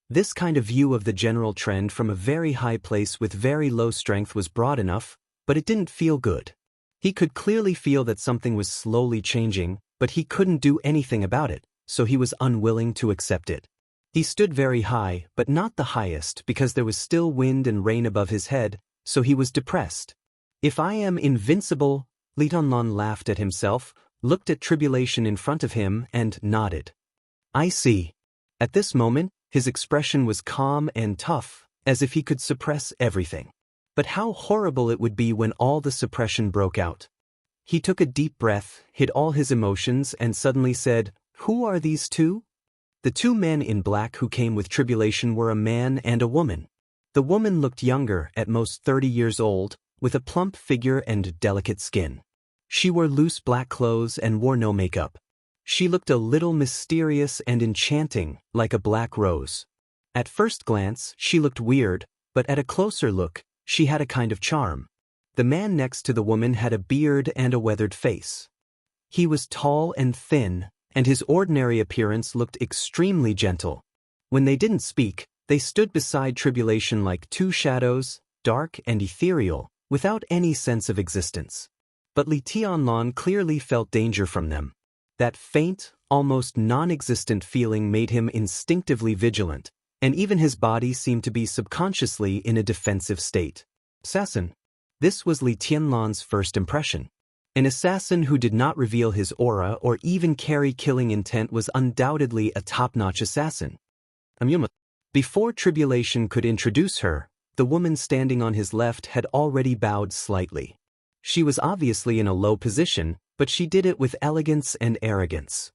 This kind of view of the general trend from a very high place with very low strength was broad enough, but it didn't feel good. He could clearly feel that something was slowly changing, but he couldn't do anything about it, so he was unwilling to accept it. He stood very high, but not the highest because there was still wind and rain above his head, so he was depressed. If I am invincible, Li Tianlan laughed at himself, looked at tribulation in front of him, and nodded. I see. At this moment, his expression was calm and tough, as if he could suppress everything. But how horrible it would be when all the suppression broke out. He took a deep breath, hid all his emotions, and suddenly said, "Who are these two?" The two men in black who came with tribulation were a man and a woman. The woman looked younger, at most 30 years old, with a plump figure and delicate skin. She wore loose black clothes and wore no makeup. She looked a little mysterious and enchanting, like a black rose. At first glance, she looked weird, but at a closer look, she had a kind of charm. The man next to the woman had a beard and a weathered face. He was tall and thin, and his ordinary appearance looked extremely gentle. When they didn't speak, they stood beside tribulation like two shadows, dark and ethereal, without any sense of existence. But Li Tianlan clearly felt danger from them. That faint, almost non-existent feeling made him instinctively vigilant, and even his body seemed to be subconsciously in a defensive state. Assassin. This was Li Tianlan's first impression. An assassin who did not reveal his aura or even carry killing intent was undoubtedly a top-notch assassin. Before tribulation could introduce her, the woman standing on his left had already bowed slightly. She was obviously in a low position, but she did it with elegance and arrogance.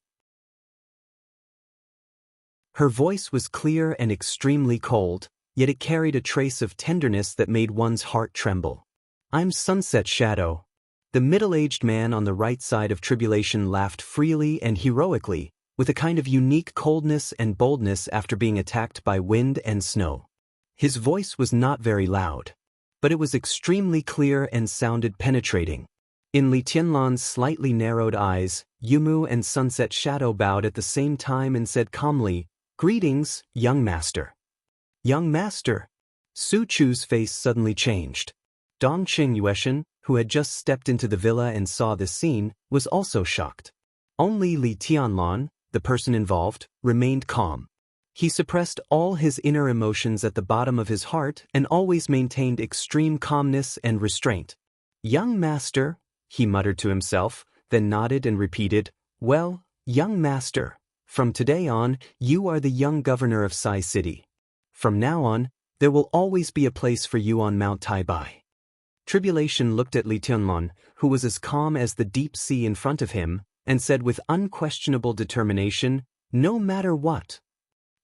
Her voice was clear and extremely cold, yet it carried a trace of tenderness that made one's heart tremble. I'm Sunset Shadow. The middle-aged man on the right side of tribulation laughed freely and heroically, with a kind of unique coldness and boldness after being attacked by wind and snow. His voice was not very loud, but it was extremely clear and sounded penetrating. In Li Tianlan's slightly narrowed eyes, Yumu and Sunset Shadow bowed at the same time and said calmly, "Greetings, young master." Young master? Su Chu's face suddenly changed. Dongqing Yueshan, who had just stepped into the villa and saw this scene, was also shocked. Only Li Tianlan, the person involved, remained calm. He suppressed all his inner emotions at the bottom of his heart and always maintained extreme calmness and restraint. Young master, he muttered to himself, then nodded and repeated, "Well, young master, from today on, you are the young governor of Sai City. From now on, there will always be a place for you on Mount Taibai." Tribulation looked at Li Tianlan, who was as calm as the deep sea in front of him, and said with unquestionable determination, "No matter what."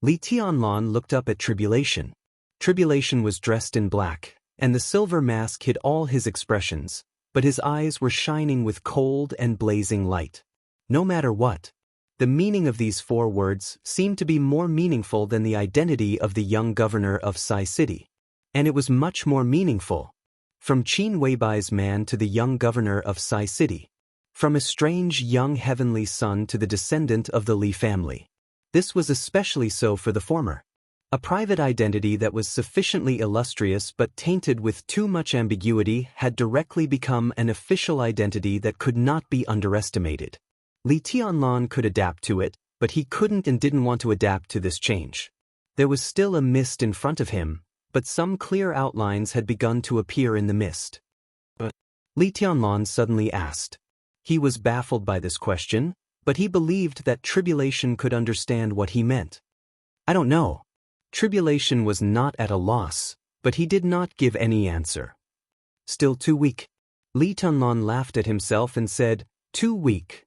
Li Tianlan looked up at Tribulation. Tribulation was dressed in black, and the silver mask hid all his expressions, but his eyes were shining with cold and blazing light. No matter what. The meaning of these 4 words seemed to be more meaningful than the identity of the young governor of Sai City. And it was much more meaningful. From Qin Weibai's man to the young governor of Sai City. From a strange young heavenly son to the descendant of the Li family. This was especially so for the former. A private identity that was sufficiently illustrious but tainted with too much ambiguity had directly become an official identity that could not be underestimated. Li Tianlan could adapt to it, but he couldn't and didn't want to adapt to this change. There was still a mist in front of him, but some clear outlines had begun to appear in the mist. But Li Tianlan suddenly asked. He was baffled by this question, but he believed that Tribulation could understand what he meant. "I don't know." Tribulation was not at a loss, but he did not give any answer. "Still too weak." Li Tianlan laughed at himself and said, "Too weak.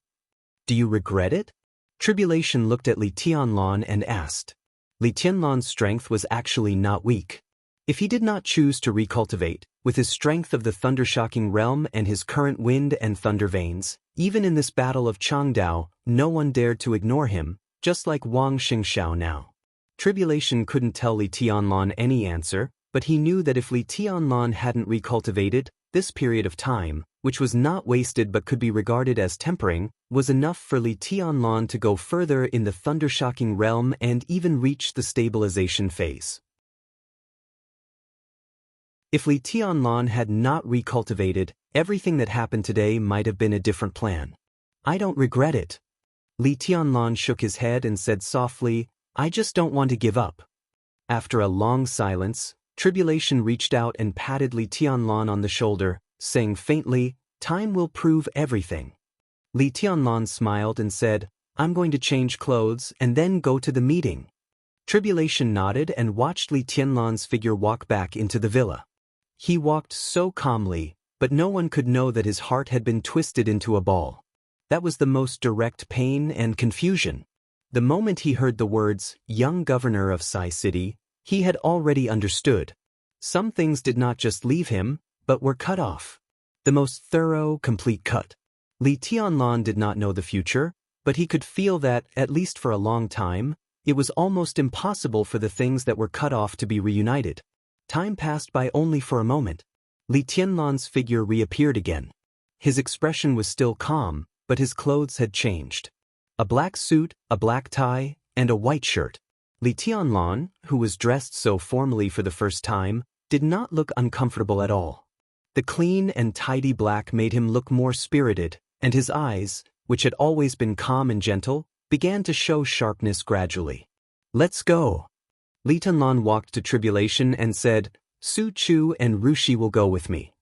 Do you regret it?" Tribulation looked at Li Tianlan and asked. Li Tianlan's strength was actually not weak. If he did not choose to recultivate, with his strength of the thunder-shocking realm and his current wind and thunder veins, even in this battle of Changdao, no one dared to ignore him, just like Wang Xianxia now. Tribulation couldn't tell Li Tianlan any answer, but he knew that if Li Tianlan hadn't recultivated, this period of time, which was not wasted but could be regarded as tempering, was enough for Li Tianlan to go further in the thunder-shocking realm and even reach the stabilization phase. If Li Tianlan had not recultivated, everything that happened today might have been a different plan. "I don't regret it." Li Tianlan shook his head and said softly, "I just don't want to give up." After a long silence, Tribulation reached out and patted Li Tianlan on the shoulder, saying faintly, "Time will prove everything." Li Tianlan smiled and said, "I'm going to change clothes and then go to the meeting." Tribulation nodded and watched Li Tianlan's figure walk back into the villa. He walked so calmly, but no one could know that his heart had been twisted into a ball. That was the most direct pain and confusion. The moment he heard the words, "young governor of Sai City," he had already understood. Some things did not just leave him, but were cut off. The most thorough, complete cut. Li Tianlan did not know the future, but he could feel that, at least for a long time, it was almost impossible for the things that were cut off to be reunited. Time passed by only for a moment. Li Tianlan's figure reappeared again. His expression was still calm, but his clothes had changed. A black suit, a black tie, and a white shirt. Li Tianlan, who was dressed so formally for the first time, did not look uncomfortable at all. The clean and tidy black made him look more spirited, and his eyes, which had always been calm and gentle, began to show sharpness gradually. "Let's go." Li Tianlan walked to Tribulation and said, "Su Chu and Rushi will go with me."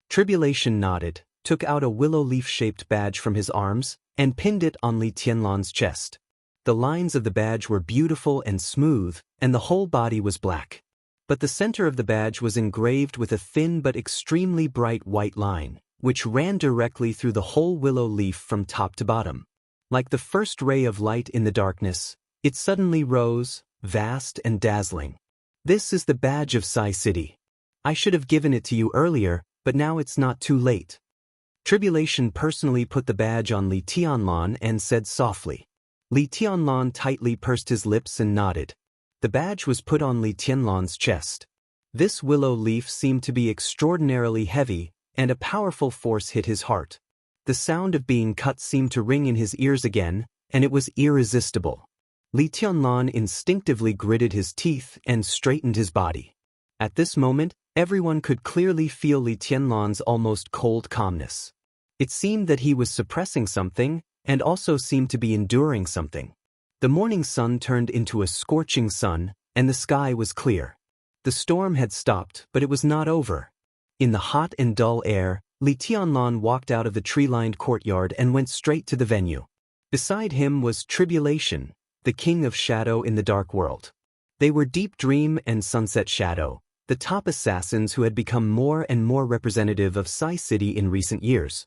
Tribulation nodded, took out a willow leaf-shaped badge from his arms, and pinned it on Li Tianlan's chest. The lines of the badge were beautiful and smooth, and the whole body was black. But the center of the badge was engraved with a thin but extremely bright white line, which ran directly through the whole willow leaf from top to bottom. Like the first ray of light in the darkness, it suddenly rose, vast and dazzling. "This is the badge of Sai City. I should have given it to you earlier, but now it's not too late." Tribulation personally put the badge on Li Tianlan and said softly. Li Tianlan tightly pursed his lips and nodded. The badge was put on Li Tianlan's chest. This willow leaf seemed to be extraordinarily heavy, and a powerful force hit his heart. The sound of being cut seemed to ring in his ears again, and it was irresistible. Li Tianlan instinctively gritted his teeth and straightened his body. At this moment, everyone could clearly feel Li Tianlan's almost cold calmness. It seemed that he was suppressing something, and also seemed to be enduring something. The morning sun turned into a scorching sun, and the sky was clear. The storm had stopped, but it was not over. In the hot and dull air, Li Tianlan walked out of the tree-lined courtyard and went straight to the venue. Beside him was Tribulation, the king of shadow in the dark world. They were Deep Dream and Sunset Shadow, the top assassins who had become more and more representative of Sai City in recent years.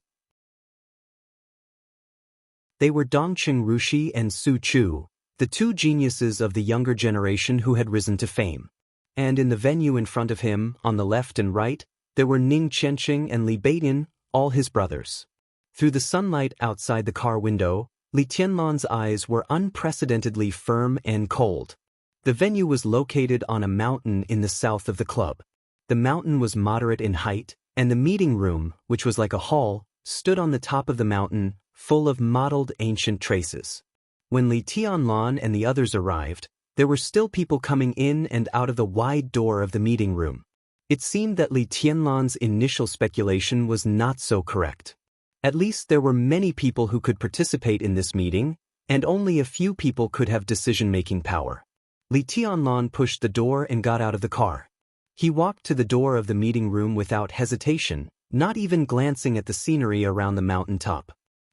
They were Dongqing Rushi and Su Chu, the two geniuses of the younger generation who had risen to fame. And in the venue in front of him, on the left and right, there were Ning Qianxing and Li Beidian, all his brothers. Through the sunlight outside the car window, Li Tianlan's eyes were unprecedentedly firm and cold. The venue was located on a mountain in the south of the club. The mountain was moderate in height, and the meeting room, which was like a hall, stood on the top of the mountain, full of mottled ancient traces. When Li Tianlan and the others arrived, there were still people coming in and out of the wide door of the meeting room. It seemed that Li Tianlan's initial speculation was not so correct. At least there were many people who could participate in this meeting, and only a few people could have decision-making power. Li Tianlan pushed the door and got out of the car. He walked to the door of the meeting room without hesitation, not even glancing at the scenery around the mountain top.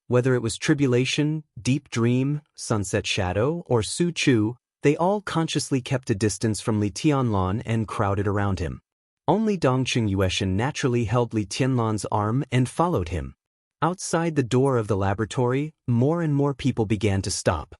Whether it was Tribulation, Deep Dream, Sunset Shadow, or Su Chu, they all consciously kept a distance from Li Tianlan and crowded around him. Only Dongqing Yueshan naturally held Li Tianlan's arm and followed him. Outside the door of the laboratory, more and more people began to stop.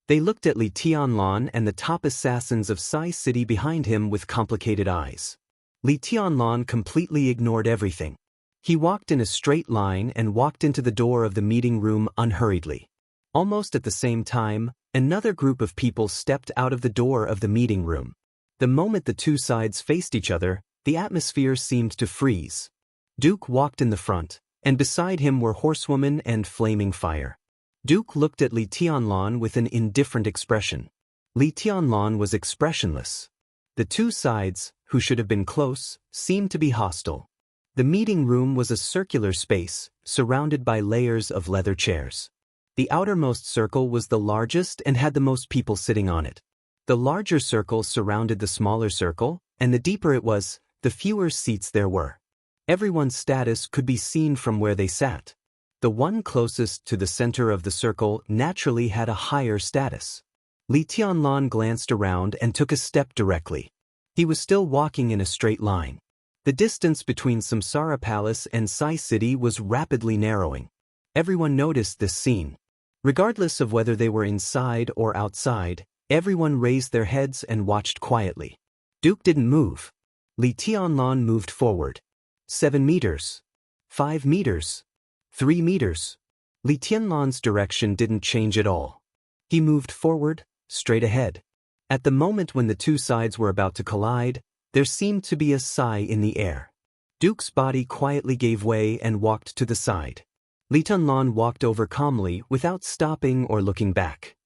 They looked at Li Tianlan and the top assassins of Sai City behind him with complicated eyes. Li Tianlan completely ignored everything. He walked in a straight line and walked into the door of the meeting room unhurriedly. Almost at the same time, another group of people stepped out of the door of the meeting room. The moment the two sides faced each other, the atmosphere seemed to freeze. Duke walked in the front, and beside him were Horsewoman and Flaming Fire. Duke looked at Li Tianlan with an indifferent expression. Li Tianlan was expressionless. The two sides, who should have been close, seemed to be hostile. The meeting room was a circular space, surrounded by layers of leather chairs. The outermost circle was the largest and had the most people sitting on it. The larger circle surrounded the smaller circle, and the deeper it was, the fewer seats there were. Everyone's status could be seen from where they sat. The one closest to the center of the circle naturally had a higher status. Li Tianlan glanced around and took a step directly. He was still walking in a straight line. The distance between Samsara Palace and Sai City was rapidly narrowing. Everyone noticed this scene. Regardless of whether they were inside or outside, everyone raised their heads and watched quietly. Duke didn't move. Li Tianlan moved forward. 7 meters. 5 meters. 3 meters. Li Tianlan's direction didn't change at all. He moved forward, straight ahead. At the moment when the two sides were about to collide, there seemed to be a sigh in the air. Duke's body quietly gave way and walked to the side. Li Tianlan walked over calmly without stopping or looking back.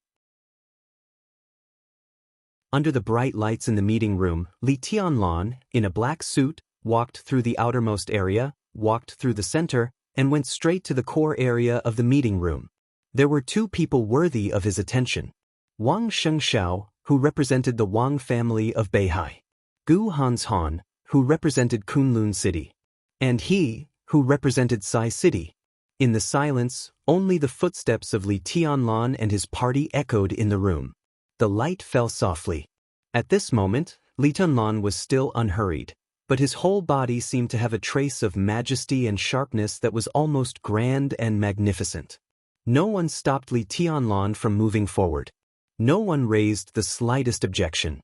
Under the bright lights in the meeting room, Li Tianlan, in a black suit, walked through the outermost area, walked through the center, and went straight to the core area of the meeting room. There were two people worthy of his attention. Wang Xianxia, who represented the Wang family of Beihai. Gu Hanshan, who represented Kunlun City. And he, who represented Sai City. In the silence, only the footsteps of Li Tianlan and his party echoed in the room. The light fell softly. At this moment, Li Tianlan was still unhurried, but his whole body seemed to have a trace of majesty and sharpness that was almost grand and magnificent. No one stopped Li Tianlan from moving forward. No one raised the slightest objection.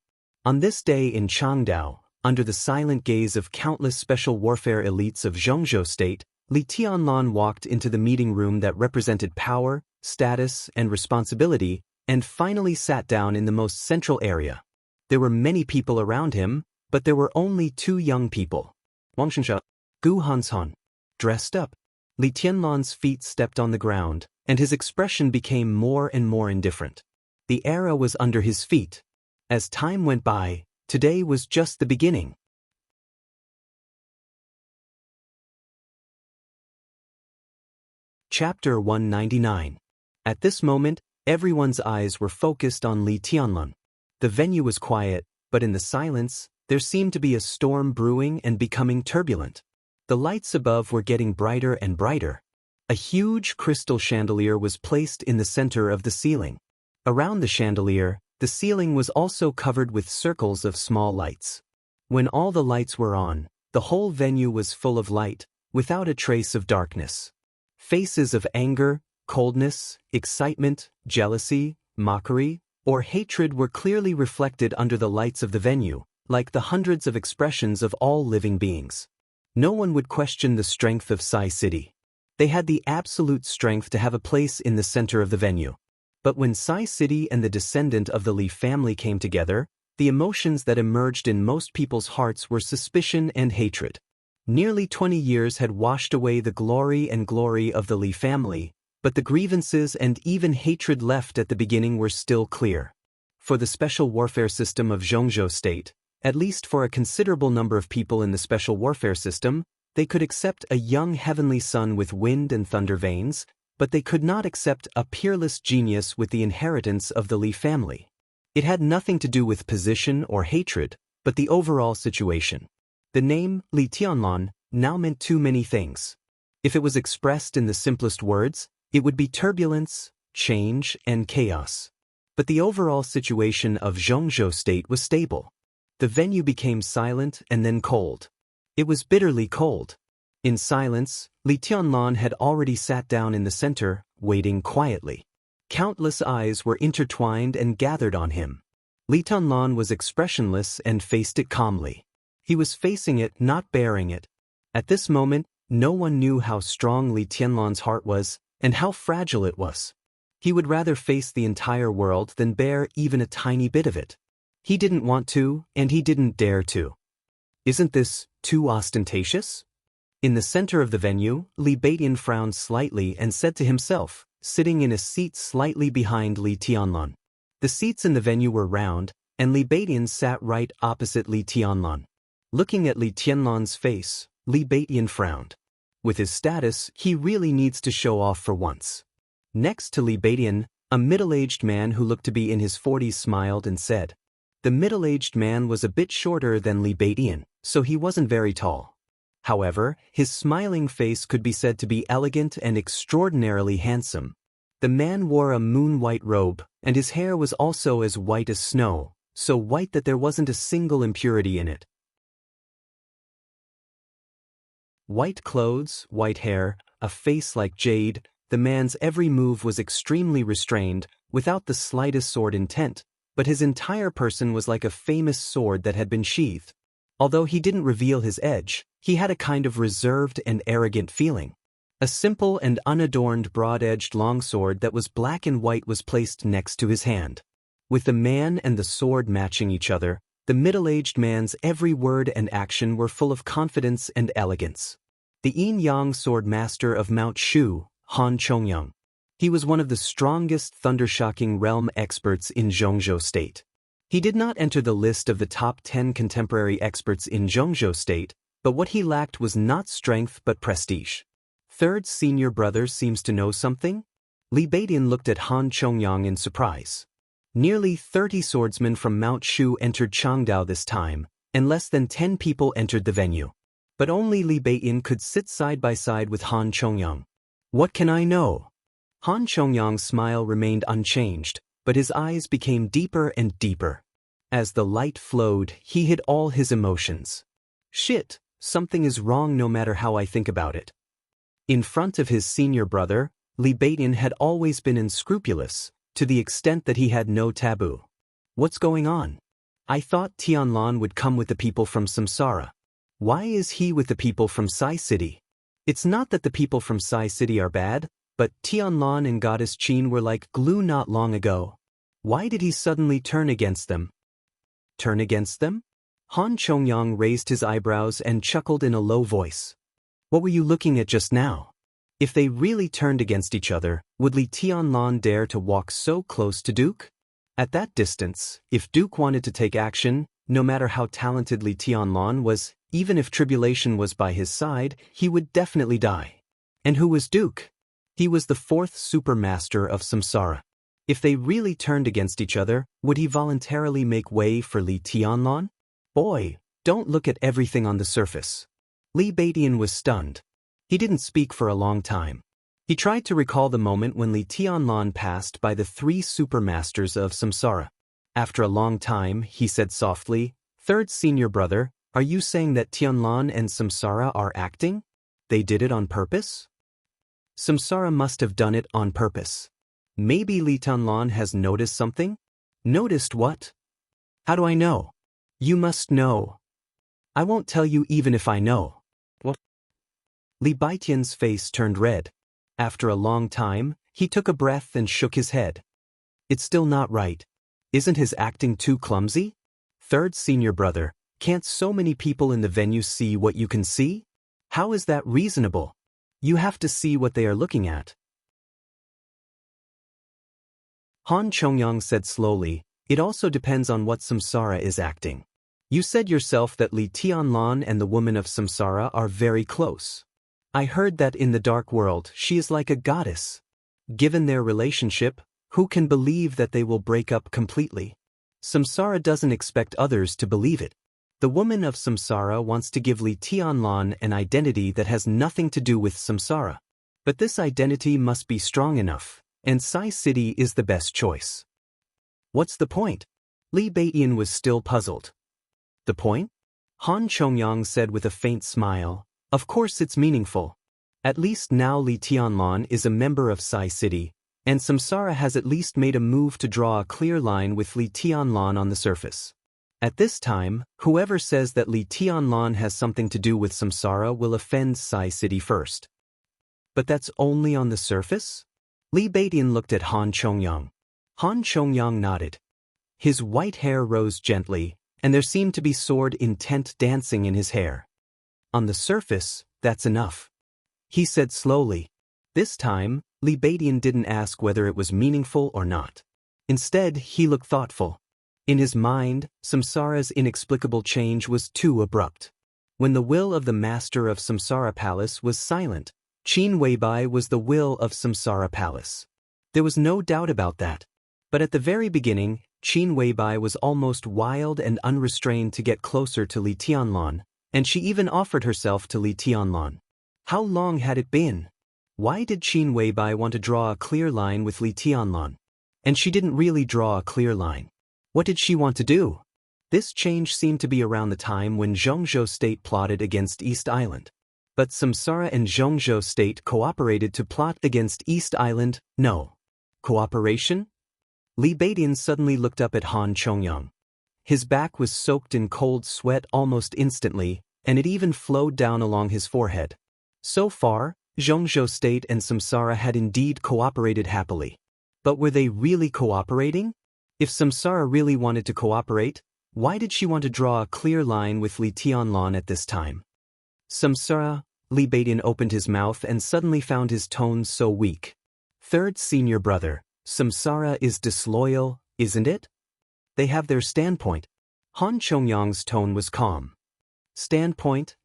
On this day in Changdao, under the silent gaze of countless special warfare elites of Zhongzhou State, Li Tianlan walked into the meeting room that represented power, status, and responsibility, and finally sat down in the most central area. There were many people around him, but there were only two young people. Wang Xianxia, Gu Hanshan. Dressed up. Li Tianlan's feet stepped on the ground, and his expression became more and more indifferent. The era was under his feet. As time went by, today was just the beginning. Chapter 199. At this moment, everyone's eyes were focused on Li Tianlan. The venue was quiet, but in the silence, there seemed to be a storm brewing and becoming turbulent. The lights above were getting brighter and brighter. A huge crystal chandelier was placed in the center of the ceiling. Around the chandelier, the ceiling was also covered with circles of small lights. When all the lights were on, the whole venue was full of light, without a trace of darkness. Faces of anger, Coldness, excitement, jealousy, mockery, or hatred were clearly reflected under the lights of the venue, like the hundreds of expressions of all living beings. No one would question the strength of Sai City. They had the absolute strength to have a place in the center of the venue. But when Sai City and the descendant of the Li family came together, the emotions that emerged in most people's hearts were suspicion and hatred. Nearly 20 years had washed away the glory of the Li family, but the grievances and even hatred left at the beginning were still clear. For the special warfare system of Zhongzhou State, at least for a considerable number of people in the special warfare system, they could accept a young heavenly son with wind and thunder veins, but they could not accept a peerless genius with the inheritance of the Li family. It had nothing to do with position or hatred, but the overall situation. The name Li Tianlan now meant too many things. If it was expressed in the simplest words, it would be turbulence, change, and chaos. But the overall situation of Zhongzhou State was stable. The venue became silent and then cold. It was bitterly cold. In silence, Li Tianlan had already sat down in the center, waiting quietly. Countless eyes were intertwined and gathered on him. Li Tianlan was expressionless and faced it calmly. He was facing it, not bearing it. At this moment, no one knew how strong Li Tianlan's heart was and how fragile it was. He would rather face the entire world than bear even a tiny bit of it. He didn't want to, and he didn't dare to. Isn't this too ostentatious? In the center of the venue, Li Baidian frowned slightly and said to himself, sitting in a seat slightly behind Li Tianlan. The seats in the venue were round, and Li Baidian sat right opposite Li Tianlan. Looking at Li Tianlan's face, Li Baidian frowned. With his status, he really needs to show off for once. Next to Li Baidian, a middle-aged man who looked to be in his 40s smiled and said. The middle-aged man was a bit shorter than Li Baidian, so he wasn't very tall. However, his smiling face could be said to be elegant and extraordinarily handsome. The man wore a moon-white robe, and his hair was also as white as snow, so white that there wasn't a single impurity in it. White clothes, white hair, a face like jade, the man's every move was extremely restrained, without the slightest sword intent, but his entire person was like a famous sword that had been sheathed. Although he didn't reveal his edge, he had a kind of reserved and arrogant feeling. A simple and unadorned broad-edged longsword that was black and white was placed next to his hand. With the man and the sword matching each other, the middle-aged man's every word and action were full of confidence and elegance. The yin-yang sword master of Mount Shu, Han Chongyang. He was one of the strongest thunder-shocking realm experts in Zhongzhou State. He did not enter the list of the top 10 contemporary experts in Zhongzhou State, but what he lacked was not strength but prestige. Third senior brother seems to know something? Li Baidian looked at Han Chongyang in surprise. Nearly 30 swordsmen from Mount Shu entered Changdao this time, and less than 10 people entered the venue. But only Li Baidian could sit side by side with Han Chongyang. What can I know? Han Chongyang's smile remained unchanged, but his eyes became deeper and deeper. As the light flowed, he hid all his emotions. Shit, something is wrong no matter how I think about it. In front of his senior brother, Li Baidian had always been unscrupulous, to the extent that he had no taboo. What's going on? I thought Tianlan would come with the people from Samsara. Why is he with the people from Sai City? It's not that the people from Sai City are bad, but Tianlan and Goddess Qin were like glue not long ago. Why did he suddenly turn against them? Turn against them? Han Chongyang raised his eyebrows and chuckled in a low voice. What were you looking at just now? If they really turned against each other, would Li Tianlan dare to walk so close to Duke? At that distance, if Duke wanted to take action, no matter how talented Li Tianlan was, even if tribulation was by his side, he would definitely die. And who was Duke? He was the fourth supermaster of Samsara. If they really turned against each other, would he voluntarily make way for Li Tianlan? Boy, don't look at everything on the surface. Li Baidian was stunned. He didn't speak for a long time. He tried to recall the moment when Li Tianlan passed by the three supermasters of Samsara. After a long time, he said softly, "Third senior brother, are you saying that Tianlan and Samsara are acting? They did it on purpose?" Samsara must have done it on purpose. Maybe Li Tianlan has noticed something? Noticed what? How do I know? You must know. I won't tell you even if I know. What? Li Baitian's face turned red. After a long time, he took a breath and shook his head. It's still not right. Isn't his acting too clumsy? Third senior brother, can't so many people in the venue see what you can see? How is that reasonable? You have to see what they are looking at. Han Chongyang said slowly, it also depends on what Samsara is acting. You said yourself that Li Tianlan and the woman of Samsara are very close. I heard that in the dark world she is like a goddess. Given their relationship, who can believe that they will break up completely? Samsara doesn't expect others to believe it. The woman of Samsara wants to give Li Tianlan an identity that has nothing to do with Samsara. But this identity must be strong enough, and Sai City is the best choice. What's the point? Li Baiyan was still puzzled. The point? Han Chongyang said with a faint smile, of course it's meaningful. At least now Li Tianlan is a member of Sai City, and Samsara has at least made a move to draw a clear line with Li Tianlan on the surface. At this time, whoever says that Li Tianlan has something to do with Samsara will offend Sai City first. But that's only on the surface? Li Baiyan looked at Han Chongyang. Han Chongyang nodded. His white hair rose gently, and there seemed to be sword-intent dancing in his hair. On the surface, that's enough. He said slowly. This time, Li Baiyan didn't ask whether it was meaningful or not. Instead, he looked thoughtful. In his mind, Samsara's inexplicable change was too abrupt. When the will of the master of Samsara Palace was silent, Qin Weibai was the will of Samsara Palace. There was no doubt about that. But at the very beginning, Qin Weibai was almost wild and unrestrained to get closer to Li Tianlan, and she even offered herself to Li Tianlan. How long had it been? Why did Qin Weibai want to draw a clear line with Li Tianlan? And she didn't really draw a clear line. What did she want to do? This change seemed to be around the time when Zhongzhou State plotted against East Island. But Samsara and Zhongzhou State cooperated to plot against East Island, no. Cooperation? Li Baiyan suddenly looked up at Han Chongyang. His back was soaked in cold sweat almost instantly, and it even flowed down along his forehead. So far, Zhongzhou State and Samsara had indeed cooperated happily. But were they really cooperating? If Samsara really wanted to cooperate, why did she want to draw a clear line with Li Tianlan at this time? Samsara, Li Baiyan opened his mouth and suddenly found his tone so weak. Third senior brother, Samsara is disloyal, isn't it? They have their standpoint. Han Chongyang's tone was calm. Standpoint,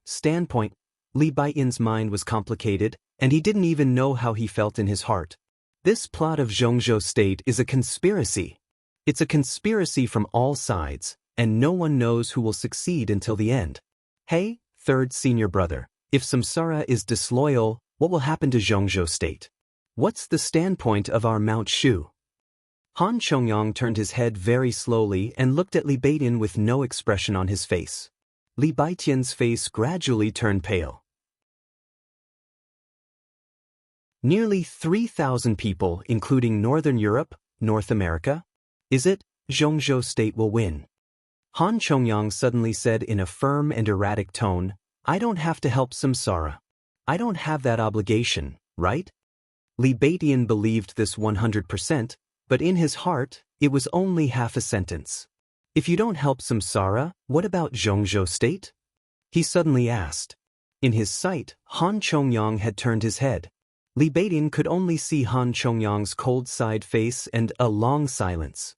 standpoint. Li Baiyan's mind was complicated, and he didn't even know how he felt in his heart. This plot of Zhongzhou State is a conspiracy. It's a conspiracy from all sides, and no one knows who will succeed until the end. Hey, third senior brother, if Samsara is disloyal, what will happen to Zhongzhou State? What's the standpoint of our Mount Shu? Han Chongyang turned his head very slowly and looked at Li Baiyan with no expression on his face. Li Baitian's face gradually turned pale. Nearly 3,000 people, including Northern Europe, North America? Is it, Zhongzhou State will win? Han Chongyang suddenly said in a firm and erratic tone, I don't have to help Samsara. I don't have that obligation, right? Li Baiyan believed this 100%, but in his heart, it was only half a sentence. If you don't help Samsara, what about Zhongzhou State? He suddenly asked. In his sight, Han Chongyang had turned his head. Li Baiyan could only see Han Chongyang's cold side face and a long silence.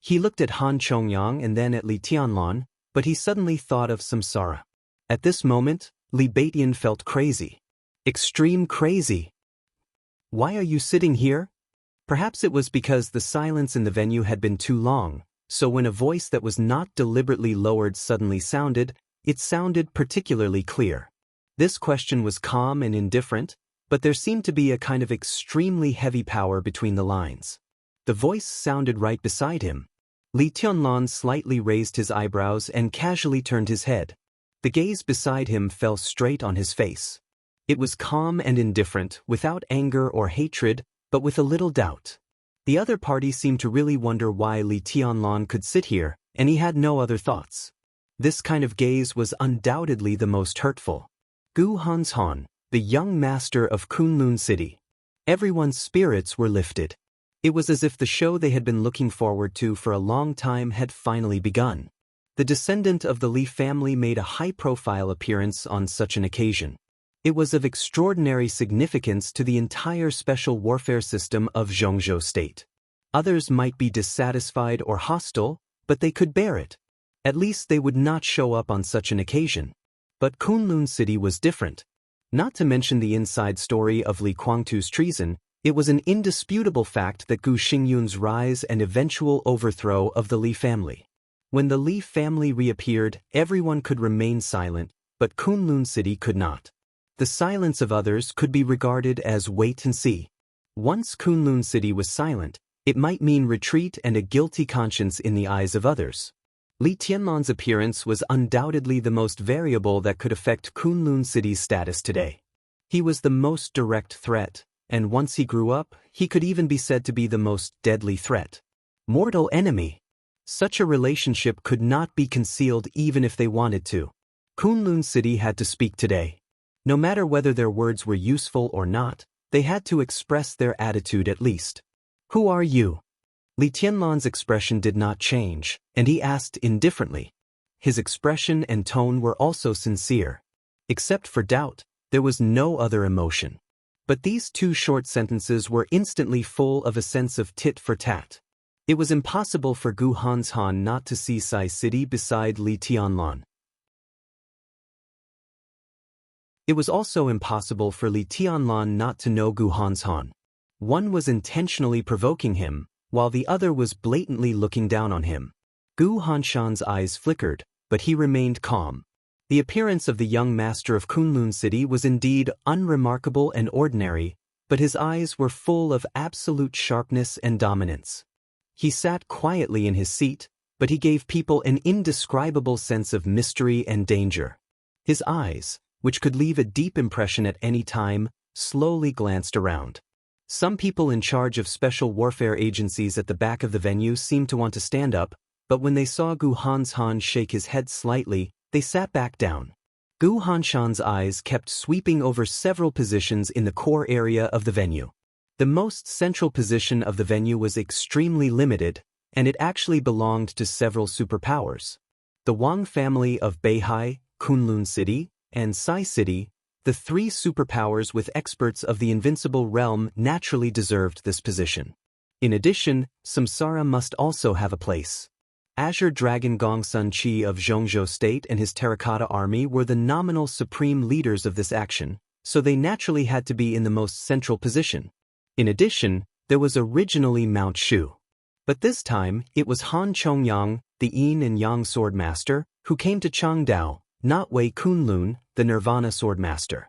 He looked at Han Chongyang and then at Li Tianlan, but he suddenly thought of Samsara. At this moment, Li Baiyan felt crazy. Extreme crazy. Why are you sitting here? Perhaps it was because the silence in the venue had been too long, so when a voice that was not deliberately lowered suddenly sounded, it sounded particularly clear. This question was calm and indifferent, but there seemed to be a kind of extremely heavy power between the lines. The voice sounded right beside him. Li Tianlan slightly raised his eyebrows and casually turned his head. The gaze beside him fell straight on his face. It was calm and indifferent, without anger or hatred, but with a little doubt. The other party seemed to really wonder why Li Tianlan could sit here, and he had no other thoughts. This kind of gaze was undoubtedly the most hurtful. Gu Hanshan, the young master of Kunlun City. Everyone's spirits were lifted. It was as if the show they had been looking forward to for a long time had finally begun. The descendant of the Li family made a high-profile appearance on such an occasion. It was of extraordinary significance to the entire special warfare system of Zhongzhou State. Others might be dissatisfied or hostile, but they could bear it. At least they would not show up on such an occasion. But Kunlun City was different. Not to mention the inside story of Li Guangtu's treason, it was an indisputable fact that Gu Xingyun's rise and eventual overthrow of the Li family. When the Li family reappeared, everyone could remain silent, but Kunlun City could not. The silence of others could be regarded as wait and see. Once Kunlun City was silent, it might mean retreat and a guilty conscience in the eyes of others. Li Tianlan's appearance was undoubtedly the most variable that could affect Kunlun City's status today. He was the most direct threat, and once he grew up, he could even be said to be the most deadly threat. Mortal enemy. Such a relationship could not be concealed even if they wanted to. Kunlun City had to speak today. No matter whether their words were useful or not, they had to express their attitude at least. Who are you? Li Tianlan's expression did not change, and he asked indifferently. His expression and tone were also sincere. Except for doubt, there was no other emotion. But these two short sentences were instantly full of a sense of tit for tat. It was impossible for Gu Hanshan not to see Sai City beside Li Tianlan. It was also impossible for Li Tianlan not to know Gu Hanshan. One was intentionally provoking him, while the other was blatantly looking down on him. Gu Hanshan's eyes flickered, but he remained calm. The appearance of the young master of Kunlun City was indeed unremarkable and ordinary, but his eyes were full of absolute sharpness and dominance. He sat quietly in his seat, but he gave people an indescribable sense of mystery and danger. His eyes, which could leave a deep impression at any time, slowly glanced around. Some people in charge of special warfare agencies at the back of the venue seemed to want to stand up, but when they saw Gu Hanshan shake his head slightly, they sat back down. Gu Hanshan's eyes kept sweeping over several positions in the core area of the venue. The most central position of the venue was extremely limited, and it actually belonged to several superpowers. The Wang family of Beihai, Kunlun City, and Sai City, the three superpowers with experts of the invincible realm, naturally deserved this position. In addition, Samsara must also have a place. Azure Dragon Gongsun Qi of Zhongzhou State and his Terracotta Army were the nominal supreme leaders of this action, so they naturally had to be in the most central position. In addition, there was originally Mount Shu. But this time, it was Han Chongyang, the Yin and Yang Swordmaster, who came to Changdao, not Wei Kunlun, the Nirvana Swordmaster.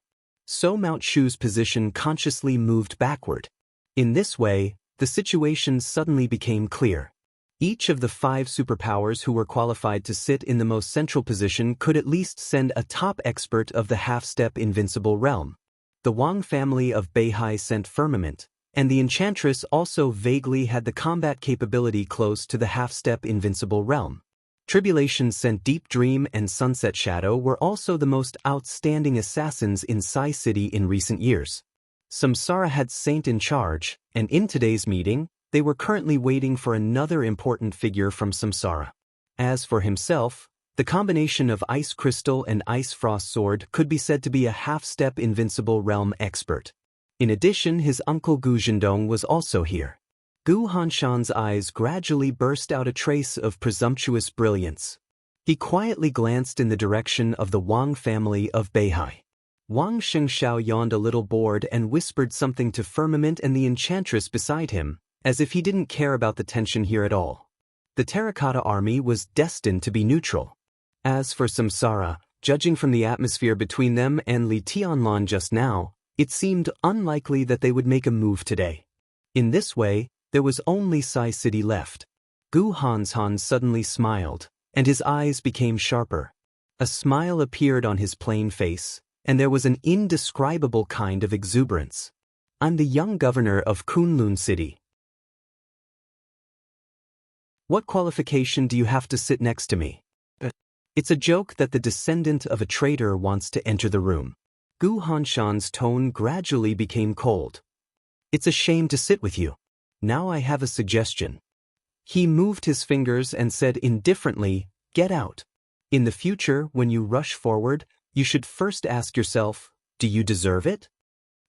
So Mount Shu's position consciously moved backward. In this way, the situation suddenly became clear. Each of the 5 superpowers who were qualified to sit in the most central position could at least send a top expert of the half-step invincible realm. The Wang family of Beihai sent Firmament, and the Enchantress also vaguely had the combat capability close to the half-step invincible realm. Tribulation sent Deep Dream and Sunset Shadow were also the most outstanding assassins in Sai City in recent years. Samsara had Saint in charge, and in today's meeting, they were currently waiting for another important figure from Samsara. As for himself, the combination of Ice Crystal and Ice Frost Sword could be said to be a half-step invincible realm expert. In addition, his uncle Gu Zhendong was also here. Gu Hanshan's eyes gradually burst out a trace of presumptuous brilliance. He quietly glanced in the direction of the Wang family of Beihai. Wang Xianxia yawned a little bored and whispered something to Firmament and the Enchantress beside him, as if he didn't care about the tension here at all. The Terracotta Army was destined to be neutral. As for Samsara, judging from the atmosphere between them and Li Tianlan just now, it seemed unlikely that they would make a move today. In this way, there was only Sai City left. Gu Hanshan suddenly smiled, and his eyes became sharper. A smile appeared on his plain face, and there was an indescribable kind of exuberance. I'm the young governor of Kunlun City. What qualification do you have to sit next to me? It's a joke that the descendant of a traitor wants to enter the room. Gu Hanshan's tone gradually became cold. It's a shame to sit with you. Now I have a suggestion. He moved his fingers and said indifferently, get out. In the future, when you rush forward, you should first ask yourself, do you deserve it?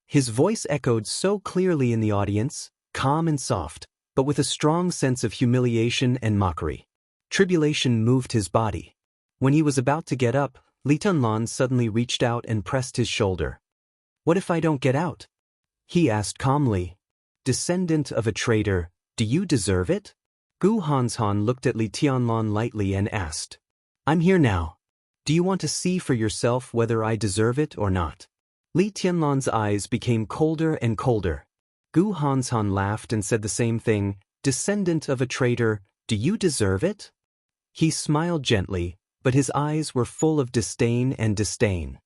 His voice echoed so clearly in the audience, calm and soft, but with a strong sense of humiliation and mockery. Tribulation moved his body. When he was about to get up, Li Tunlan suddenly reached out and pressed his shoulder. What if I don't get out? He asked calmly. Descendant of a traitor, do you deserve it? Gu Hanshan looked at Li Tianlan lightly and asked. I'm here now. Do you want to see for yourself whether I deserve it or not? Li Tianlan's eyes became colder and colder. Gu Hanshan laughed and said the same thing. Descendant of a traitor, do you deserve it? He smiled gently, but his eyes were full of disdain and disdain.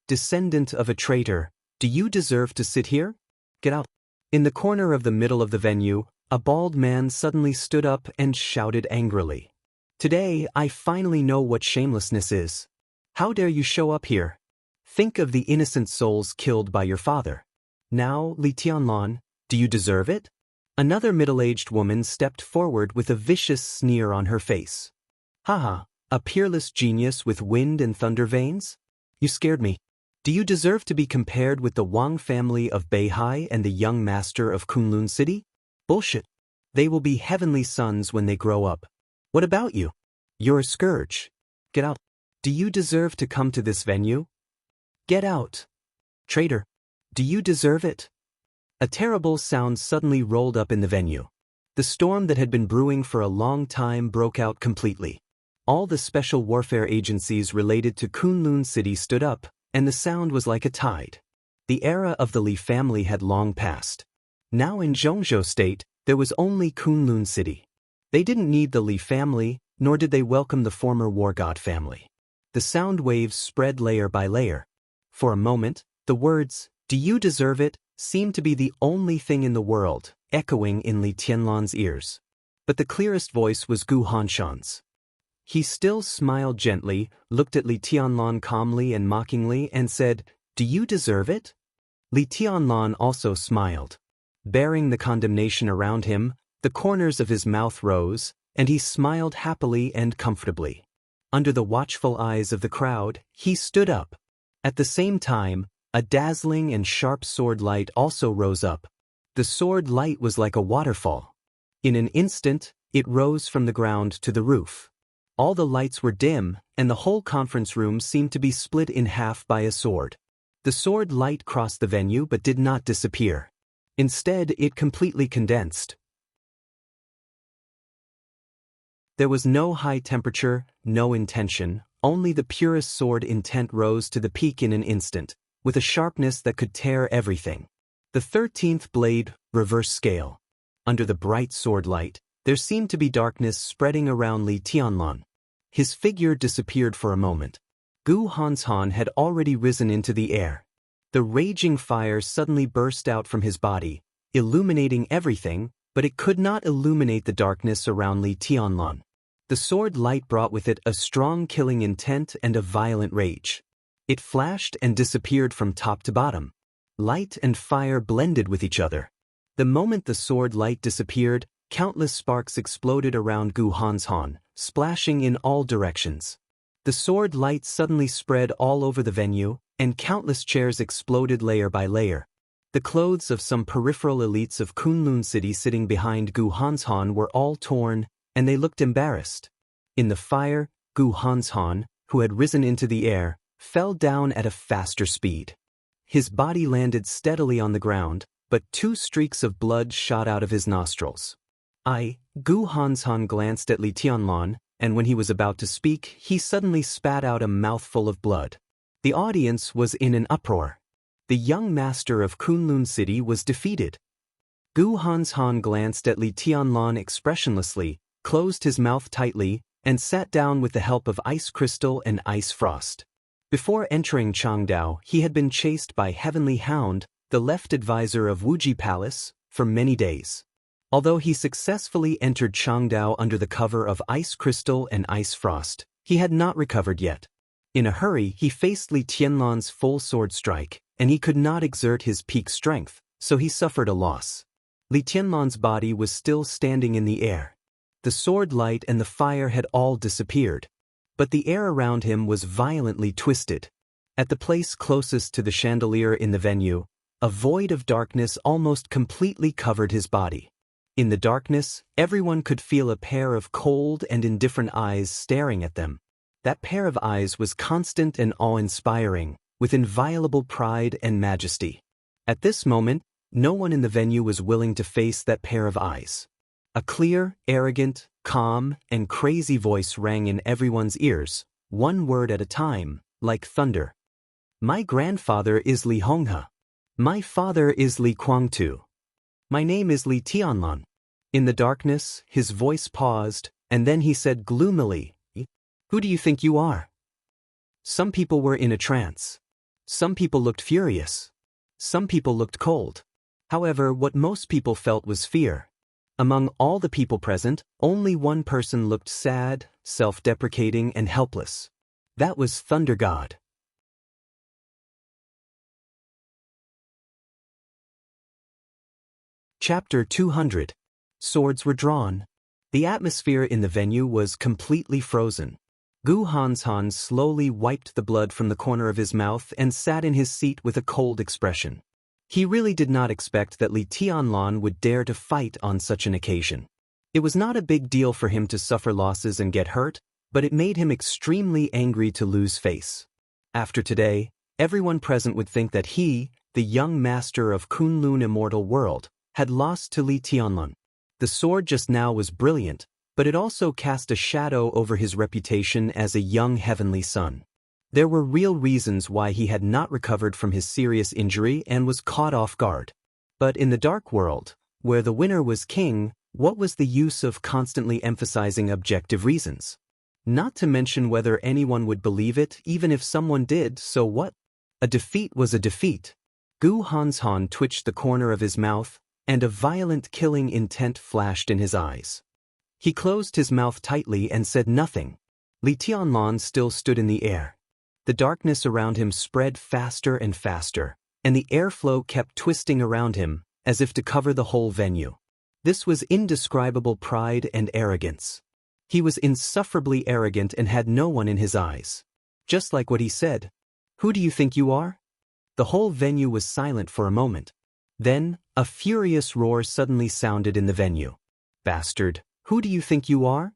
Descendant of a traitor, do you deserve to sit here? Get out. In the corner of the middle of the venue, a bald man suddenly stood up and shouted angrily. Today, I finally know what shamelessness is. How dare you show up here? Think of the innocent souls killed by your father. Now, Li Tianlan, do you deserve it? Another middle-aged woman stepped forward with a vicious sneer on her face. Haha, a peerless genius with wind and thunder veins? You scared me. Do you deserve to be compared with the Wang family of Beihai and the young master of Kunlun City? Bullshit. They will be heavenly sons when they grow up. What about you? You're a scourge. Get out. Do you deserve to come to this venue? Get out. Traitor. Do you deserve it? A terrible sound suddenly rolled up in the venue. The storm that had been brewing for a long time broke out completely. All the special warfare agencies related to Kunlun City stood up, and the sound was like a tide. The era of the Li family had long passed. Now in Zhongzhou State, there was only Kunlun City. They didn't need the Li family, nor did they welcome the former war god family. The sound waves spread layer by layer. For a moment, the words, "Do you deserve it?" seemed to be the only thing in the world, echoing in Li Tianlan's ears. But the clearest voice was Gu Hanshan's. He still smiled gently, looked at Li Tianlan calmly and mockingly, and said, "Do you deserve it?" Li Tianlan also smiled. Bearing the condemnation around him, the corners of his mouth rose, and he smiled happily and comfortably. Under the watchful eyes of the crowd, he stood up. At the same time, a dazzling and sharp sword light also rose up. The sword light was like a waterfall. In an instant, it rose from the ground to the roof. All the lights were dim, and the whole conference room seemed to be split in half by a sword. The sword light crossed the venue but did not disappear. Instead, it completely condensed. There was no high temperature, no intention, only the purest sword intent rose to the peak in an instant, with a sharpness that could tear everything. The 13th blade, reverse scale. Under the bright sword light, there seemed to be darkness spreading around Li Tianlan. His figure disappeared for a moment. Gu Hanshan had already risen into the air. The raging fire suddenly burst out from his body, illuminating everything, but it could not illuminate the darkness around Li Tianlan. The sword light brought with it a strong killing intent and a violent rage. It flashed and disappeared from top to bottom. Light and fire blended with each other. The moment the sword light disappeared, countless sparks exploded around Gu Hanshan, splashing in all directions. The sword light suddenly spread all over the venue, and countless chairs exploded layer by layer. The clothes of some peripheral elites of Kunlun City sitting behind Gu Hanshan were all torn, and they looked embarrassed. In the fire, Gu Hanshan, who had risen into the air, fell down at a faster speed. His body landed steadily on the ground, but 2 streaks of blood shot out of his nostrils. Gu Hanshan glanced at Li Tianlan, and when he was about to speak, he suddenly spat out a mouthful of blood. The audience was in an uproar. The young master of Kunlun City was defeated. Gu Hanshan glanced at Li Tianlan expressionlessly, closed his mouth tightly, and sat down with the help of ice crystal and ice frost. Before entering Changdao, he had been chased by Heavenly Hound, the left advisor of Wuji Palace, for many days. Although he successfully entered Changdao under the cover of ice crystal and ice frost, he had not recovered yet. In a hurry, he faced Li Tianlan's full sword strike, and he could not exert his peak strength, so he suffered a loss. Li Tianlan's body was still standing in the air. The sword light and the fire had all disappeared. But the air around him was violently twisted. At the place closest to the chandelier in the venue, a void of darkness almost completely covered his body. In the darkness, everyone could feel a pair of cold and indifferent eyes staring at them. That pair of eyes was constant and awe-inspiring, with inviolable pride and majesty. At this moment, no one in the venue was willing to face that pair of eyes. A clear, arrogant, calm, and crazy voice rang in everyone's ears, one word at a time, like thunder. My grandfather is Li Honghe. My father is Li Guangtu. My name is Li Tianlan. In the darkness, his voice paused, and then he said gloomily, Who do you think you are? Some people were in a trance. Some people looked furious. Some people looked cold. However, what most people felt was fear. Among all the people present, only one person looked sad, self-deprecating, and helpless. That was Thunder God. Chapter 200. Swords were drawn. The atmosphere in the venue was completely frozen. Gu Hanshan slowly wiped the blood from the corner of his mouth and sat in his seat with a cold expression. He really did not expect that Li Tianlan would dare to fight on such an occasion. It was not a big deal for him to suffer losses and get hurt, but it made him extremely angry to lose face. After today, everyone present would think that he, the young master of Kunlun Immortal World, had lost to Li Tianlan. The sword just now was brilliant, but it also cast a shadow over his reputation as a young heavenly son. There were real reasons why he had not recovered from his serious injury and was caught off guard. But in the dark world, where the winner was king, what was the use of constantly emphasizing objective reasons? Not to mention whether anyone would believe it, even if someone did, so what? A defeat was a defeat. Gu Hanshan twitched the corner of his mouth, and a violent killing intent flashed in his eyes. He closed his mouth tightly and said nothing. Li Tianlan still stood in the air. The darkness around him spread faster and faster, and the airflow kept twisting around him, as if to cover the whole venue. This was indescribable pride and arrogance. He was insufferably arrogant and had no one in his eyes. Just like what he said. Who do you think you are? The whole venue was silent for a moment. Then, a furious roar suddenly sounded in the venue. Bastard, who do you think you are?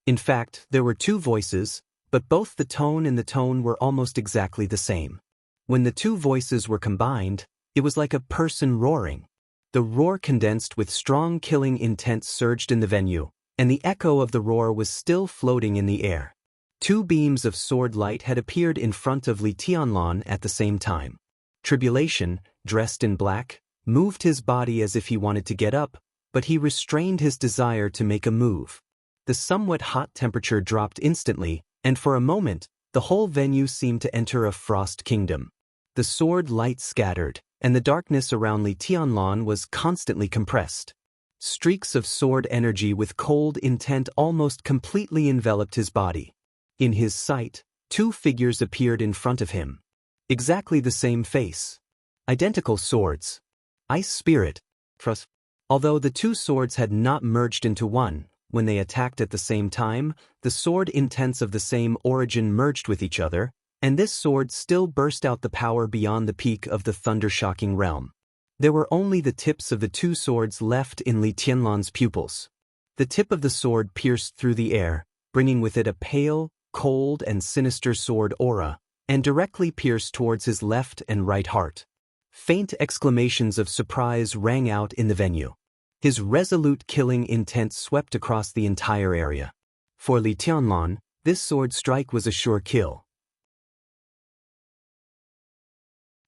In fact, there were two voices, but both the tone and the tone were almost exactly the same. When the two voices were combined, it was like a person roaring. The roar condensed with strong killing intent surged in the venue, and the echo of the roar was still floating in the air. Two beams of sword light had appeared in front of Li Tianlan at the same time. Tribulation, dressed in black, moved his body as if he wanted to get up, but he restrained his desire to make a move. The somewhat hot temperature dropped instantly, and for a moment, the whole venue seemed to enter a frost kingdom. The sword light scattered, and the darkness around Li Tianlan was constantly compressed. Streaks of sword energy with cold intent almost completely enveloped his body. In his sight, two figures appeared in front of him. Exactly the same face. Identical swords. Ice Spirit. Although the two swords had not merged into one, when they attacked at the same time, the sword intents of the same origin merged with each other, and this sword still burst out the power beyond the peak of the thunder-shocking realm. There were only the tips of the two swords left in Li Tianlan's pupils. The tip of the sword pierced through the air, bringing with it a pale, cold, and sinister sword aura, and directly pierced towards his left and right heart. Faint exclamations of surprise rang out in the venue. His resolute killing intent swept across the entire area. For Li Tianlan, this sword strike was a sure kill.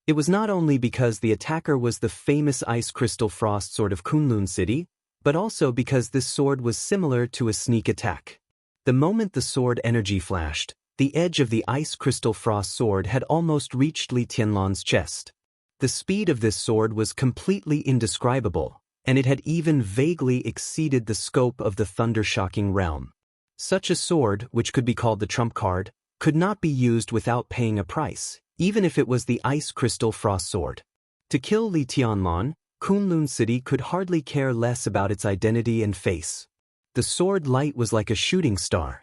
It was not only because the attacker was the famous ice crystal frost sword of Kunlun City, but also because this sword was similar to a sneak attack. The moment the sword energy flashed, The edge of the ice crystal frost sword had almost reached Li Tianlan's chest. The speed of this sword was completely indescribable, and it had even vaguely exceeded the scope of the thunder-shocking realm. Such a sword, which could be called the trump card, could not be used without paying a price, even if it was the ice crystal frost sword. To kill Li Tianlan, Kunlun City could hardly care less about its identity and face. The sword light was like a shooting star.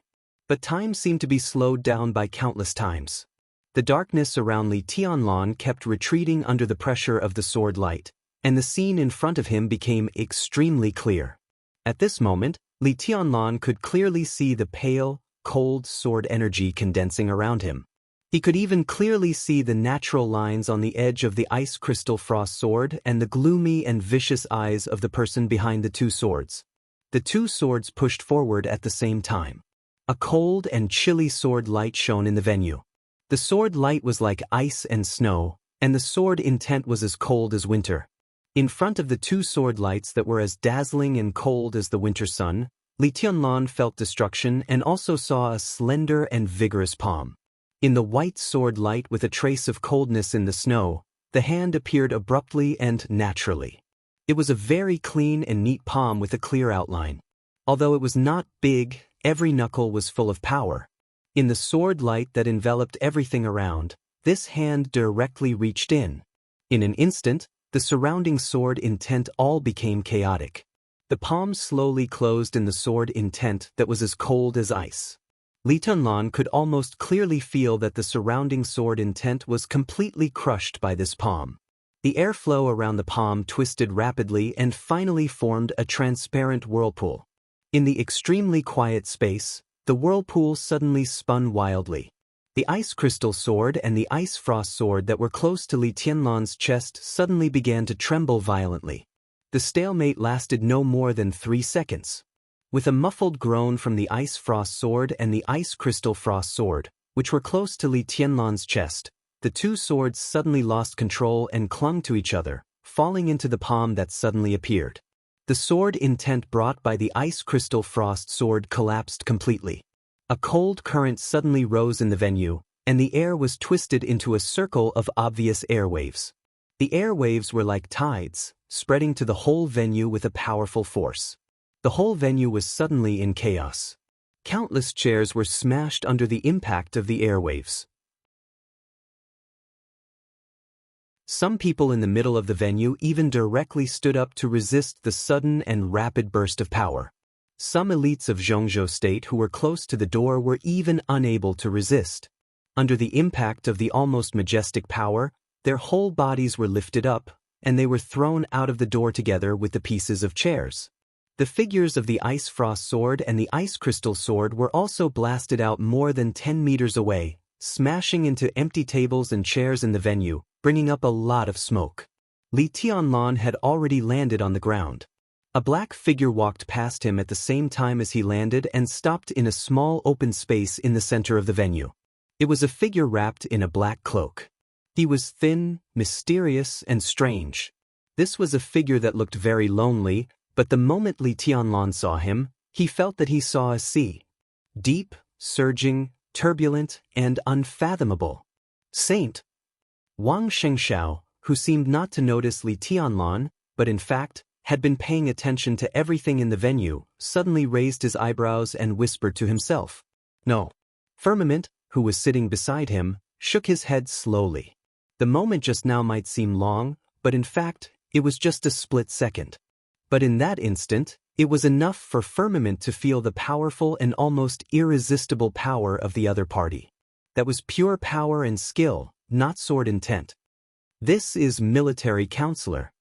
But time seemed to be slowed down by countless times. The darkness around Li Tianlan kept retreating under the pressure of the sword light, and the scene in front of him became extremely clear. At this moment, Li Tianlan could clearly see the pale, cold sword energy condensing around him. He could even clearly see the natural lines on the edge of the ice crystal frost sword and the gloomy and vicious eyes of the person behind the two swords. The two swords pushed forward at the same time. A cold and chilly sword light shone in the venue. The sword light was like ice and snow, and the sword intent was as cold as winter. In front of the two sword lights that were as dazzling and cold as the winter sun, Li Tianlan felt destruction and also saw a slender and vigorous palm. In the white sword light with a trace of coldness in the snow, the hand appeared abruptly and naturally. It was a very clean and neat palm with a clear outline. Although it was not big, every knuckle was full of power. In the sword light that enveloped everything around, this hand directly reached in. In an instant, the surrounding sword intent all became chaotic. The palm slowly closed in the sword intent that was as cold as ice. Li Tianlan could almost clearly feel that the surrounding sword intent was completely crushed by this palm. The airflow around the palm twisted rapidly and finally formed a transparent whirlpool. In the extremely quiet space, the whirlpool suddenly spun wildly. The ice crystal sword and the ice frost sword that were close to Li Tianlan's chest suddenly began to tremble violently. The stalemate lasted no more than 3 seconds. With a muffled groan from the ice frost sword and the ice crystal frost sword, which were close to Li Tianlan's chest, the two swords suddenly lost control and clung to each other, falling into the palm that suddenly appeared. The sword intent brought by the ice crystal frost sword collapsed completely. A cold current suddenly rose in the venue, and the air was twisted into a circle of obvious airwaves. The airwaves were like tides, spreading to the whole venue with a powerful force. The whole venue was suddenly in chaos. Countless chairs were smashed under the impact of the airwaves. Some people in the middle of the venue even directly stood up to resist the sudden and rapid burst of power. Some elites of Zhongzhou State who were close to the door were even unable to resist. Under the impact of the almost majestic power, their whole bodies were lifted up, and they were thrown out of the door together with the pieces of chairs. The figures of the ice frost sword and the ice crystal sword were also blasted out more than 10 meters away, smashing into empty tables and chairs in the venue, bringing up a lot of smoke. Li Tianlan had already landed on the ground. A black figure walked past him at the same time as he landed and stopped in a small open space in the center of the venue. It was a figure wrapped in a black cloak. He was thin, mysterious, and strange. This was a figure that looked very lonely, but the moment Li Tianlan saw him, he felt that he saw a sea. Deep, surging, turbulent, and unfathomable. Saint Wang Xianxia, who seemed not to notice Li Tianlan, but in fact, had been paying attention to everything in the venue, suddenly raised his eyebrows and whispered to himself, "No." Firmament, who was sitting beside him, shook his head slowly. The moment just now might seem long, but in fact, it was just a split second. But in that instant, it was enough for Firmament to feel the powerful and almost irresistible power of the other party. That was pure power and skill, not sword intent. "This is military counselor,"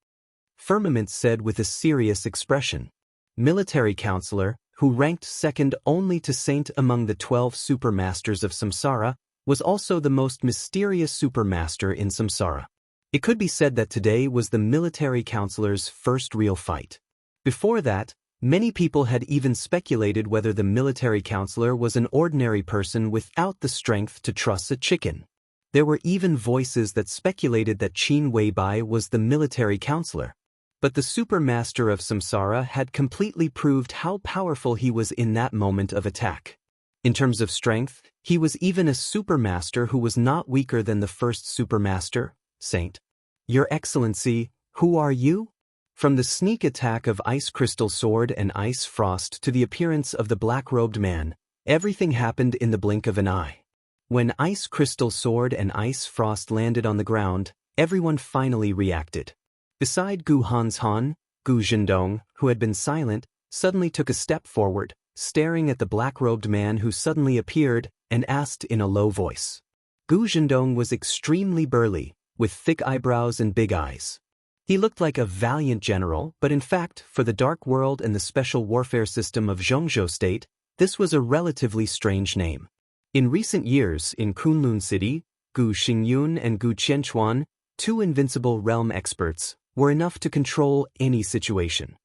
Firmament said with a serious expression. Military counselor, who ranked second only to Saint among the 12 supermasters of Samsara, was also the most mysterious supermaster in Samsara. It could be said that today was the military counselor's first real fight. Before that, many people had even speculated whether the military counselor was an ordinary person without the strength to truss a chicken. There were even voices that speculated that Qin Weibai was the military counselor. But the supermaster of Samsara had completely proved how powerful he was in that moment of attack. In terms of strength, He was even a supermaster who was not weaker than the first supermaster, Saint. Your Excellency, who are you? From the sneak attack of Ice Crystal Sword and Ice Frost to the appearance of the black-robed man, everything happened in the blink of an eye. When Ice Crystal Sword and Ice Frost landed on the ground, everyone finally reacted. Beside Gu Hanshan, Gu Zhendong, who had been silent, suddenly took a step forward, staring at the black-robed man who suddenly appeared, and asked in a low voice. Gu Zhendong was extremely burly, with thick eyebrows and big eyes. He looked like a valiant general, but in fact, for the dark world and the special warfare system of Zhongzhou State, this was a relatively strange name. In recent years, in Kunlun City, Gu Xingyun and Gu Qianquan, two invincible realm experts, were enough to control any situation.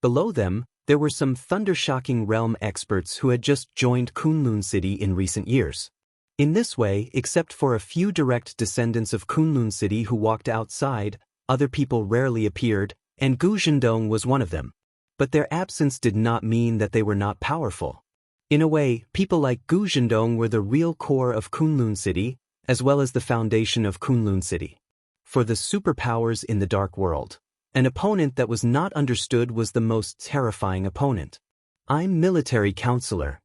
Below them, there were some thunder-shocking realm experts who had just joined Kunlun City in recent years. In this way, except for a few direct descendants of Kunlun City who walked outside, other people rarely appeared, and Gu Zhendong was one of them. But their absence did not mean that they were not powerful. In a way, people like Gu Zhendong were the real core of Kunlun City, as well as the foundation of Kunlun City. For the superpowers in the dark world, an opponent that was not understood was the most terrifying opponent. I'm military counselor,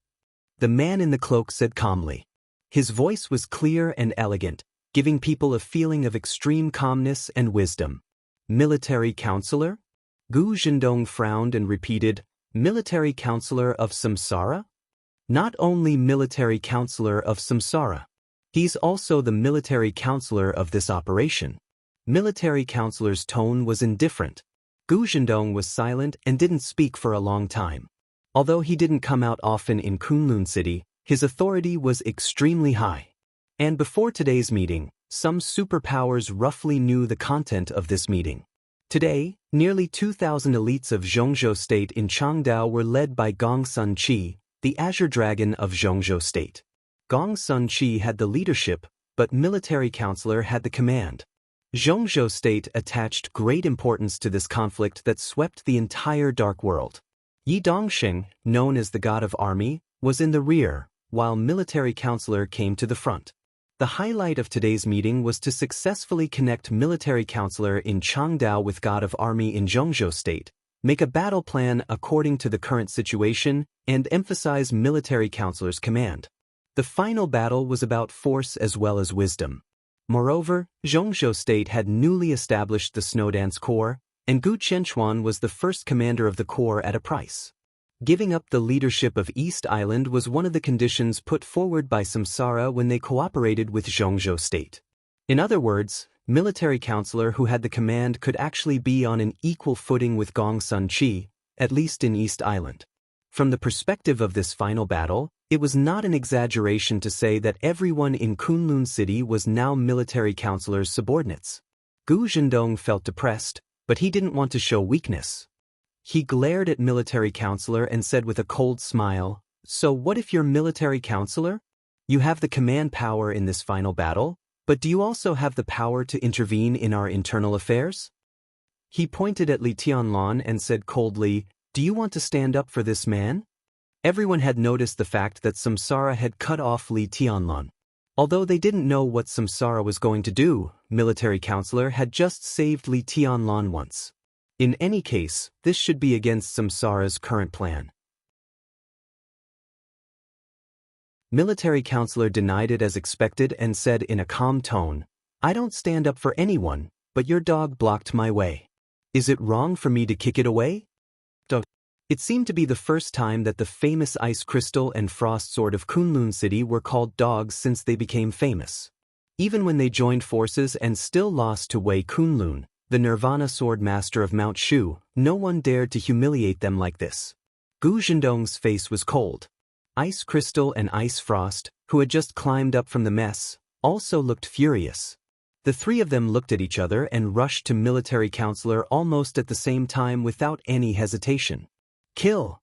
the man in the cloak said calmly. His voice was clear and elegant, giving people a feeling of extreme calmness and wisdom. Military counselor? Gu Zhendong frowned and repeated, military counselor of Samsara? Not only military counselor of Samsara. He's also the military counselor of this operation. Military counselor's tone was indifferent. Gu Zhendong was silent and didn't speak for a long time. Although he didn't come out often in Kunlun City, his authority was extremely high. And before today's meeting, some superpowers roughly knew the content of this meeting. Today, nearly 2,000 elites of Zhongzhou State in Changdao were led by Gong Sun Qi, the Azure Dragon of Zhongzhou State. Gong Sun Qi had the leadership, but military counselor had the command. Zhongzhou State attached great importance to this conflict that swept the entire dark world. Yi Dongsheng, known as the god of army, was in the rear, while military counselor came to the front. The highlight of today's meeting was to successfully connect military counselor in Changdao with god of army in Zhongzhou State, make a battle plan according to the current situation, and emphasize military counselor's command. The final battle was about force as well as wisdom. Moreover, Zhongzhou State had newly established the Snowdance Corps, and Gu Qianquan was the first commander of the corps at a price. Giving up the leadership of East Island was one of the conditions put forward by Samsara when they cooperated with Zhongzhou State. In other words, military counselor who had the command could actually be on an equal footing with Gong Sun Qi, at least in East Island. From the perspective of this final battle, it was not an exaggeration to say that everyone in Kunlun City was now military counselor's subordinates. Gu Zhendong felt depressed, but he didn't want to show weakness. He glared at military counselor and said with a cold smile, "So what if you're military counselor? You have the command power in this final battle, but do you also have the power to intervene in our internal affairs?" He pointed at Li Tianlan and said coldly, "Do you want to stand up for this man?" Everyone had noticed the fact that Samsara had cut off Li Tianlan. Although they didn't know what Samsara was going to do, military counselor had just saved Li Tianlan once. In any case, this should be against Samsara's current plan. Military counselor denied it as expected and said in a calm tone, "I don't stand up for anyone, but your dog blocked my way. Is it wrong for me to kick it away?" It seemed to be the first time that the famous Ice Crystal and Frost Sword of Kunlun City were called dogs since they became famous. Even when they joined forces and still lost to Wei Kunlun, the Nirvana Sword Master of Mount Shu, no one dared to humiliate them like this. Gu Zhendong's face was cold. Ice Crystal and Ice Frost, who had just climbed up from the mess, also looked furious. The three of them looked at each other and rushed to military counselor almost at the same time without any hesitation. "Kill!"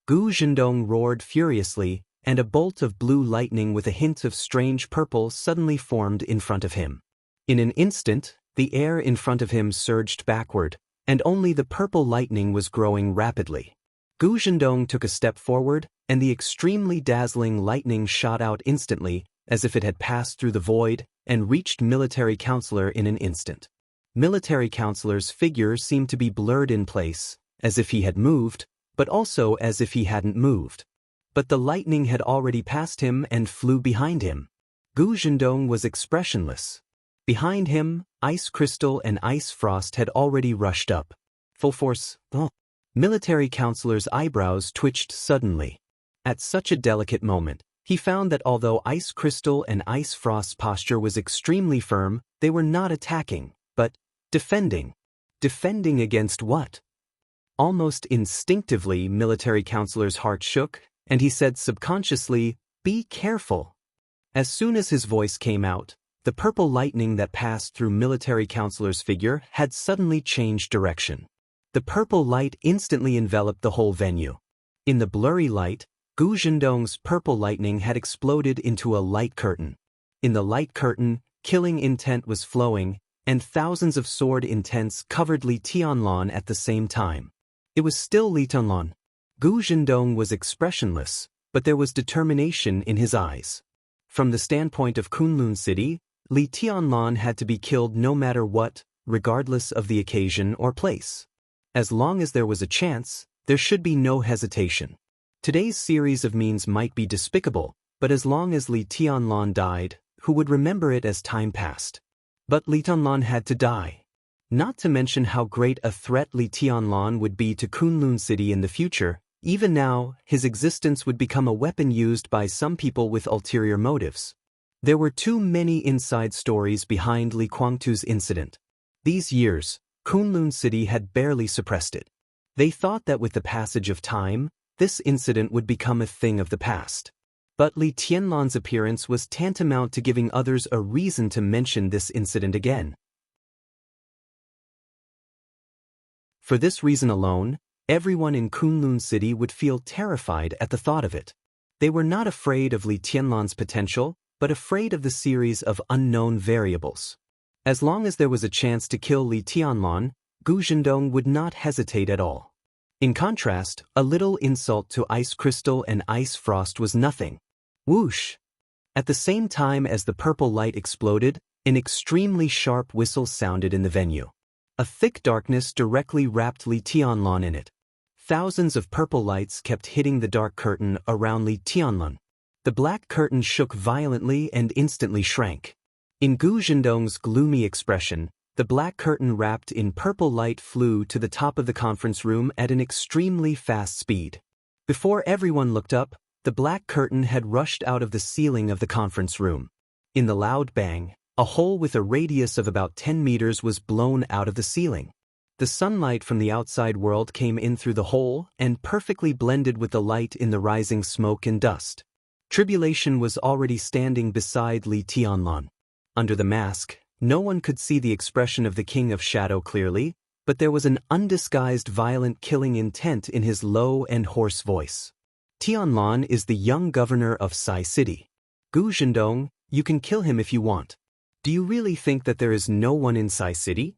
Gu Zhendong roared furiously, and a bolt of blue lightning with a hint of strange purple suddenly formed in front of him. In an instant, the air in front of him surged backward, and only the purple lightning was growing rapidly. Gu Zhendong took a step forward, and the extremely dazzling lightning shot out instantly, as if it had passed through the void, and reached military counselor in an instant. Military counselor's figure seemed to be blurred in place, as if he had moved, but also as if he hadn't moved. But the lightning had already passed him and flew behind him. Gu Zhendong was expressionless. Behind him, ice crystal and ice frost had already rushed up. Full force. Military counselor's eyebrows twitched suddenly. At such a delicate moment, he found that although ice crystal and ice frost's posture was extremely firm, they were not attacking, but defending. Defending against what? Almost instinctively, military counselor's heart shook, and he said subconsciously, "Be careful." As soon as his voice came out, the purple lightning that passed through military counselor's figure had suddenly changed direction. The purple light instantly enveloped the whole venue. In the blurry light, Gu Zhendong's purple lightning had exploded into a light curtain. In the light curtain, killing intent was flowing, and thousands of sword intents covered Li Tianlan at the same time. It was still Li Tianlan. Gu Zhendong was expressionless, but there was determination in his eyes. From the standpoint of Kunlun City, Li Tianlan had to be killed no matter what, regardless of the occasion or place. As long as there was a chance, there should be no hesitation. Today's series of means might be despicable, but as long as Li Tianlan died, who would remember it as time passed? But Li Tianlan had to die. Not to mention how great a threat Li Tianlan would be to Kunlun City in the future. Even now, his existence would become a weapon used by some people with ulterior motives. There were too many inside stories behind Li Guangtu's incident. These years, Kunlun City had barely suppressed it. They thought that with the passage of time, this incident would become a thing of the past. But Li Tianlan's appearance was tantamount to giving others a reason to mention this incident again. For this reason alone, everyone in Kunlun City would feel terrified at the thought of it. They were not afraid of Li Tianlan's potential, but afraid of the series of unknown variables. As long as there was a chance to kill Li Tianlan, Gu Zhendong would not hesitate at all. In contrast, a little insult to ice crystal and ice frost was nothing. Whoosh! At the same time as the purple light exploded, an extremely sharp whistle sounded in the venue. A thick darkness directly wrapped Li Tianlan in it. Thousands of purple lights kept hitting the dark curtain around Li Tianlan. The black curtain shook violently and instantly shrank. In Gu Zhendong's gloomy expression, the black curtain wrapped in purple light flew to the top of the conference room at an extremely fast speed. Before everyone looked up, the black curtain had rushed out of the ceiling of the conference room. In the loud bang, a hole with a radius of about 10 meters was blown out of the ceiling. The sunlight from the outside world came in through the hole and perfectly blended with the light in the rising smoke and dust. Tribulation was already standing beside Li Tianlan. Under the mask, no one could see the expression of the King of Shadow clearly, but there was an undisguised violent killing intent in his low and hoarse voice. Tianlan is the young governor of Sai City. Gu Zhendong, you can kill him if you want. Do you really think that there is no one in Sai City?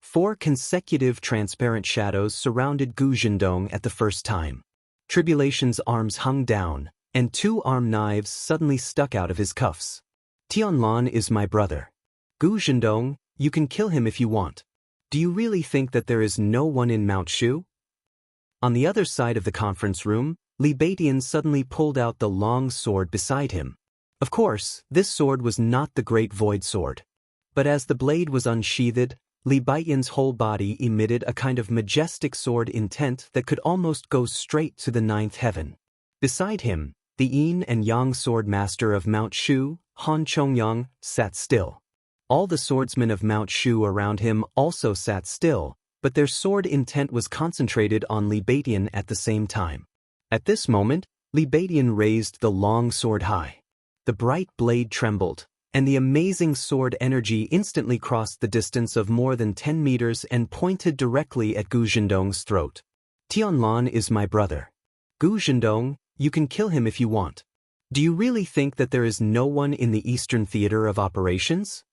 4 consecutive transparent shadows surrounded Gu Zhendong at the first time. Tribulation's arms hung down, and 2 arm knives suddenly stuck out of his cuffs. Tianlan is my brother. Gu Zhendong, you can kill him if you want. Do you really think that there is no one in Mount Shu? On the other side of the conference room, Li Baidian suddenly pulled out the long sword beside him. Of course, this sword was not the Great Void Sword. But as the blade was unsheathed, Li Baidian's whole body emitted a kind of majestic sword intent that could almost go straight to the 9th heaven. Beside him, the Yin and Yang sword master of Mount Shu, Han Chongyang, sat still. All the swordsmen of Mount Shu around him also sat still, but their sword intent was concentrated on Li Baidian at the same time. At this moment, Li Baidian raised the long sword high. The bright blade trembled, and the amazing sword energy instantly crossed the distance of more than 10 meters and pointed directly at Gu Zhendong's throat. Tianlan is my brother. Gu Zhendong, you can kill him if you want. Do you really think that there is no one in the Eastern Theater of Operations?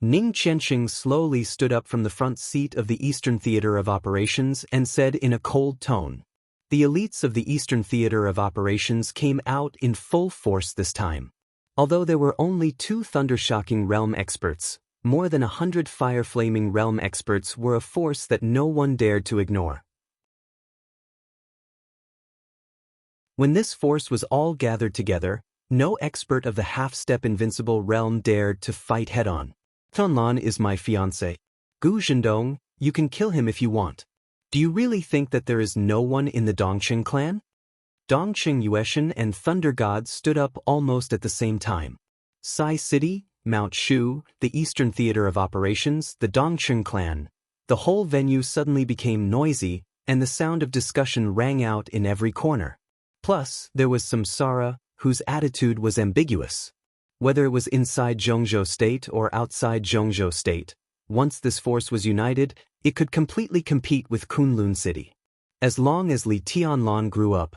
Ning Qianxing slowly stood up from the front seat of the Eastern Theater of Operations and said in a cold tone, The elites of the Eastern Theater of Operations came out in full force this time. Although there were only 2 Thundershocking Realm experts, more than 100 Fire-Flaming Realm experts were a force that no one dared to ignore. When this force was all gathered together, no expert of the half-step invincible realm dared to fight head-on. Tonlan is my fiancé. Gu Zhendong, you can kill him if you want. Do you really think that there is no one in the Dongqing clan? Dongqing Yuetian and Thunder God stood up almost at the same time. Sai City, Mount Shu, the Eastern Theater of Operations, the Dongqing clan. The whole venue suddenly became noisy, and the sound of discussion rang out in every corner. Plus, there was Samsara, whose attitude was ambiguous. Whether it was inside Zhongzhou State or outside Zhongzhou State, once this force was united, it could completely compete with Kunlun City. As long as Li Tianlan grew up,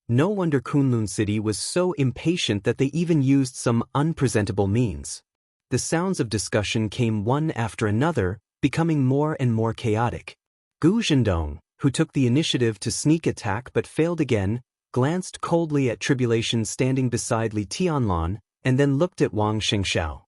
no wonder Kunlun City was so impatient that they even used some unpresentable means. The sounds of discussion came one after another, becoming more and more chaotic. Gu Zhendong, who took the initiative to sneak attack but failed again, glanced coldly at Tribulation standing beside Li Tianlan, and then looked at Wang Xianxia.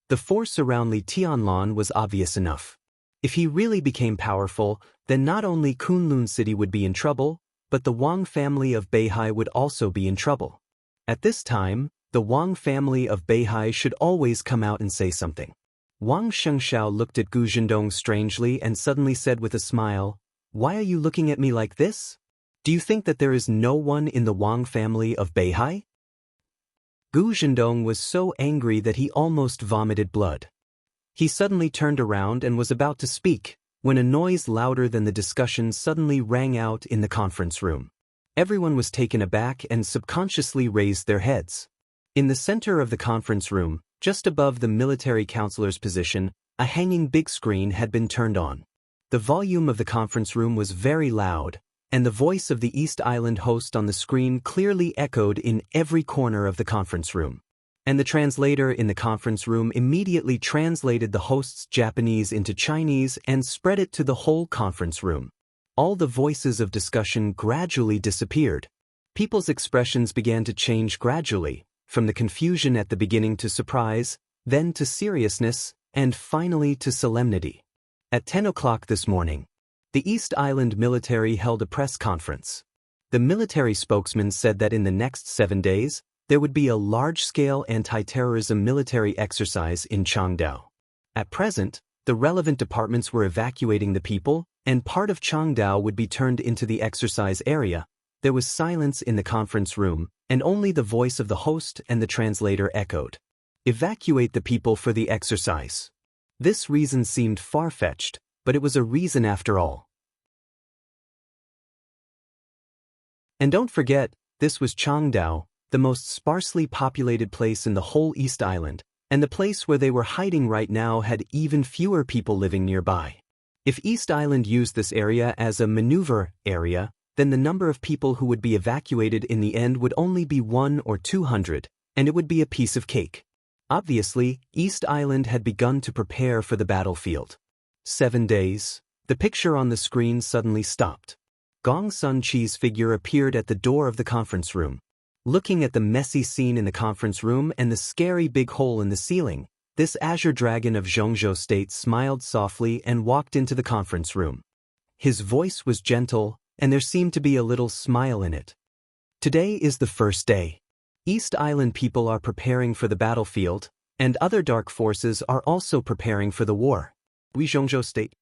The force around Li Tianlan was obvious enough. If he really became powerful, then not only Kunlun City would be in trouble, but the Wang family of Beihai would also be in trouble. At this time, the Wang family of Beihai should always come out and say something. Wang Xianxia looked at Gu Zhendong strangely and suddenly said with a smile, "Why are you looking at me like this? Do you think that there is no one in the Wang family of Beihai?" Gu Zhendong was so angry that he almost vomited blood. He suddenly turned around and was about to speak, when a noise louder than the discussion suddenly rang out in the conference room. Everyone was taken aback and subconsciously raised their heads. In the center of the conference room, just above the military counselor's position, a hanging big screen had been turned on. The volume of the conference room was very loud, and the voice of the East Island host on the screen clearly echoed in every corner of the conference room. And the translator in the conference room immediately translated the host's Japanese into Chinese and spread it to the whole conference room. All the voices of discussion gradually disappeared. People's expressions began to change gradually, from the confusion at the beginning to surprise, then to seriousness, and finally to solemnity. At 10 o'clock this morning, the East Island military held a press conference. The military spokesman said that in the next 7 days, there would be a large-scale anti-terrorism military exercise in Changdao. At present, the relevant departments were evacuating the people, and part of Changdao would be turned into the exercise area. There was silence in the conference room, and only the voice of the host and the translator echoed. Evacuate the people for the exercise. This reason seemed far-fetched, but it was a reason after all. And don't forget, this was Changdao, the most sparsely populated place in the whole East Island, and the place where they were hiding right now had even fewer people living nearby. If East Island used this area as a maneuver area, then the number of people who would be evacuated in the end would only be 100 or 200, and it would be a piece of cake. Obviously, East Island had begun to prepare for the battlefield. 7 days. The picture on the screen suddenly stopped. Gong Sun Chi's figure appeared at the door of the conference room. Looking at the messy scene in the conference room and the scary big hole in the ceiling, this Azure Dragon of Zhongzhou State smiled softly and walked into the conference room. His voice was gentle, and there seemed to be a little smile in it. Today is the first day. East Island people are preparing for the battlefield, and other dark forces are also preparing for the war. We Zhongzhou State.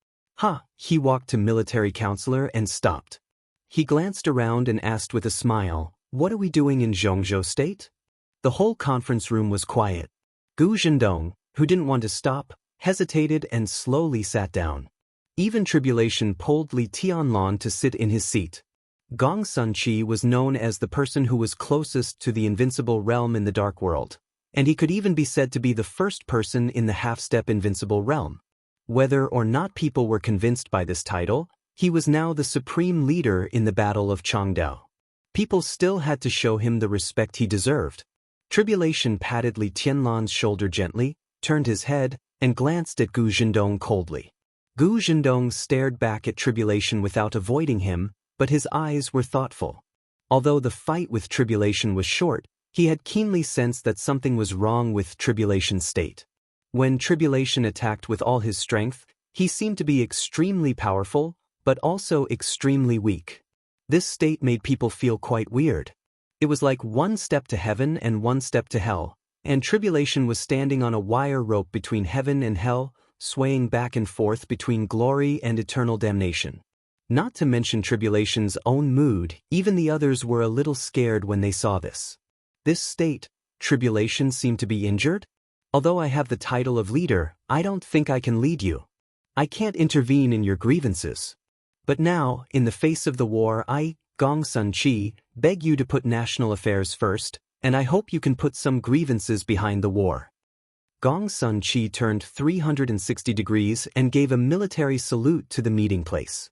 He walked to military counselor and stopped. He glanced around and asked with a smile, "What are we doing in Zhongzhou State?" The whole conference room was quiet. Gu Zhendong, who didn't want to stop, hesitated and slowly sat down. Even Tribulation pulled Li Tianlan to sit in his seat. Gong Sun Chi was known as the person who was closest to the invincible realm in the dark world, and he could even be said to be the first person in the half-step invincible realm. Whether or not people were convinced by this title, he was now the supreme leader in the Battle of Changdao. People still had to show him the respect he deserved. Tribulation patted Li Tianlan's shoulder gently, turned his head, and glanced at Gu Zhendong coldly. Gu Zhendong stared back at Tribulation without avoiding him, but his eyes were thoughtful. Although the fight with Tribulation was short, he had keenly sensed that something was wrong with Tribulation's state. When Tribulation attacked with all his strength, he seemed to be extremely powerful, but also extremely weak. This state made people feel quite weird. It was like one step to heaven and one step to hell, and Tribulation was standing on a wire rope between heaven and hell, swaying back and forth between glory and eternal damnation. Not to mention Tribulation's own mood, even the others were a little scared when they saw this. This state, Tribulation, seemed to be injured? Although I have the title of leader, I don't think I can lead you. I can't intervene in your grievances. But now, in the face of the war, I, Gong Sun Chi, beg you to put national affairs first, and I hope you can put some grievances behind the war. Gong Sun Chi turned 360 degrees and gave a military salute to the meeting place.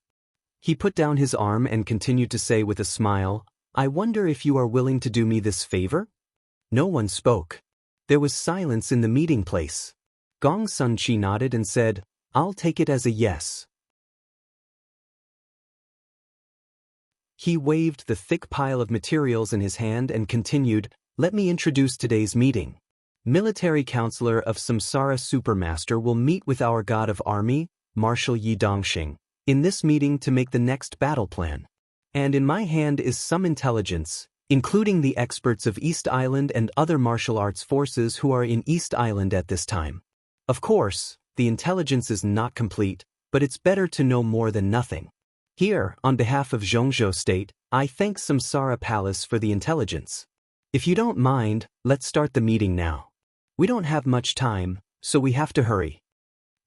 He put down his arm and continued to say with a smile, "I wonder if you are willing to do me this favor?" No one spoke. There was silence in the meeting place. Gong Sun Chi nodded and said, "I'll take it as a yes." He waved the thick pile of materials in his hand and continued, "Let me introduce today's meeting. Military Counselor of Samsara Supermaster will meet with our God of Army, Marshal Yi Dongxing, in this meeting to make the next battle plan. And in my hand is some intelligence, including the experts of East Island and other martial arts forces who are in East Island at this time. Of course, the intelligence is not complete, but it's better to know more than nothing. Here, on behalf of Zhongzhou State, I thank Samsara Palace for the intelligence. If you don't mind, let's start the meeting now. We don't have much time, so we have to hurry."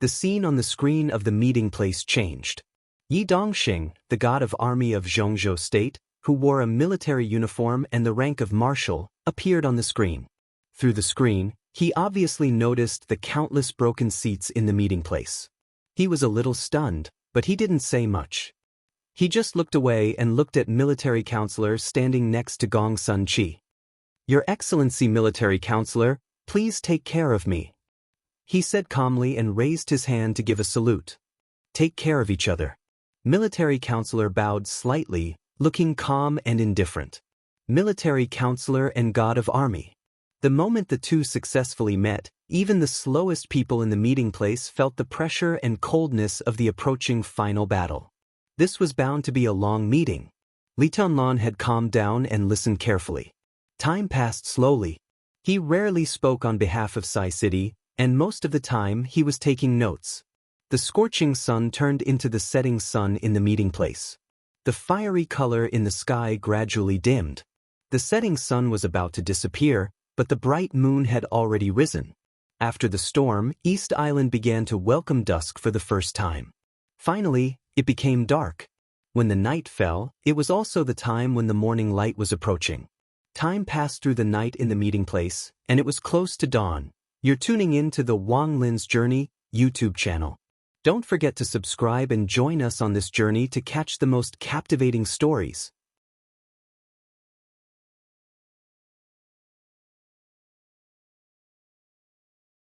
The scene on the screen of the meeting place changed. Yi Dongxing, the god of army of Zhongzhou State, who wore a military uniform and the rank of marshal, appeared on the screen. Through the screen, he obviously noticed the countless broken seats in the meeting place. He was a little stunned, but he didn't say much. He just looked away and looked at Military Counselor standing next to Gong Sun Chi. "Your Excellency Military Counselor, please take care of me," he said calmly and raised his hand to give a salute. "Take care of each other." Military Counselor bowed slightly, looking calm and indifferent. Military Counselor and God of Army. The moment the two successfully met, even the slowest people in the meeting place felt the pressure and coldness of the approaching final battle. This was bound to be a long meeting. Li Tianlan had calmed down and listened carefully. Time passed slowly. He rarely spoke on behalf of Sai City, and most of the time he was taking notes. The scorching sun turned into the setting sun in the meeting place. The fiery color in the sky gradually dimmed. The setting sun was about to disappear, but the bright moon had already risen. After the storm, East Island began to welcome dusk for the first time. Finally, it became dark. When the night fell, it was also the time when the morning light was approaching. Time passed through the night in the meeting place, and it was close to dawn. You're tuning in to the Wang Lin's Journey YouTube channel. Don't forget to subscribe and join us on this journey to catch the most captivating stories.